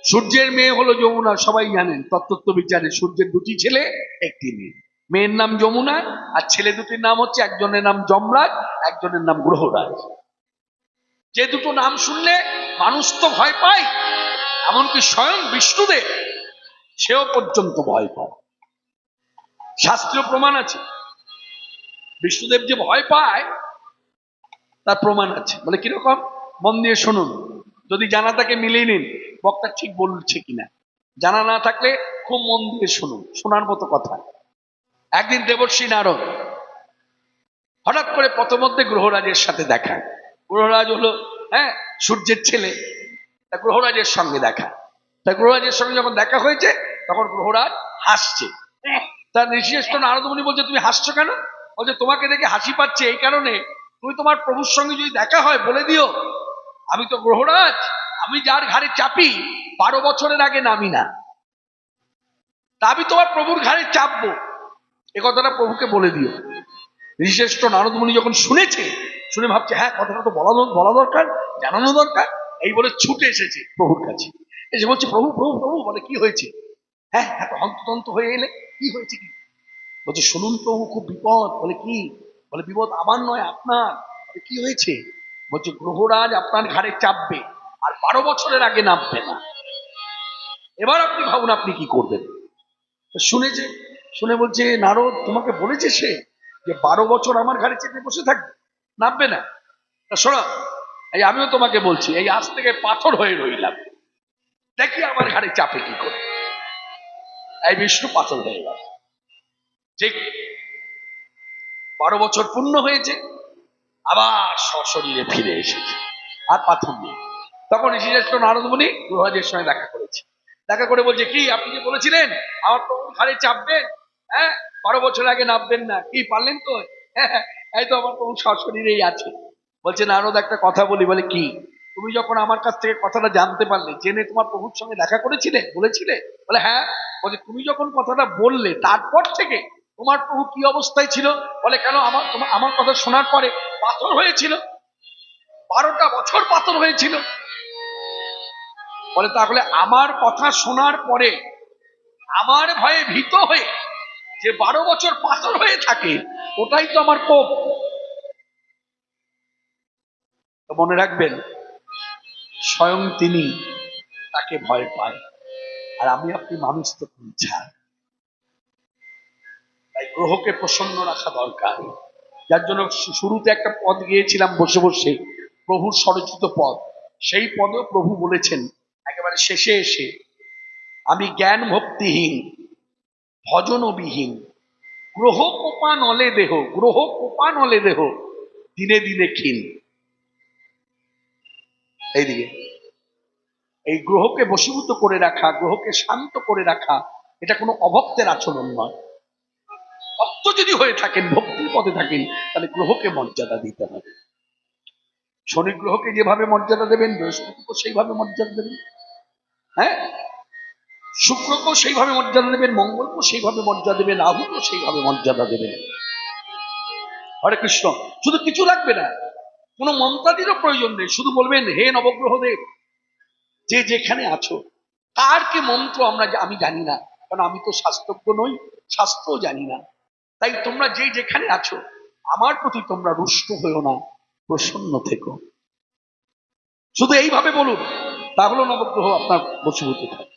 সূর্যের মেয়ে হলো যমুনা, সবাই জানেন তত্ত্ব বিচারে। সূর্যের দুটি ছেলে, একটি মেয়ে। মেয়ের নাম যমুনা, আর ছেলে দুটির নাম হচ্ছে, একজনের নাম যমরাজ, একজনের নাম গ্রহরাজ। যে দুটো নাম শুনলে মানুষ তো ভয় পায়, এমনকি স্বয়ং বিষ্ণুদেব সেও পর্যন্ত ভয় পায়। শাস্ত্রীয় প্রমাণ আছে, বিষ্ণুদেব যে ভয় পায় তার প্রমাণ আছে। বলে কিরকম, মন দিয়ে শুনুন, যদি জানা থাকে মিলিয়ে নিন বক্তা ঠিক বলছে কিনা, জানা না থাকলে খুব মন দিয়ে শুনুন, শোনার মতো কথা। একদিন দেবর্ষী নারদ হঠাৎ করে পথমধ্যে গ্রহরাজের সাথে দেখা। গ্রহরাজ হলো সূর্যের ছেলে, তা গ্রহরাজের সঙ্গে দেখা। তা গ্রহরাজের সঙ্গে যখন দেখা হয়েছে তখন গ্রহরাজ হাসছে। তার ঋষিশ্রেষ্ঠ নারদ মুনি বলছে, তুমি হাসছো কেন? বলছে, তোমাকে দেখে হাসি পাচ্ছে এই কারণে, তুমি তোমার প্রভুর সঙ্গে যদি দেখা হয় বলে দিও, আমি তো গ্রহরাজ, আমি যার ঘাড়ে চাপি 12 বছরের আগে নামি না, তা আমি তোমার প্রভুর ঘাড়ে চাপবো, এ কথাটা প্রভুকে বলে দিও। ঋষিশ্রেষ্ঠ নারদ মুনি যখন শুনেছে, শুনে ভাবছে হ্যাঁ কথাটা তো বলা দরকার, জানানো দরকার, এই বলে ছুটে এসেছে প্রভুর কাছে। এসে বলছে, প্রভু প্রভু প্রভু, বলে কি হয়েছে? হ্যাঁ, এত হন্তদন্ত হয়ে এলে, কি হয়েছে কি? বলছে, শুনুন প্রভু, খুব বিপদ। বলে কি? বলে বিপদ আমার নয়, আপনার। বলে কি হয়েছে? বলছে, গ্রহরাজ আপনার ঘাড়ে চাপবে, আর 12 বছরের আগে নামবে না। এবার আপনি ভাবুন আপনি কি করবেন। শুনেছে, শুনে বলছে, নারদ, তোমাকে বলেছে সে যে 12 বছর আমার ঘাড়ে চেপে বসে থাকবে, নামবে না? তা শোনো, এই আমিও তোমাকে বলছি, এই আজ থেকে পাথর হয়ে রইলাম, দেখি আমার ঘাড়ে চাপে কি করে। এই বিষ্ণু পাথর হয়ে গেল। ঠিক 12 বছর পূর্ণ হয়েছে, আবার সশরীরে ফিরে এসেছে, আর পাথর নেই। তখন ঋষিশ্রেষ্ঠ নারদ মুনি গ্রহরাজের সঙ্গে দেখা করেছে। দেখা করে বলছে, কি আপনি যে বলেছিলেন আমার প্রভুর ঘাড়ে চাপবেন, 12 বছর আগে নামবেন না, কি পারলেন তো? হ্যাঁ, এই তো আমার প্রভু সশরীরেই আছে। বলছে, নারদ একটা কথা বলি। বলে কি? তুমি যখন আমার কাছ থেকে কথাটা জানতে পারলে, জেনে তোমার প্রভুর সঙ্গে দেখা করেছিলে, বলেছিলে? বলে হ্যাঁ। বলছে, তুমি যখন কথাটা বললে তারপর থেকে তোমার প্রভু কি অবস্থায় ছিল? বলে কেন, আমার কথা শোনার পরে পাথর হয়েছিল, 12টা বছর পাথর হয়েছিল। বলে তাহলে আমার কথা শোনার পরে আমার ভয়ে ভীত হয়ে যে 12 বছর পাথর হয়ে থাকে, ওটাই তো আমার কোপ। তো মনে রাখবেন, স্বয়ং তিনি তাকে ভয় পায়, আর আমি আপনি মানুষ তো ছাড়। তাই গ্রহকে প্রসন্ন রাখা দরকার। যার জন্য শুরুতে একটা পদ গিয়েছিলাম বসে বসে, প্রভুর স্বরচিত পদ। সেই পদেও প্রভু বলেছেন, এক শেষে এসে আমি জ্ঞান ভক্তিহীন, ভজনবিহীন, গ্রহ কোপা নলে দেহ, গ্রহ কোপা নলে দেহ, দিনে দিনে ক্ষীণ। এইদিকে এই গ্রহকে বশীভূত করে রাখা, গ্রহকে শান্ত করে রাখা, এটা কোনো অভক্তের আচরণ নয়। ভক্ত যদি হয়ে থাকেন, ভক্তির পথে থাকেন, তাহলে গ্রহকে মর্যাদা দিতে হবে। শনি গ্রহকে যেভাবে মর্যাদা দেবেন, বৃহস্পতিকেও সেইভাবে মর্যাদা দেবেন, হ্যাঁ, শুক্রকেও সেইভাবে মর্যাদা দেবেন, মঙ্গলকেও সেইভাবে মর্যাদা দেবেন, রাহুকেও সেইভাবে মর্যাদা দেবেন। হরে কৃষ্ণ। শুধু কিছু লাগবে না, কোনো মন্ত্রাদিরও প্রয়োজন নেই, শুধু বলবেন হে নবগ্রহদেব, যে যেখানে আছো, কার কি মন্ত্র আমি জানি না, কারণ আমি তো শাস্ত্রজ্ঞ নই, শাস্ত্রও জানি না। তাই তোমরা যে যেখানে আছো, আমার প্রতি তোমরা রুষ্ট হয়েও না, প্রসন্ন থেকো। শুধু এইভাবে বলুন, তাহলে নবগ্রহ আপনার বশীভূত থাকে।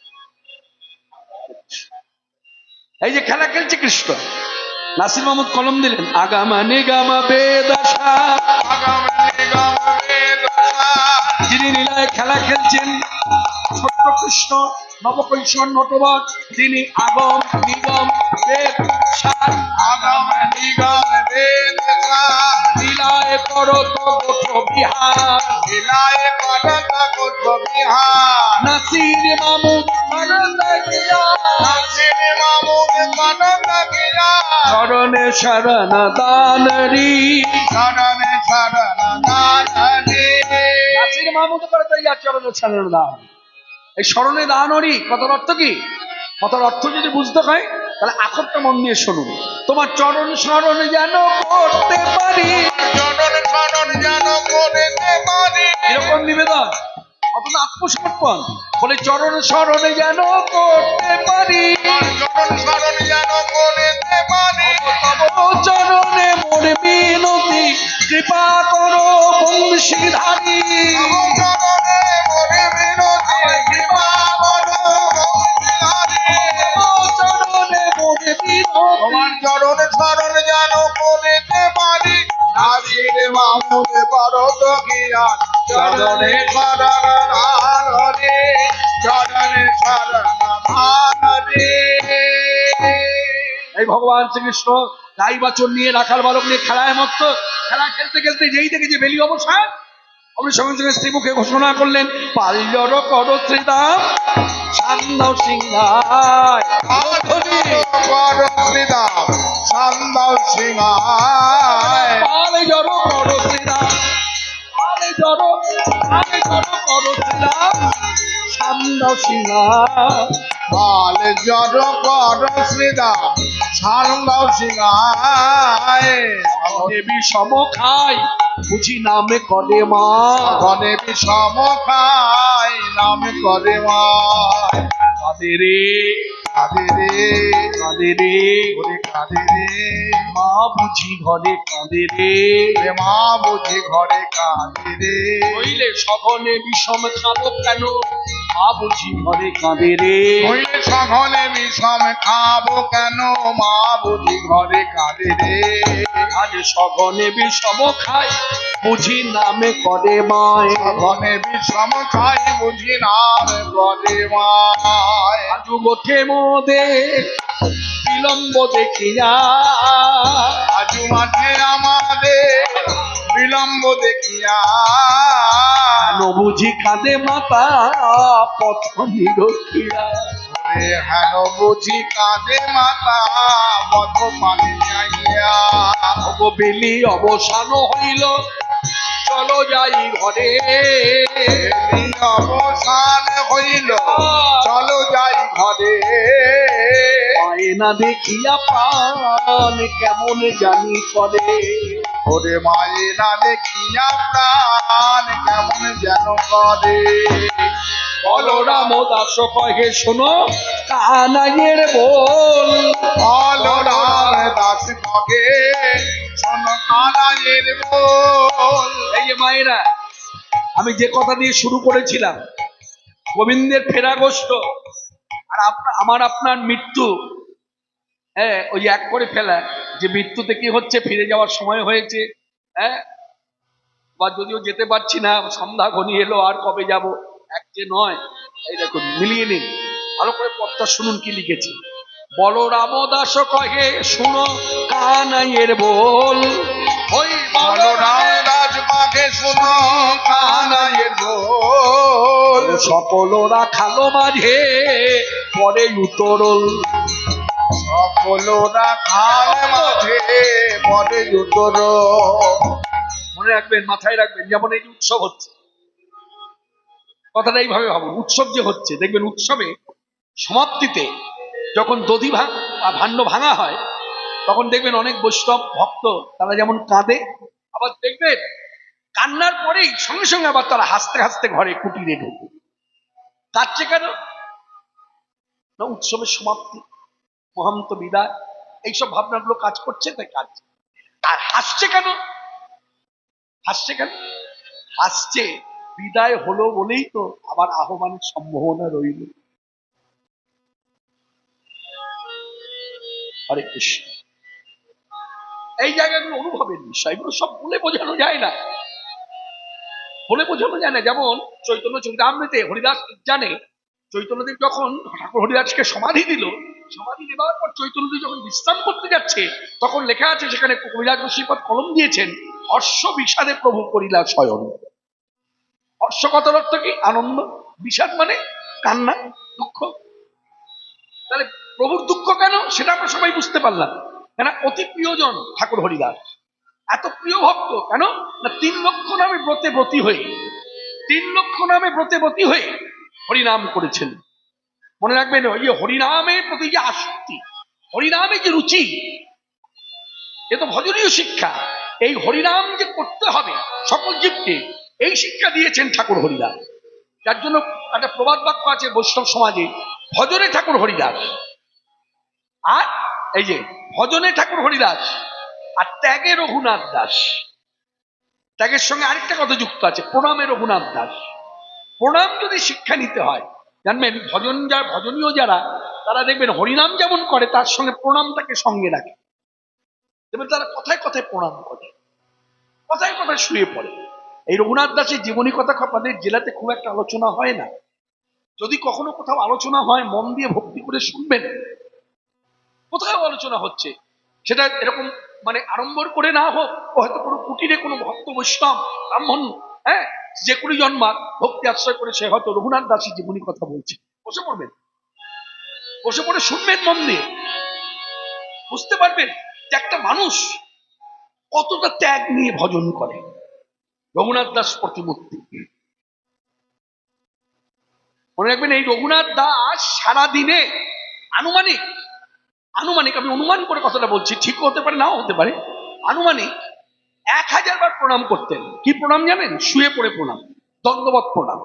এই যে খেলা খেলছে কৃষ্ণ, নাসির মাহমুদ কলম দিলেন, আগামা নিগামা বেদাশা, যিনি লীলায় খেলা খেলছেন, ছোট্ট কৃষ্ণ নবকৈশোর নটবর, তিনি আগম নিগম বেদ সার, আগম নিগম বেদ সার, লীলায় করত গোঠ বিহার, লীলায় করত গোঠ বিহার, নাসির মাহমুদ আনন্দ গিয়া, নাসির মাহমুদ আনন্দ গিয়া, চরণে শরণ দানরি, শরণে শরণ দানরি। নাসির মাহমুদ করে তো ইয়া চরণে শরণ দান। এই স্মরণে দানরি কথার অর্থ কি? কথার অর্থ যদি বুঝতে হয়, তাহলে আখরটা মন দিয়ে শুনুন। তোমার চরণ স্মরণ যেন করতে পারি, চরণ শরণ যেন করতে পারি, এরকম নিবেদন, অথচ আত্মসমর্পণ। বলে চরণ স্মরণ যেন করতে পারি, চরণ শরণ যেন করতে পারি, তব চরণে মোর মিনতি, কৃপা করো বংশীধারী, চরণে মোরে বিনতি, কৃপা করো বংশীধারী। চরণে মোর মিনতি, তোমার চরণ শরণ যেন করতে পারি, নাসির মাহমুদ পারত গিয়া, চরণে শরণ ধারণে, চরণে শরণ ধারণে। এই ভগবান শ্রীকৃষ্ণ গাই বাছর নিয়ে, রাখাল বালক নিয়ে খেলায় মত্ত। খেলা খেলতে খেলতে যেই দেখে যে বেলি অবসান, আপনি সঙ্গে সঙ্গে শ্রীমুখে ঘোষণা করলেন, পাল্যর কর শ্রীদাম সান্দাও সিংহায়, কর শ্রীদাম সান্দাও সিংহায়, পাল্যর কর শ্রীদাম, পাল্যর কর শ্রীদাম সান্দাও সিংহায়, পাল জড় কর শ্রীদাম সান্দাও সিংহায়। দেবী সম খাই বুঝি নামে করে মা, ঘনে বিষম খাই নামে করে মা, কাঁদে রে কাঁদে রে কাঁদে রে, ওরে কাঁদে রে, মা বুঝি ঘরে কাঁদে রে, রে মা বুঝি ঘরে কাঁদে রে। হইলে সঘনে বিষম খাবো কেন, মা বুঝি ঘরে কাঁদে রে, হইলে সঘনে বিষম খাবো কেন, মা বুঝি ঘরে কাঁদে রে। আজ সঘনে বিষম খাই বুঝি নামে করে মায়, সঘনে বিষম খাই বুঝি নামে করে মায়। আজু গোঠে মোদে বিলম্ব দেখিয়া, আজু মাঠে আমাদের বিলম্ব দেখিয়া, কেন বুঝি কাঁদে মাতা পথ নিরক্ষিয়া, ওরে হেন বুঝি কাঁদে মাতা পথ পানি আইয়া। অব বেলি অবসান হইল চলো যাই ঘরে, এই অবসান হইল চলো যাই ঘরে, পায় না দেখিয়া প্রাণ কেমন জানি করে, ওরে মায়ে না দেখিয়া প্রাণ কেমন যেন করে। বলরাম দাস কহে শোনো কানাইয়ের বল, বলরাম দাস কহে শোন কানাইয়ের বল। এই যে মায়েরা, আমি যে কথা দিয়ে শুরু করেছিলাম, গোবিন্দের ফেরাগোষ্ঠ আর আমার আপনার মৃত্যু, হ্যাঁ, ওই এক করে ফেলা, যে মৃত্যুতে কি হচ্ছে, ফিরে যাওয়ার সময় হয়েছে, হ্যাঁ, বা যদিও যেতে পারছি না, সন্ধ্যা ঘনিয়ে এলো, আর কবে যাব, এক যে নয়, এই দেখুন মিলিয়ে নিন, ভালো করে পথটা শুনুন কি লিখেছে। বলরাম দাস কহে শুনো কানাইয়ের বল, ওই বলরাম দাস মাকে শুনো কানাইয়ের বল, সকলরা খালো মাঝে পরে উতরল। সকলরা খাল মাঝে পরে উত্তর। মনে রাখবেন, মাথায় রাখবেন, যেমন এই যে উৎসব হচ্ছে, কথাটা এইভাবে ভাবুন, উৎসব যে হচ্ছে দেখবেন উৎসবে সমাপ্তিতে যখন দধি ভাণ্ড ভাঙা হয় তখন দেখবেন অনেক বৈষ্ণব ভক্ত তারা যেমন কাঁদে, আবার দেখবেন কান্নার পরেই সঙ্গে সঙ্গে আবার তারা হাসতে হাসতে ঘরে কুটিরে ঢোকে। কাঁদছে কেন? না, উৎসবের সমাপ্তি, মহান্ত বিদায়, এইসব ভাবনাগুলো কাজ করছে তাই কাঁদছে। আর হাসছে কেন? হাসছে কেন? হাসছে বিদায় হলো বলেই তো আবার আহ্বানের সম্ভাবনা রইল। হরে কৃষ্ণ। এই জায়গাগুলো অনুভবের বিষয়, এগুলো সব বলে বোঝানো যায় না, বলে বোঝানো যায় না। যেমন চৈতন্য চরিতামৃতে হরিদাস জানে চৈতন্যদেব যখন ঠাকুর হরিদাসকে সমাধি দিল, সমাধি দেওয়ার পর চৈতন্যদেব যখন বিশ্রাম করতে যাচ্ছে তখন লেখা আছে সেখানে কবিরাজ রসিকত কলম দিয়েছেন, হর্ষ বিষাদে প্রভু করিলা শয়ন। হর্ষ কথার অর্থ কি? আনন্দ। বিষাদ মানে কান্না, দুঃখ। তাহলে প্রভুর দুঃখ কেন সেটা আমরা সবাই বুঝতে পারলাম, কেন? অতি প্রিয়জন ঠাকুর হরিদাস, এত প্রিয় ভক্ত কেন না 3 লক্ষ নামে ব্রতে ব্রতী হয়ে, 3 লক্ষ নামে ব্রতে ব্রতী হয়ে হরিনাম করেছেন। মনে রাখবেন, ওই হরিনামের প্রতি যে আসক্তি, হরিনামে যে রুচি, এ তো ভজনীয় শিক্ষা। এই হরিনাম যে করতে হবে সকল জীবকে, এই শিক্ষা দিয়েছেন ঠাকুর হরিদাস। যার জন্য একটা প্রবাদ বাক্য আছে বৈষ্ণব সমাজে, ভজনে ঠাকুর হরিদাস। আর এই যে ভজনে ঠাকুর হরিদাস আর ত্যাগে রঘুনাথ দাস। ত্যাগের সঙ্গে আরেকটা কথা যুক্ত আছে, প্রণামে রঘুনাথ দাস। প্রণাম যদি শিক্ষা নিতে হয়, জানবেন ভজনীয় যারা তারা দেখবেন হরিনাম যেমন করে তার সঙ্গে প্রণামটাকে সঙ্গে রাখে। দেখবেন তারা কথায় কথায় প্রণাম করে, কথায় কথায় শুয়ে পড়ে। এই রঘুনাথ দাসের জীবনী কথা আমাদের জেলাতে খুব একটা আলোচনা হয় না। যদি কখনো কোথাও আলোচনা হয় মন দিয়ে ভক্তি করে শুনবেন, কোথাও আলোচনা হচ্ছে সেটা এরকম মানে আড়ম্বর করে না হোক, হয়তো কোনো কুটিরে কোনো ভক্ত বৈষ্ণব ব্রাহ্মণ, হ্যাঁ, যে 20 জন্মার ভক্তি আশ্রয় করে সে হয়তো রঘুনাথ দাসের জীবনী কথা বলছে, বসে পড়বেন, বসে পড়ে শুনবেন মন দিয়ে, বুঝতে পারবেন যে একটা মানুষ কতটা ত্যাগ নিয়ে ভজন করে। রঘুনাথ দাস প্রতিমূর্তি। মনে রাখবেন, এই রঘুনাথ দাস সারাদিনে আনুমানিক আনুমানিক আমি অনুমান করে কথাটা বলছি, ঠিক হতে পারে নাও হতে পারে, আনুমানিক 1000 বার প্রণাম করতেন। কি প্রণাম জানেন? শুয়ে পড়ে প্রণাম, দণ্ডবত প্রণাম।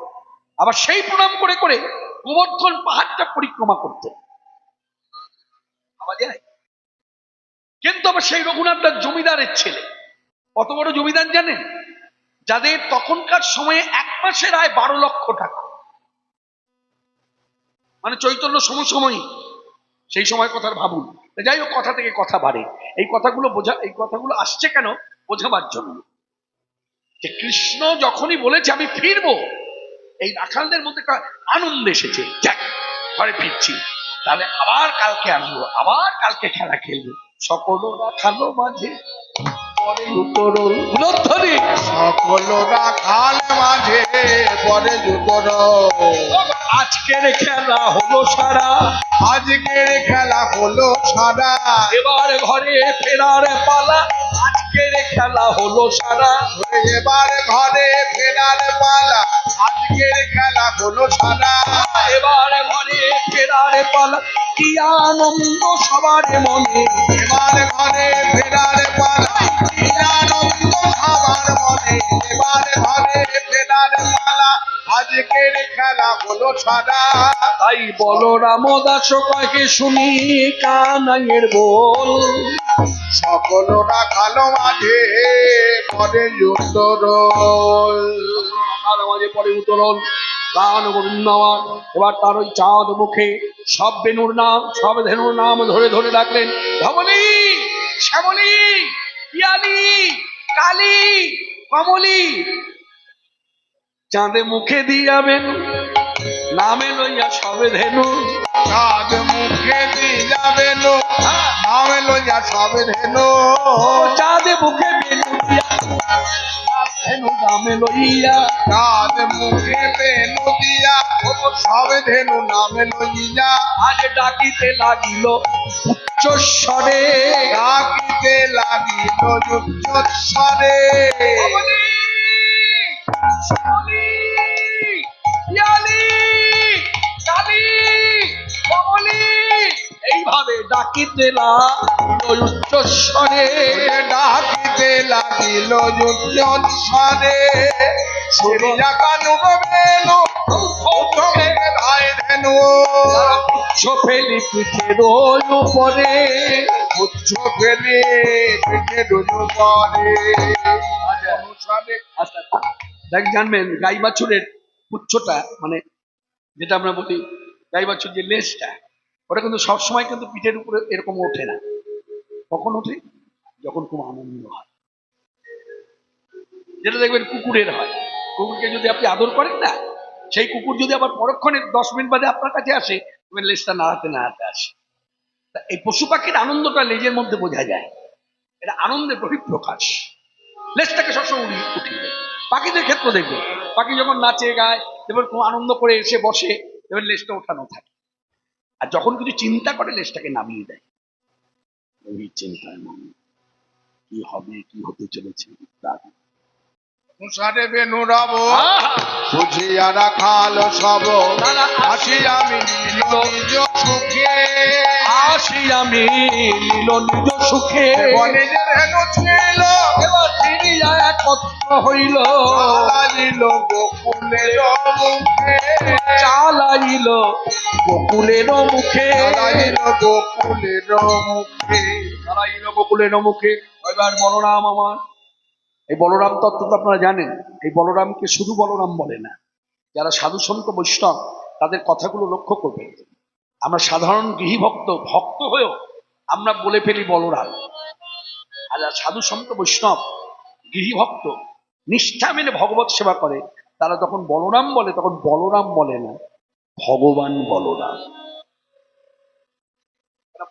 আবার সেই প্রণাম করে করে গোবর্ধন পাহাড়টা পরিক্রমা করতেন। কিন্তু আবার সেই রঘুনাথ দাস জমিদারের ছেলে। কত বড় জমিদার জানেন? যাদের তখনকার সময়ে 1 মাসের আয় 12 লক্ষ টাকা। মানে চৈতন্য সমসাময়িক সেই সময় কথার ভাবুন। যাই হোক, কথা থেকে কথা বাড়ে। এই কথাগুলো আসছে কেন? বোঝাবার জন্য যে কৃষ্ণ যখনই বলেছে আমি ফিরবো, এই রাখালদের মধ্যে আনন্দ এসেছে, যাক ঘরে ফিরছি, তাহলে আবার কালকে আসবো, আবার কালকে খেলা খেলবো। সকল রাখালো মাঝে পরে উত্তরল। সকলরা খাল মাঝে পরে উত্তর। আজকের খেলা হলো সারা, আজকের খেলা হলো সারা, এবার ঘরে ফেরার পালা। আজকের খেলা হলো সারা, এবার ঘরে ফেরার পালা। আজকের খেলা হলো সারা, এবার ঘরে ফেরার পালা। কি আনন্দ সবার মনে, এবার ঘরে ফেরার পালা। কি আনন্দ সবার মনে, এবার ঘরে ফেরার পালা। আজকের খেলা হলো সারা। তাই বলরাম দাস কহে শুনি কানাইয়ের বল, সকলরা কালো মাঝে পরে উত্তর। মাঝে পরে উত্তরণ প্রাণ গোবিন্দ আমার। এবার তার ওই চাঁদ মুখে সব বেনুর নাম, সব ধেনুর নাম ধরে ধরে ডাকলেন, ধবলি, শ্যামলী, পিয়ালি, কালী, কমলী। চাঁদে মুখে দিয়াবেন নামে লইয়া সবে ধেনু চাঁদ মুখে দিলাবে নো নাম লইয়া সবে ধেনু চাঁদে বুকে বেনু দিয়া ধেনু নামে লইয়া চাঁদ মুখে বেনু দিয়া সবে ধেনু নামে লইয়া আজ ডাকিতে লাগিল উচ্চ স্বরে ডাকিতে লাগিল উচ্চস্বরে এইভাবে ডাকিতে লাগিল উচ্চ স্বরে ডাকিতে লাগিল উচ্চস্বরে সরিয়া কানু বেনু ধাই ধেনু উচ্চ ফেলি পিঠের উপরে উচ্চ ফেলে পিঠে ডুজু করে দেখ জানবেন গাই বাছুরের পুচ্ছটা মানে যেটা আমরা বলি গাই বাছুর যে লেজটা ওটা কিন্তু সবসময় কিন্তু পিঠের উপরে এরকম ওঠে না। কখন ওঠে? যখন খুব আনন্দ হয়। যেটা দেখবেন কুকুরের হয়। কুকুরকে যদি আপনি আদর করেন না, সেই কুকুর যদি আবার পরক্ষণে 10 মিনিট বাদে আপনার কাছে আসে, তবে লেজটা নাড়াতে নাড়াতে আসে। তা এই পশু পাখির আনন্দটা লেজের মধ্যে বোঝা যায়। এটা আনন্দের বহিঃপ্রকাশ। লেজটাকে সবসময় উঠিয়ে দেয়। পাখিদের ক্ষেত্রে দেখবে, পাখি যখন নাচে গায় এবার খুব আনন্দ করে এসে বসে, এবার লেজটা ওঠানো থাকে। আর যখন কিছু চিন্তা করে লেজটাকে নামিয়ে দেয়। ওই চিন্তায় মন কি হবে, কি হতে চলেছে মুসারে বেনু রব বুঝিয়া রাখাল সব হাসি আমি নিজ সুখে আসি আমি নীল নিজ সুখে নিজের হেনু ছিল এবার ফিরিয়া একত্র হইল চালাইল গোকুলের মুখে চালাইল গোকুলের মুখে চালাইল গোকুলের মুখে চালাইল গোকুলের মুখে। এবার বলরাম আমার, এই বলরাম তত্ত্ব তো আপনারা জানেন। এই বলরামকে শুধু বলরাম বলে না, যারা সাধু সন্ত বৈষ্ণব তাদের কথাগুলো লক্ষ্য করবেন। আমরা সাধারণ গৃহীভক্ত ভক্ত হয়েও আমরা বলে ফেলি বলরাম। আর যারা সাধু সন্ত বৈষ্ণব গৃহীভক্ত নিষ্ঠা মেনে ভগবত সেবা করে, তারা যখন বলরাম বলে তখন বলরাম বলে না, ভগবান বলরাম।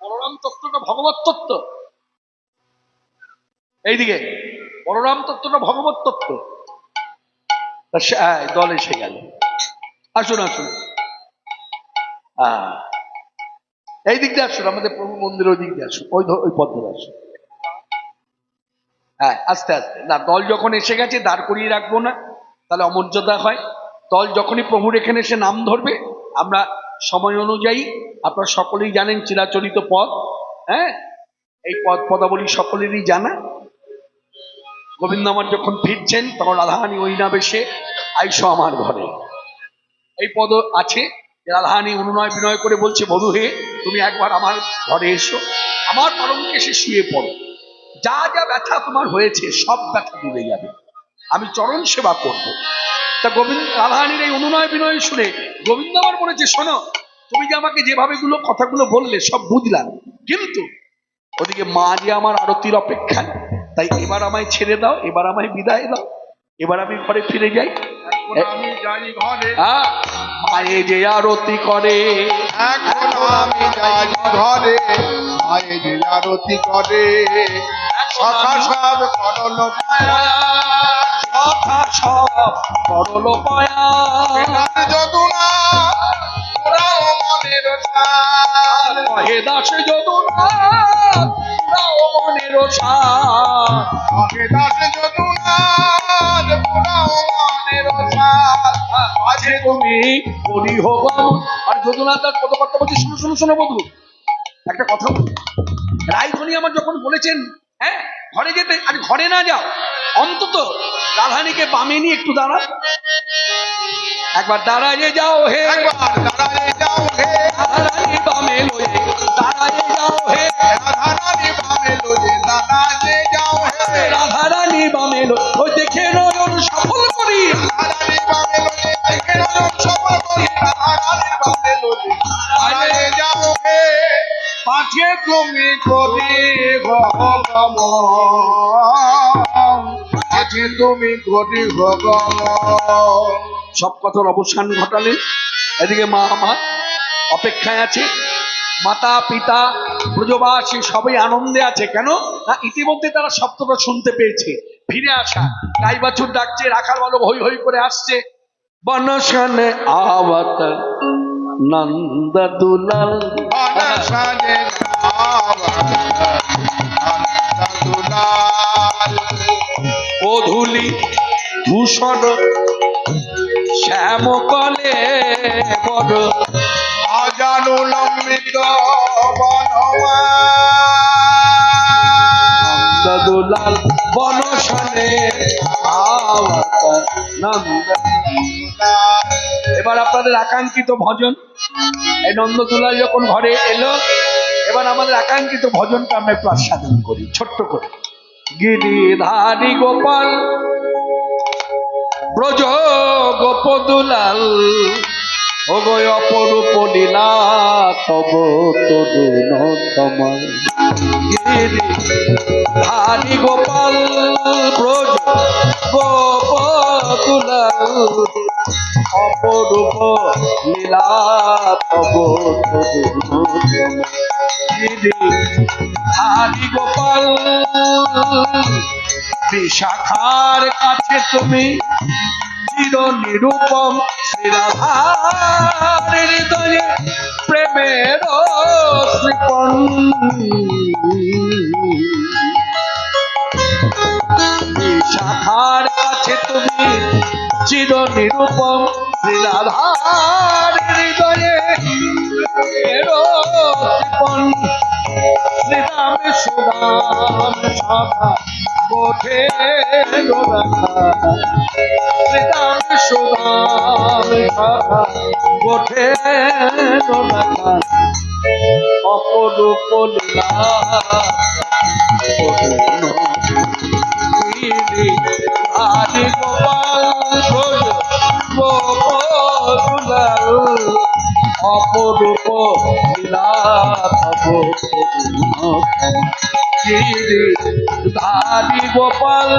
বলরাম তত্ত্বটা ভগবত তত্ত্ব। এইদিকে বলরাম তত্ত্বটা ভগবত তত্ত্ব। দল এসে গেল, আসুন আসুন, এই দিক দিয়ে আসুন, আমাদের প্রভু মন্দির ওই দিক দিয়ে আসুন, ওই পথ ধরে আসুন। হ্যাঁ, আস্তে আস্তে। না, দল যখন এসে গেছে দাঁড় করিয়ে রাখবো না, তাহলে অমর্যাদা হয়। দল যখনই প্রভুর এখানে এসে নাম ধরবে, আমরা সময় অনুযায়ী, আপনারা সকলেই জানেন চিরাচরিত পদ, হ্যাঁ, এই পদাবলী সকলেরই জানা। গোবিন্দ আমার যখন ফিরছেন তখন রাধারানী ওই না বেশে আইসো আমার ঘরে, এই পদ আছে। রাধারানী অনুনয় বিনয় করে বলছে, বধূ হে, তুমি একবার আমার ঘরে এসো, আমার পালঙ্কে এসে শুয়ে পড়ো, যা যা ব্যথা তোমার হয়েছে সব ব্যথা দূরে যাবে, আমি চরণ সেবা করব। তা রাধারানীর এই অনুনয় বিনয় শুনে গোবিন্দ আমার বলেছে, শোনো, তুমি যে আমাকে যেভাবে কথাগুলো বললে সব বুঝলাম, কিন্তু ওদিকে মা যে আমার আরতির অপেক্ষায়, তাই এবার আমায় ছেড়ে দাও, এবার আমায় বিদায় দাও, এবার আমি ঘরে ফিরে যাই। আমি যাই ঘরে মায়ে যে আরতি করে, এখন আমি যাই ঘরে মায়ে যে আরতি করে সখা সব করল সখা সব করল পায়া, যদুনা ওরাও মনের সার হে দাস যদুনা ওরাও মনের সার, হে দাস যদুনা ওরাও মনের সার আছে তুমি করি হোক। আর যদুনা তার কত কথা বলছে, শুনো শুনো শোনো বধূ, একটা কথা বলি। রায়ধনী আমার যখন বলেছেন হ্যাঁ ঘরে যেতে, আর ঘরে না যাও, অন্তত রাধারানীকে বামে নিয়ে একটু দাঁড়া, একবার দাঁড়াইয়ে যাও হে, একবার দাঁড়ায় যাও হে রাধারানী বামে লয়ে দাঁড়াইয়ে যাও হে, রাধারানী বামে লয়ে দাঁড়ায় যাও হে রাধারানী বামে লয়ে দেখে নয়ন সফল করি, রাধারানী বামে লয়ে দেখে নয়ন সফল করি, রাধারানী বামে লয়ে দাঁড়ায় যাও হে পাছে তুমি করি ভগবান, পাছে তুমি করি ভগবান। সব কথার অবসান ঘটালেন। এদিকে মা আমার অপেক্ষায় আছে, মাতা পিতা ব্রজবাসী সবাই আনন্দে আছে। কেন না, ইতিমধ্যে তারা শব্দটা শুনতে পেয়েছে। ফিরে আসা, গাই বাছুর ডাকছে, রাখাল বালক হই হই করে আসছে। বনশনে আবতার নন্দ দুলাল, অনশনে আবতার নন্দ দুলাল। অধুলি ভূষণ শ্যামকলে বড়, অজানুলম্বিত বনমান। নন্দ দুলাল বনশনে আবতার নন্দ। এবার আপনাদের আকাঙ্ক্ষিত ভজন, এই নন্দ দুলাল যখন ঘরে এলো, এবার আমাদের আকাঙ্ক্ষিত ভজনটা আমরা একটু আস্বাদন করি ছোট্ট করে। গিরিধারী গোপাল ব্রজ গোপদুলাল, ওগো অপরূপ লীলা তব তরুণ তোমার। গিরিধারী গোপাল ব্রজ গোপদুলাল, অপরূপ লীলা তব তরুণ তোমার। গিরিধারী গোপাল বিশাখার কাছে তুমি চির নিরূপম, শ্রীরাধার হৃদয়ে প্রেমের শ্রীপন। বিশাখার কাছে তুমি চির নিরূপম, শ্রীরাধার হৃদয়ে প্রেমের শ্রীপন। শ্রীরাম সুদাম সভা কোঠে রাখা, শ্রীরাম সুদাম সভা কোঠে রাখা, অপরূপ লীলা আদি গোপাল ব্রজ গোপদুলাল, অপরূপ লীলা তব গিরিধারী গোপাল।